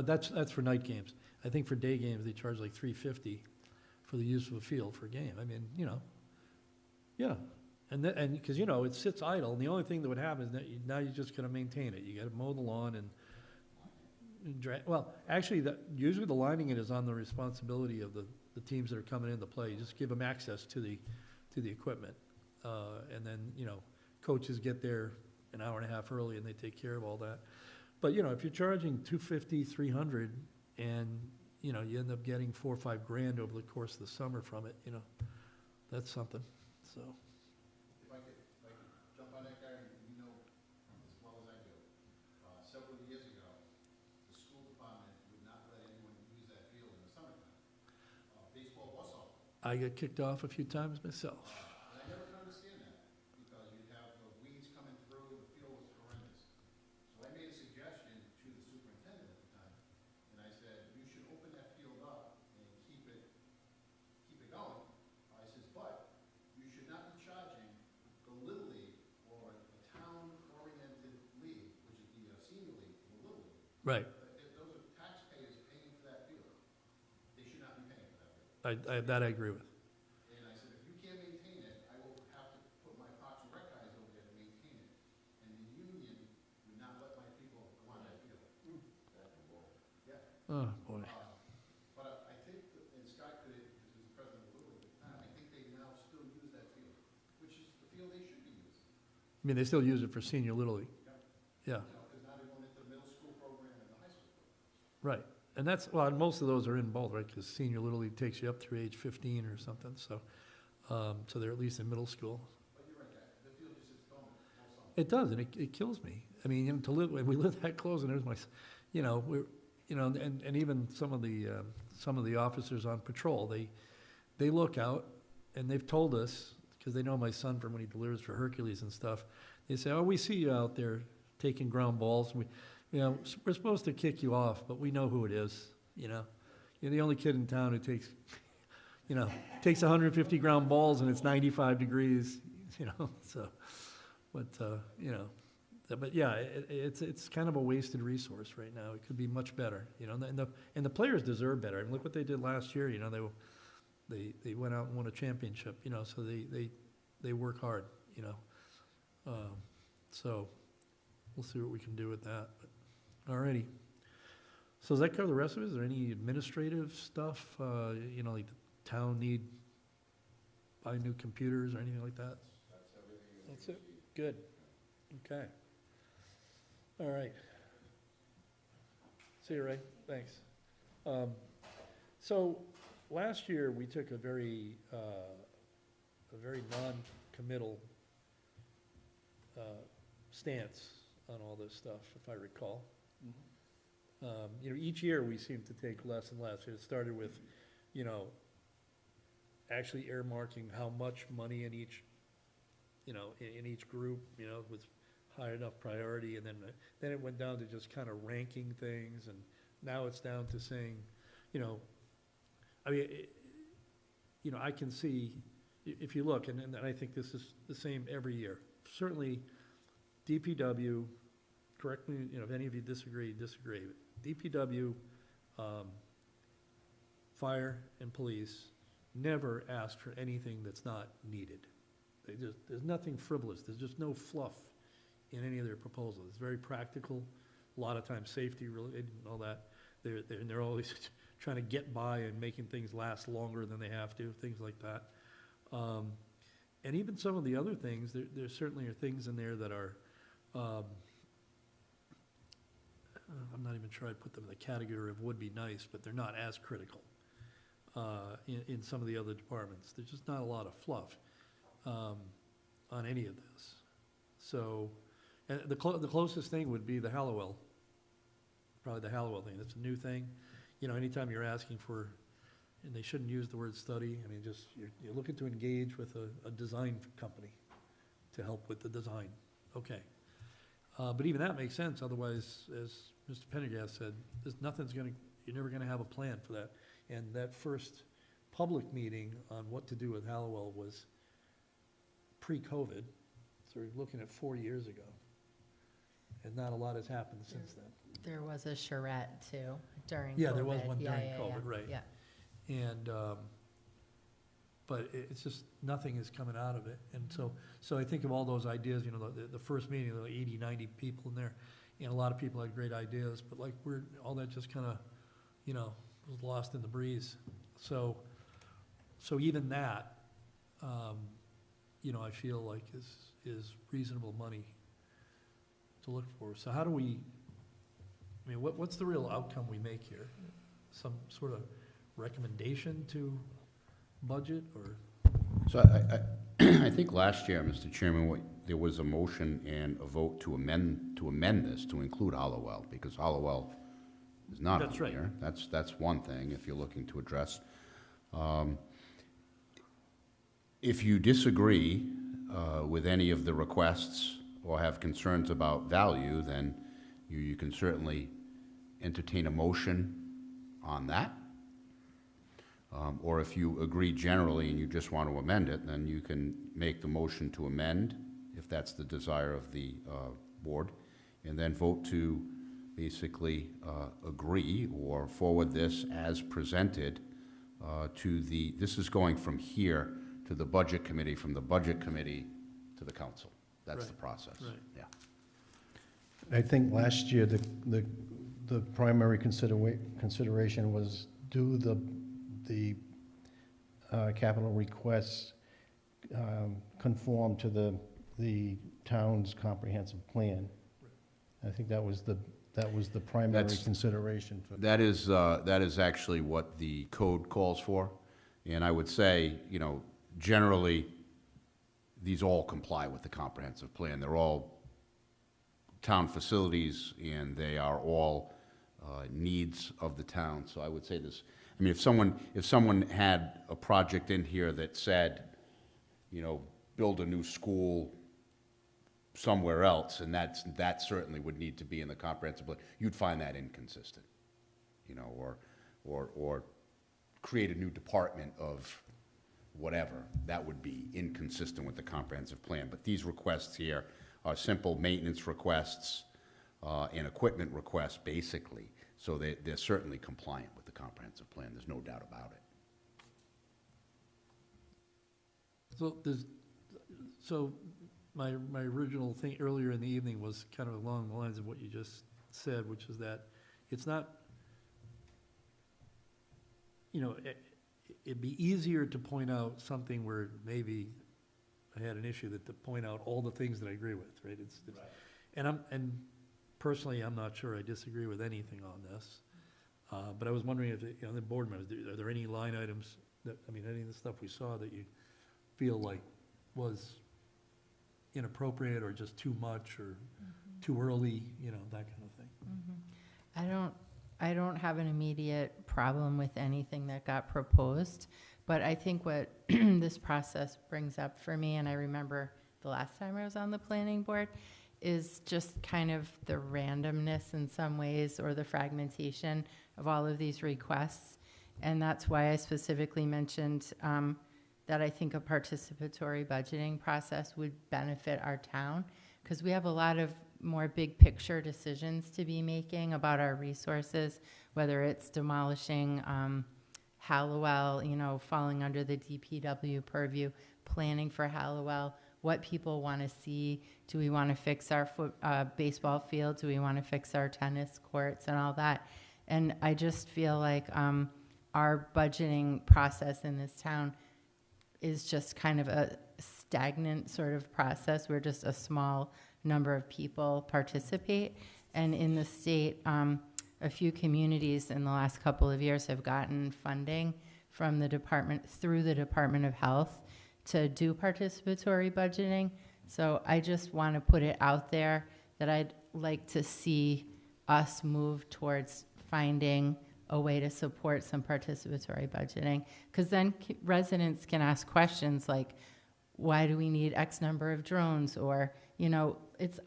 That's for night games. I think for day games they charge like $350 for the use of a field for a game. I mean, you know, yeah. And because, you know, it sits idle, and the only thing that would happen is that now you're just going to maintain it. You got to mow the lawn and well, actually, usually the lining it is on the responsibility of the teams that are coming in to play. You just give them access to the equipment, and then, you know, coaches get there an hour and a half early, and they take care of all that. But, you know, if you're charging $250, $300, and, you know, you end up getting $4 or $5 grand over the course of the summer from it, you know, that's something. So. If I could jump on that, Gary, you know as well as I do. Several years ago, the school department would not let anyone use that field in the summertime. Baseball was off. I got kicked off a few times myself. And I never could understand that, because you'd have the weeds coming through, the field was horrendous. So I made a suggestion to the superintendent at the time, and I said, you should open that field up and keep it going. I says, but you should not be charging the Little League or a town-oriented league, which is the senior league, the Little League. Right. Those are taxpayers paying for that field. They should not be paying for that field. That I agree with. And I said, if you can't maintain it, I will have to put my Parks and Rec guys over there to maintain it. And the union would not let my people go on that field. Yeah. Oh, boy. But I think, and Scott could, because he was the president of the Little League at the time, I think they now still use that field, which is the field they should be using. I mean, they still use it for senior Little League. Yeah, You know, because now they're going into the middle school program and the high school program. right. And that's, well, and most of those are in both, right? Because senior Little League takes you up through age 15 or something, so, so they're at least in middle school. But you're right, the field just sits dormant all summer. It does, and it kills me. I mean, you know, to live, when we live that close, and there's my, you know, you know, and even some of the officers on patrol, they look out, and they've told us, because they know my son from when he delivers for Hercules and stuff, they say, oh, we see you out there taking ground balls, and you know, we're supposed to kick you off, but we know who it is, you know. You're the only kid in town who takes 150 ground balls and it's 95 degrees, you know, so, but, you know, but yeah, it's kind of a wasted resource right now. It could be much better, you know, and the players deserve better. I mean, look what they did last year, you know, they went out and won a championship, you know, so they work hard, you know. So we'll see what we can do with that, but, alrighty. So does that cover the rest of it? Is there any administrative stuff, you know, like the town need buy new computers or anything like that? That's everything. That's it? Good. Okay. All right. See you, Ray. Thanks. So last year, we took a very non-committal stance on all this stuff, if I recall. You know, each year we seem to take less and less. It started with, you know, actually earmarking how much money in each, you know, in each group, you know, was high enough priority, and then it went down to just kind of ranking things, and now it's down to saying, you know, I mean, you know, I can see, if you look, and I think this is the same every year, certainly DPW, correct me, you know, if any of you disagree, DPW fire and police never ask for anything that's not needed. There's nothing frivolous, there's just no fluff in any of their proposals. It's very practical, a lot of times safety related and all that. They're always trying to get by and making things last longer than they have to, things like that. And even some of the other things, there certainly are things in there that are, I'm not even sure I'd put them in the category of would be nice, but they're not as critical in some of the other departments. There's just not a lot of fluff on any of this. So, and the closest thing would be the Hallowell, probably the Hallowell thing. That's a new thing. You know, anytime you're asking for, and they shouldn't use the word study, I mean, just, you're looking to engage with a design company to help with the design. Okay. But even that makes sense, otherwise, as Mr. Pendergast said, you're never gonna have a plan for that. And that first public meeting on what to do with Hallowell was pre-COVID, so we're looking at 4 years ago. And not a lot has happened since then. There was a charrette too during COVID. Yeah, there was one Yeah, during yeah, COVID, yeah, right. Yeah. And, but it's just, nothing is coming out of it. And so I think of all those ideas, you know, the first meeting, there were 80, 90 people in there, and a lot of people had great ideas, but like all that just kind of, you know, was lost in the breeze. So even that, you know, I feel like is reasonable money to look for. So how do we, I mean, what's the real outcome we make here? Some sort of recommendation to budget, or? So I think last year, Mr. Chairman, there was a motion and a vote to amend this to include Hollowell, because Hollowell is not on That's right. here. That's one thing, if you're looking to address. If you disagree with any of the requests or have concerns about value, then you can certainly entertain a motion on that. Or if you agree generally and you just want to amend it, then you can make the motion to amend, if that's the desire of the board, and then vote to basically agree or forward this as presented this is going from here to the budget committee, from the budget committee to the council. That's the process. Right. Yeah. I think last year, the primary consideration was, do the capital requests conform to the town's comprehensive plan? I think that was the primary consideration for. That is actually what the code calls for. And I would say, you know, generally, these all comply with the comprehensive plan. They're all town facilities, and they are all needs of the town. So I would say this, I mean, if someone had a project in here that said, you know, build a new school somewhere else, and that certainly would need to be in the comprehensive plan, you'd find that inconsistent, you know, or create a new department of whatever. That would be inconsistent with the comprehensive plan. But these requests here are simple maintenance requests and equipment requests, basically. So they're certainly compliant with the comprehensive plan. There's no doubt about it. So my original thing earlier in the evening was kind of along the lines of what you just said, which is that it's not, you know, it'd be easier to point out something where maybe I had an issue to point out all the things that I agree with, right? Right. And personally, I'm not sure I disagree with anything on this. But I was wondering if, you know, the board members, are there any line items that, I mean, any of the stuff we saw that you feel like was inappropriate or just too much or too early, you know, that kind of thing? I don't have an immediate problem with anything that got proposed, but I think what this process brings up for me, and I remember the last time I was on the planning board, is just kind of the randomness in some ways, or the fragmentation of all of these requests. And that's why I specifically mentioned that I think a participatory budgeting process would benefit our town, because we have a lot of more big picture decisions to be making about our resources, whether it's demolishing Hallowell, you know, falling under the DPW purview, planning for Hallowell, what people want to see. Do we want to fix our baseball field? Do we want to fix our tennis courts and all that? And I just feel like our budgeting process in this town is just kind of a stagnant sort of process where just a small number of people participate. And in the state, a few communities in the last couple of years have gotten funding from the department, through the Department of Health, to do participatory budgeting. So I just want to put it out there that I'd like to see us move towards finding a way to support some participatory budgeting, because then residents can ask questions like, why do we need X number of drones? Or, you know,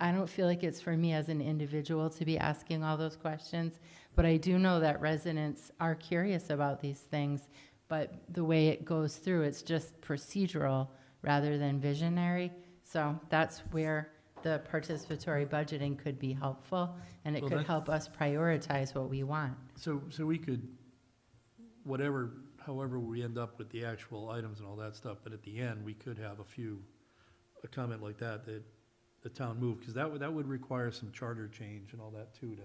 I don't feel like it's for me as an individual to be asking all those questions, but I do know that residents are curious about these things, but the way it goes through, it's just procedural rather than visionary. So that's where the participatory budgeting could be helpful, and it Well, could that- help us prioritize what we want. So we could, however we end up with the actual items and all that stuff, but at the end, we could have a comment like that the town move, because that would require some charter change and all that too,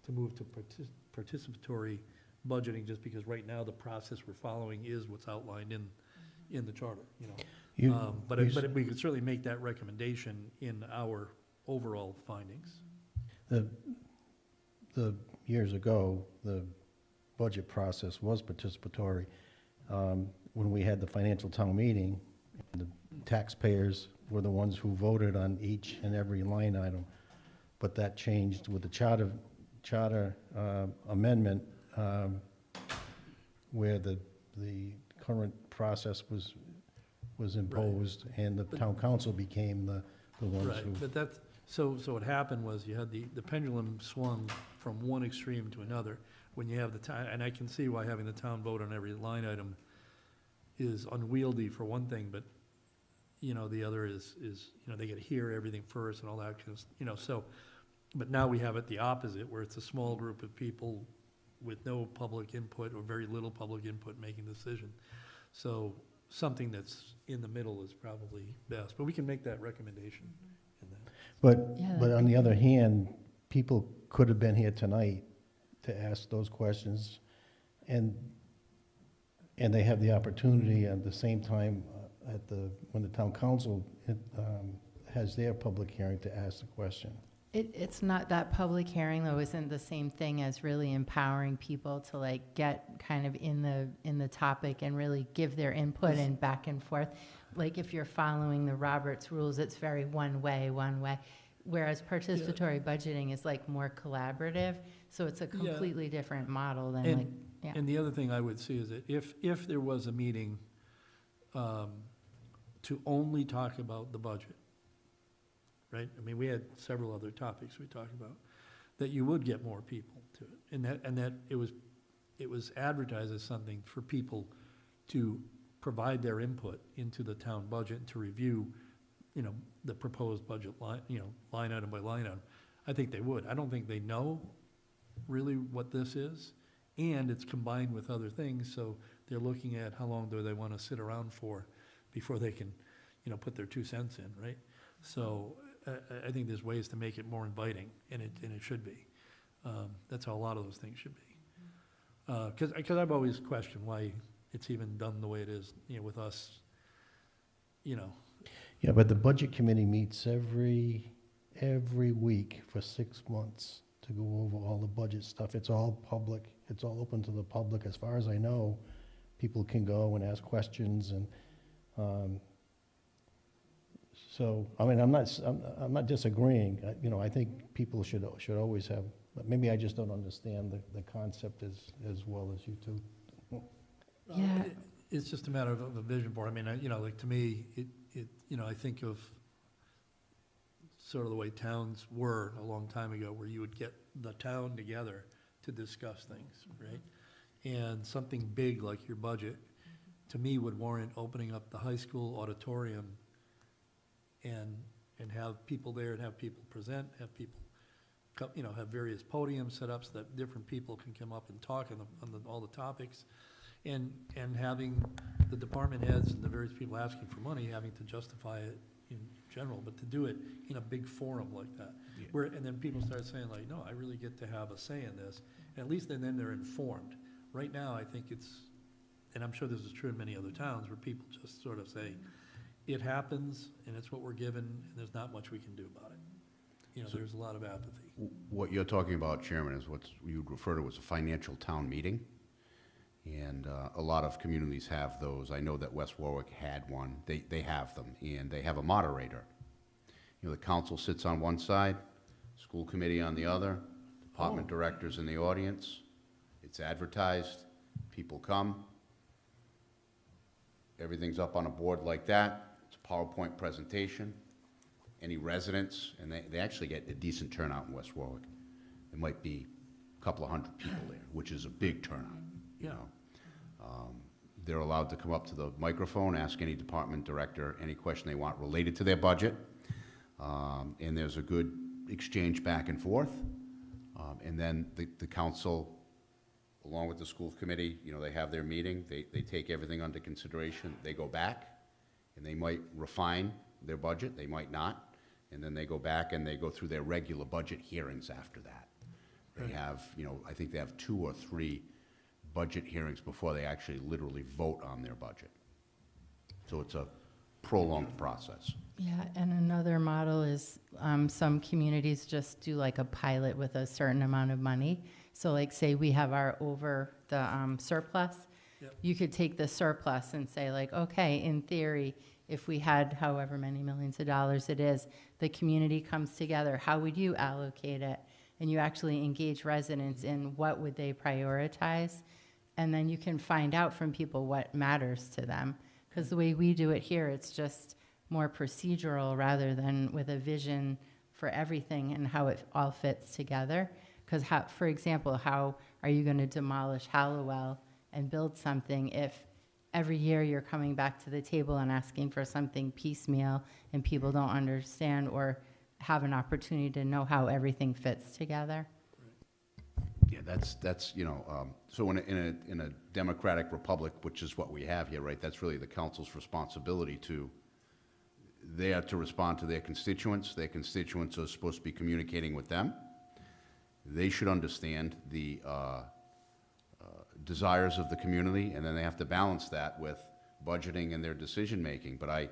to move to participatory budgeting, just because right now the process we're following is what's outlined in the charter, you know. But we could certainly make that recommendation in our overall findings. The years ago, the budget process was participatory. When we had the financial town meeting, the taxpayers were the ones who voted on each and every line item. But that changed with the charter amendment, where the current process was imposed, and the town council became the ones Right, who. but that's, so what happened was you had the pendulum swung from one extreme to another. When you have the town, and I can see why having the town vote on every line item is unwieldy for one thing, but, you know, the other is, you know, they gotta hear everything first and all that kind of, you know, so, but now we have it the opposite, where it's a small group of people with no public input or very little public input making the decision. So something that's in the middle is probably best, but we can make that recommendation in that. But on the other hand, people could have been here tonight to ask those questions, and they have the opportunity at the same time, when the town council has their public hearing, to ask the question. It's not, that public hearing though isn't the same thing as really empowering people to like get kind of in the topic and really give their input and back and forth. Like if you're following the Roberts rules, it's very one way. Whereas participatory budgeting is like more collaborative, so it's a completely different model than like, yeah. And the other thing I would see is that if there was a meeting to only talk about the budget, right? I mean, we had several other topics we talked about, that you would get more people to it. And that it was advertised as something for people to provide their input into the town budget, to review, you know, the proposed budget line, you know, line item by line item. I think they would. I don't think they know really what this is, and it's combined with other things, so they're looking at how long do they want to sit around for before they can, you know, put their 2 cents in, right? So I think there's ways to make it more inviting, and it should be. That's how a lot of those things should be. Because I've always questioned why it's even done the way it is, you know, with us, you know. Yeah, but the budget committee meets every week for 6 months to go over all the budget stuff. It's all public. It's all open to the public. As far as I know, people can go and ask questions, and so, I mean, I'm not disagreeing. You know, I think people should always have, but maybe I just don't understand the concept as well as you two. Yeah. It's just a matter of a vision board. I mean, you know, like to me, you know, I think of sort of the way towns were a long time ago, where you would get the town together to discuss things, right? And something big like your budget, to me, would warrant opening up the high school auditorium and have people there, and have people present, have people have various podiums set up so that different people can come up and talk on all the topics. And having the department heads and the various people asking for money, having to justify it in general, but to do it in a big forum like that. Yeah. And then people start saying like, no, I really get to have a say in this. And at least then they're informed. Right now, I think it's, and I'm sure this is true in many other towns, where people just sort of say, it happens, and it's what we're given, and there's not much we can do about it. There's a lot of apathy. What you're talking about, Chairman, is what you'd refer to as a financial town meeting. And a lot of communities have those. I know that West Warwick had one. They have them, and they have a moderator. The council sits on one side, school committee on the other, department directors in the audience. It's advertised, people come. Everything's up on a board like that. It's a PowerPoint presentation. Any residents, and they actually get a decent turnout in West Warwick. There might be a couple of hundred people there, which is a big turnout. Yeah. They're allowed to come up to the microphone, ask any department director any question they want related to their budget. And there's a good exchange back and forth. And then the council, along with the school committee, they have their meeting. They take everything under consideration. They go back, and they might refine their budget. They might not. And then they go back and they go through their regular budget hearings after that. They have, I think they have 2 or 3 budget hearings before they actually literally vote on their budget. So it's a prolonged process. Yeah, and another model is some communities just do like a pilot with a certain amount of money. So like say we have our over the surplus, Yep. you could take the surplus and say like, okay, in theory, if we had however many millions of dollars it is, the community comes together, how would you allocate it? And you actually engage residents in what would they prioritize? And then you can find out from people what matters to them. Because the way we do it here, it's just more procedural rather than with a vision for everything and how it all fits together. Because, for example, how are you going to demolish Hallowell and build something if every year you're coming back to the table and asking for something piecemeal and people don't understand or have an opportunity to know how everything fits together? Yeah, that's so in a democratic republic, which is what we have here, right, that's really the council's responsibility they are to respond to their constituents. Their constituents are supposed to be communicating with them. They should understand the desires of the community, and then they have to balance that with budgeting and their decision-making. But I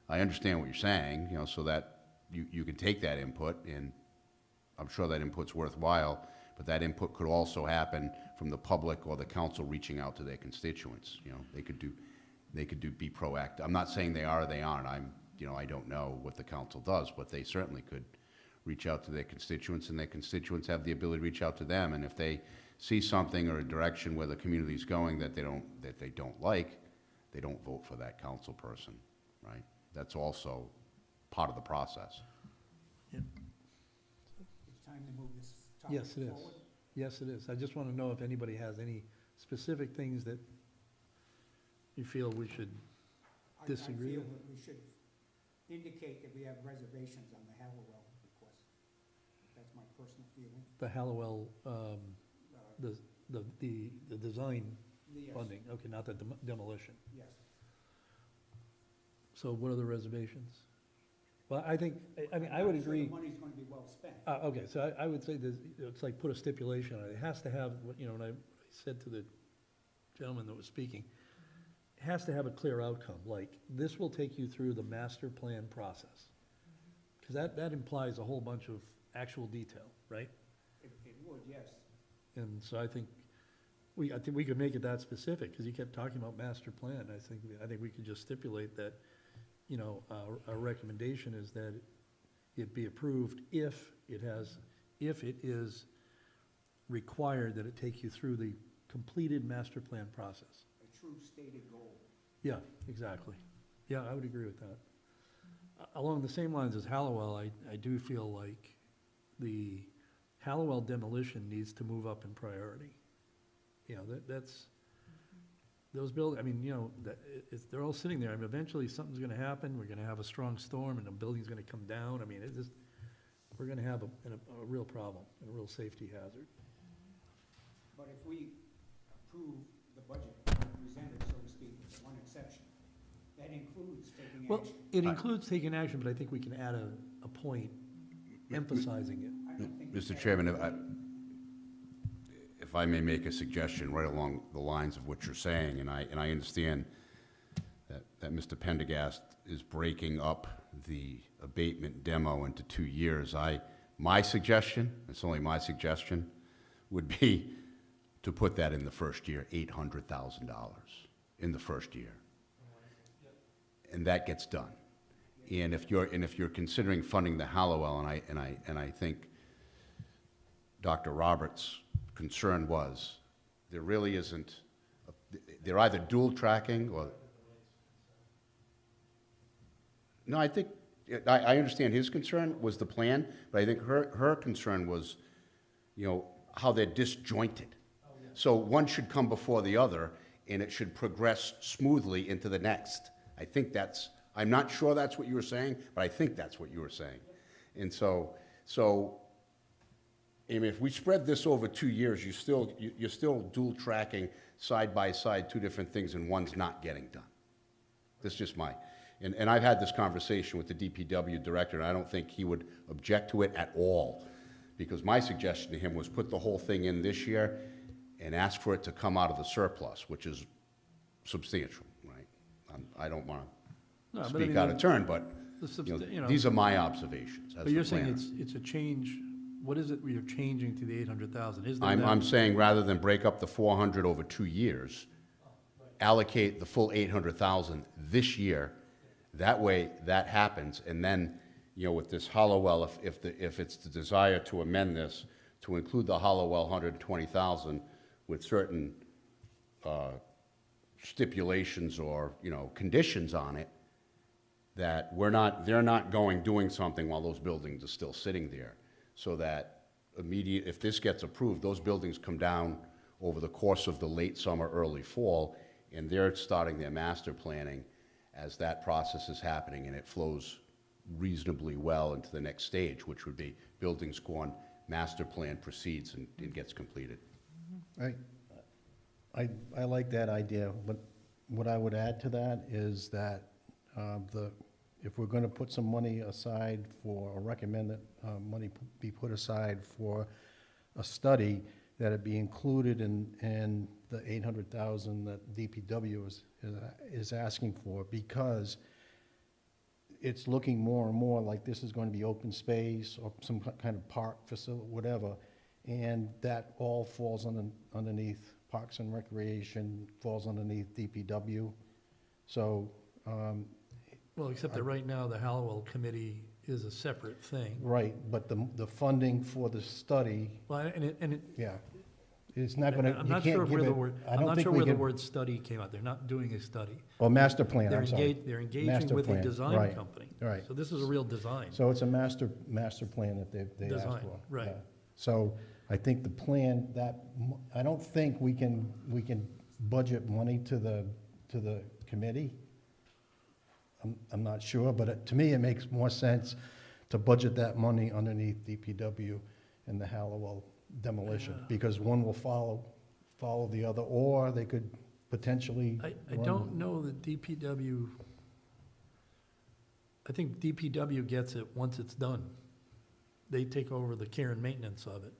understand what you're saying, so that you can take that input, and I'm sure that input's worthwhile, but that input could also happen from the public or the council reaching out to their constituents. They could be proactive. I'm not saying they are or they aren't. I don't know what the council does, but they certainly could reach out to their constituents, and their constituents have the ability to reach out to them. And if they see something or a direction where the community's going that they don't like, they don't vote for that council person, right? That's also part of the process. Yep. It's time to move this topic Yes, it is. forward. Yes, it is. I just want to know if anybody has any specific things that you feel we should disagree I feel with. that we should indicate that we have reservations on the Hallowell request. That's my personal feeling. The Hallowell, the design Yes. funding, okay, not the demolition. Yes. So what are the reservations? Well, I think, I would I'm sure agree. the money's gonna be well spent. Okay, so I would say that it's like put a stipulation on it. It has to have, and I said to the gentleman that was speaking, it has to have a clear outcome, like, this will take you through the master plan process. Because that implies a whole bunch of actual detail, right? It would, yes. And so I think we could make it that specific, because you kept talking about master plan. I think we could just stipulate that, our recommendation is that it be approved if it is required that it take you through the completed master plan process. A true stated goal. Yeah, exactly. Yeah, I would agree with that. Along the same lines as Hallowell, I do feel like the Hallowell demolition needs to move up in priority. That's, those buildings, they're all sitting there. Eventually something's gonna happen. We're gonna have a strong storm and the building's gonna come down. we're gonna have a real problem, and a real safety hazard. But if we approve the budget presented, so to speak, with one exception, that includes taking Well, action. it includes taking action, but I think we can add a point emphasizing it. I don't think Mr. Chairman, if I may make a suggestion right along the lines of what you're saying, and I understand that Mr. Pendergast is breaking up the abatement demo into 2 years. My suggestion, it's only my suggestion, would be to put that in the first year, $800,000 in the first year. And that gets done. And if you're considering funding the Hallowell, and I think Dr. Roberts' concern was, there really isn't, they're either dual tracking or. No, I think, I understand his concern was the plan, but I think her concern was, how they're disjointed. So one should come before the other, and it should progress smoothly into the next. I think I'm not sure that's what you were saying, but I think that's what you were saying. And so, I mean, if we spread this over 2 years, you're still dual tracking side by side 2 different things, and one's not getting done. That's just and I've had this conversation with the DPW director, and I don't think he would object to it at all, because my suggestion to him was put the whole thing in this year and ask for it to come out of the surplus, which is substantial, right? I don't want No, to but I speak mean, out of turn, but the these are my observations as But you're the saying planner. it's a change, what is it you're changing to the 800,000? Is there I'm saying rather than break up the 400 over 2 years, allocate the full 800,000 this year. That way, that happens, and then, with this Hollowell, if it's the desire to amend this to include the Hollowell 120,000 with certain stipulations or conditions on it, that they're not doing something while those buildings are still sitting there, so that if this gets approved, those buildings come down over the course of the late summer, early fall, and they're starting their master planning as that process is happening, and it flows reasonably well into the next stage, which would be buildings go on, master plan proceeds and gets completed. I like that idea, but what I would add to that is that if we're going to put some money aside or recommend that money be put aside for a study, that it be included in the 800,000 that DPW is asking for, because it's looking more and more like this is going to be open space or some kind of park facility, whatever, and that all falls underneath Parks and Recreation, falls underneath DPW. So, well, except that right now, the Hallowell Committee is a separate thing. right, but the funding for the study, Well, yeah, it's not going to, I'm you not can't sure give where the it, word, I I'm don't not think sure we where the can, word study came out. They're not doing a study. or master plan, They're I'm sorry. they're engaging Master with a plan, design right, company. right. So this is a real design. So it's a master plan that they asked Design, for. right. yeah. So I think the plan, I don't think we can budget money to the committee. I'm not sure, but to me, it makes more sense to budget that money underneath DPW and the Hallowell demolition, Yeah. because one will follow the other, or they could potentially. I run- don't know that DPW, I think DPW gets it once it's done. They take over the care and maintenance of it,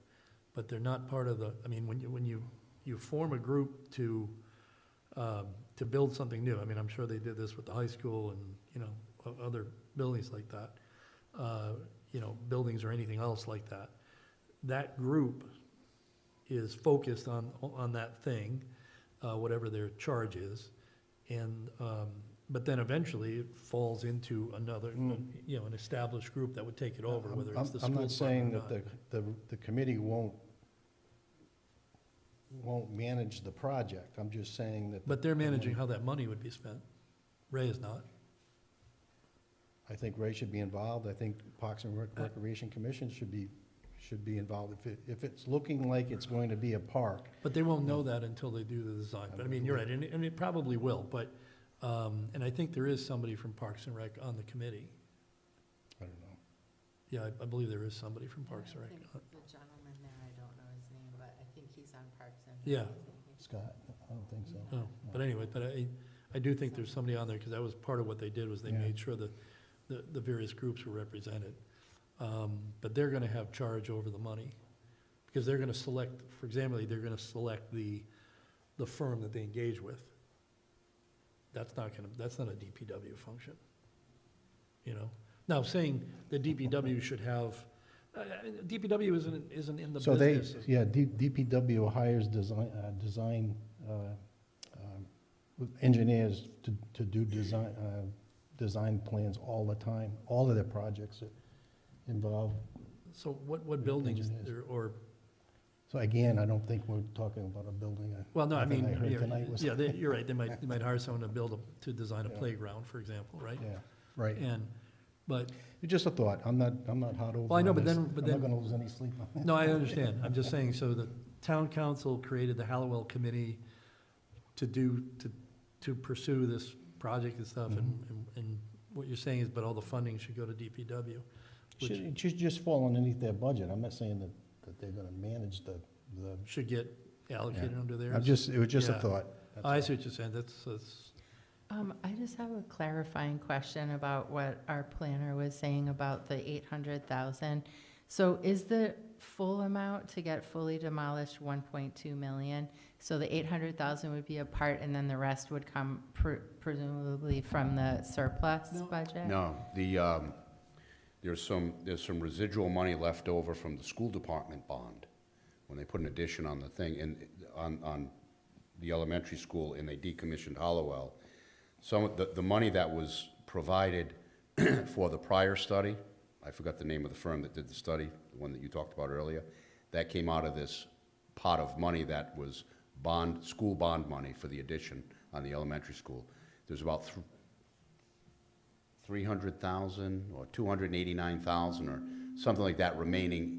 but they're not part of the, I mean, when you form a group to build something new, I mean, I'm sure they did this with the high school and, other buildings like that, buildings or anything else like that. That group is focused on that thing, whatever their charge is, and, but then eventually it falls into another, an established group that would take it over, whether it's the school I'm not saying that department or not. the committee won't manage the project. I'm just saying that. But they're managing how that money would be spent. Ray is not. I think Ray should be involved. I think Parks and Recreation Commission should be involved. If it's looking like it's going to be a park. But they won't know that until they do the design. But I mean, you're right, and it probably will, but, and I think there is somebody from Parks and Rec on the committee. I don't know. Yeah, I believe there is somebody from Parks and Rec. The gentleman there, I don't know his name, but I think he's on Parks and. Yeah. Scott, I don't think so. Oh, but anyway, but I do think there's somebody on there, because that was part of what they did, was they Yeah. made sure that the various groups were represented. But they're gonna have charge over the money, because they're gonna select, for example, they're gonna select the firm that they engage with. That's not a DPW function, you know? Now, saying the DPW should have, DPW isn't in the So they, business. yeah, DPW hires design engineers to do design plans all the time. All of their projects involve. So what buildings, Engineers. or, So again, I don't think we're talking about a building. well, no, I Nothing mean, heard tonight was- yeah, you're right, they might hire someone to design a Yeah. playground, for example, right? Yeah, right. But, It's just a thought. I'm not hot over well, I know, on but this. then, I'm not gonna lose any sleep on it. no, I understand, I'm just saying, so the town council created the Hallowell Committee to pursue this project and stuff, and what you're saying is, but all the funding should go to DPW, which It should just fall underneath their budget. I'm not saying that they're gonna manage the. should get allocated under there. It was just a Yeah. thought. That's I all. see what you're saying, that's, I just have a clarifying question about what our planner was saying about the 800,000. So is the full amount to get fully demolished 1.2 million? So the 800,000 would be a part, and then the rest would come presumably from the surplus budget? No, there's some residual money left over from the school department bond, when they put an addition on the thing, and on the elementary school, and they decommissioned Hollowell. Some of the money that was provided for the prior study, I forgot the name of the firm that did the study, the one that you talked about earlier, that came out of this pot of money that was school bond money for the addition on the elementary school. There's about 300,000 or 289,000 or something like that remaining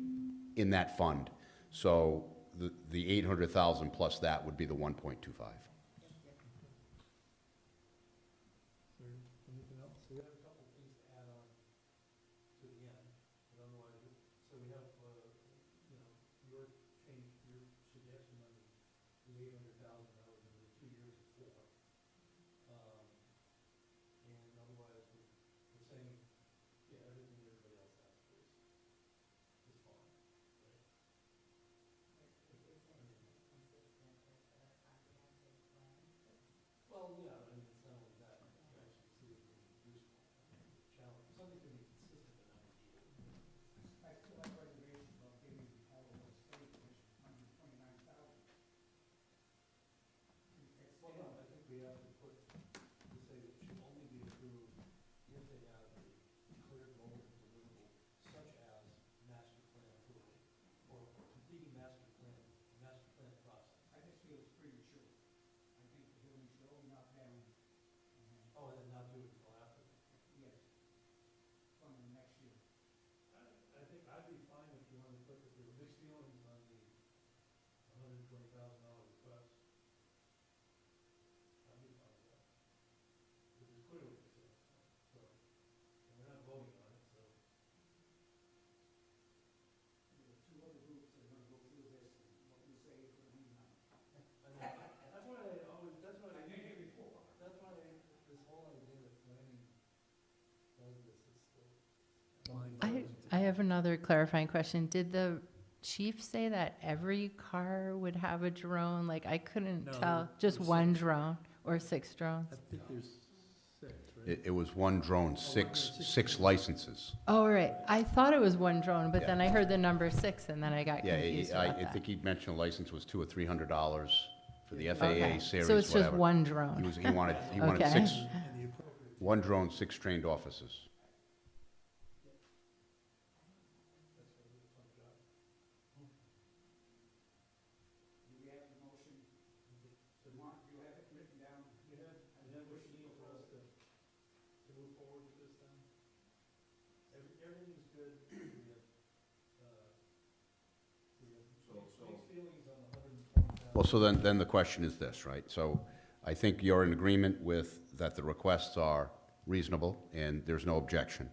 in that fund. So the 800,000 plus that would be the 1.25. anything else? So we have a couple things to add on to the end, but otherwise, so we have, your suggestion on the 800,000, that was in the 2 years before. And otherwise, we're saying, yeah, everything everybody else has is fine, right? Well, yeah, I mean, it's not only that, you actually see it being useful, challenge, something's gonna be consistent but not ideal. I still have reservations about giving Hallowell State, which is $129,000. Well, no, I think we have to say that it should only be approved if they have a clear goal and deliverable, such as master plan approval, or completing master plan process. I just feel it's premature. I think the hearing should all knock down. Oh, and then not do it until after. Yes, from the next year. I think I'd be fine if you wanted to put, if there were mixed feelings on the $120,000 request. I'd be fine with that. Which is clearly, so, and we're not voting on it, so. There are two other groups that are going to go through this, and what you say is going to mean nothing. That's why I always, that's why I knew you before. That's why this whole idea that planning does this is still. I have another clarifying question. Did the chief say that every car would have a drone? Like, I couldn't No, tell, just there's one 6. drone or 6 drones? I think there's 6, right? It was one drone, six licenses. Oh, right. I thought it was one drone, but then I heard the number 6, and then I got Yeah, confused I about that. think he mentioned a license was $200 or $300 for the FAA Okay. series, So it's just whatever. one drone? He wanted Okay. 6, one drone, 6 trained officers. Do we have the motion? Mark, do you have it written down? And then what you need for us to move forward with this then? Everything's good. We have mixed feelings on the 120,000. Well, so then the question is this, right? So I think you're in agreement with that the requests are reasonable and there's no objection.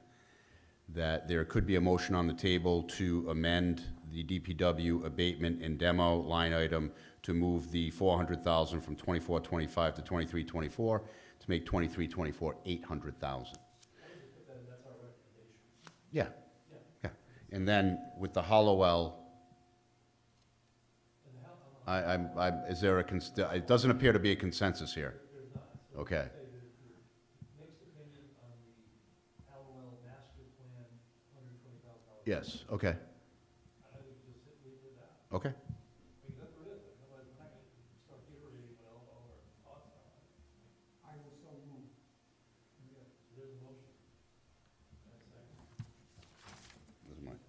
that there could be a motion on the table to amend the DPW abatement and demo line item to move the 400,000 from 24-25 to 23-24, to make 23-24 800,000. Yeah, yeah. And then with the Hollowell, is there it doesn't appear to be a consensus here. Okay. Mixed opinion on the Hallowell master plan, $120,000. Yes, okay, I think we just leave it at that. okay. I mean, that's what it is, otherwise we're not gonna start iterating what all our thoughts are. I will so move. Yeah, there's a motion. And a second. This is mine.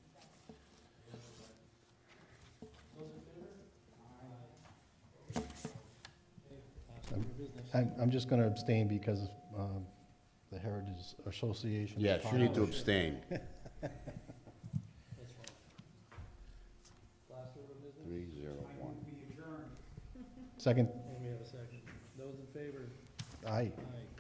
Those in favor? I'm just going to abstain because the Heritage Association. Yes, you need to abstain. That's fine. Last order of business? 301. We adjourn. Second, And we have a second. Those in favor? aye. Aye.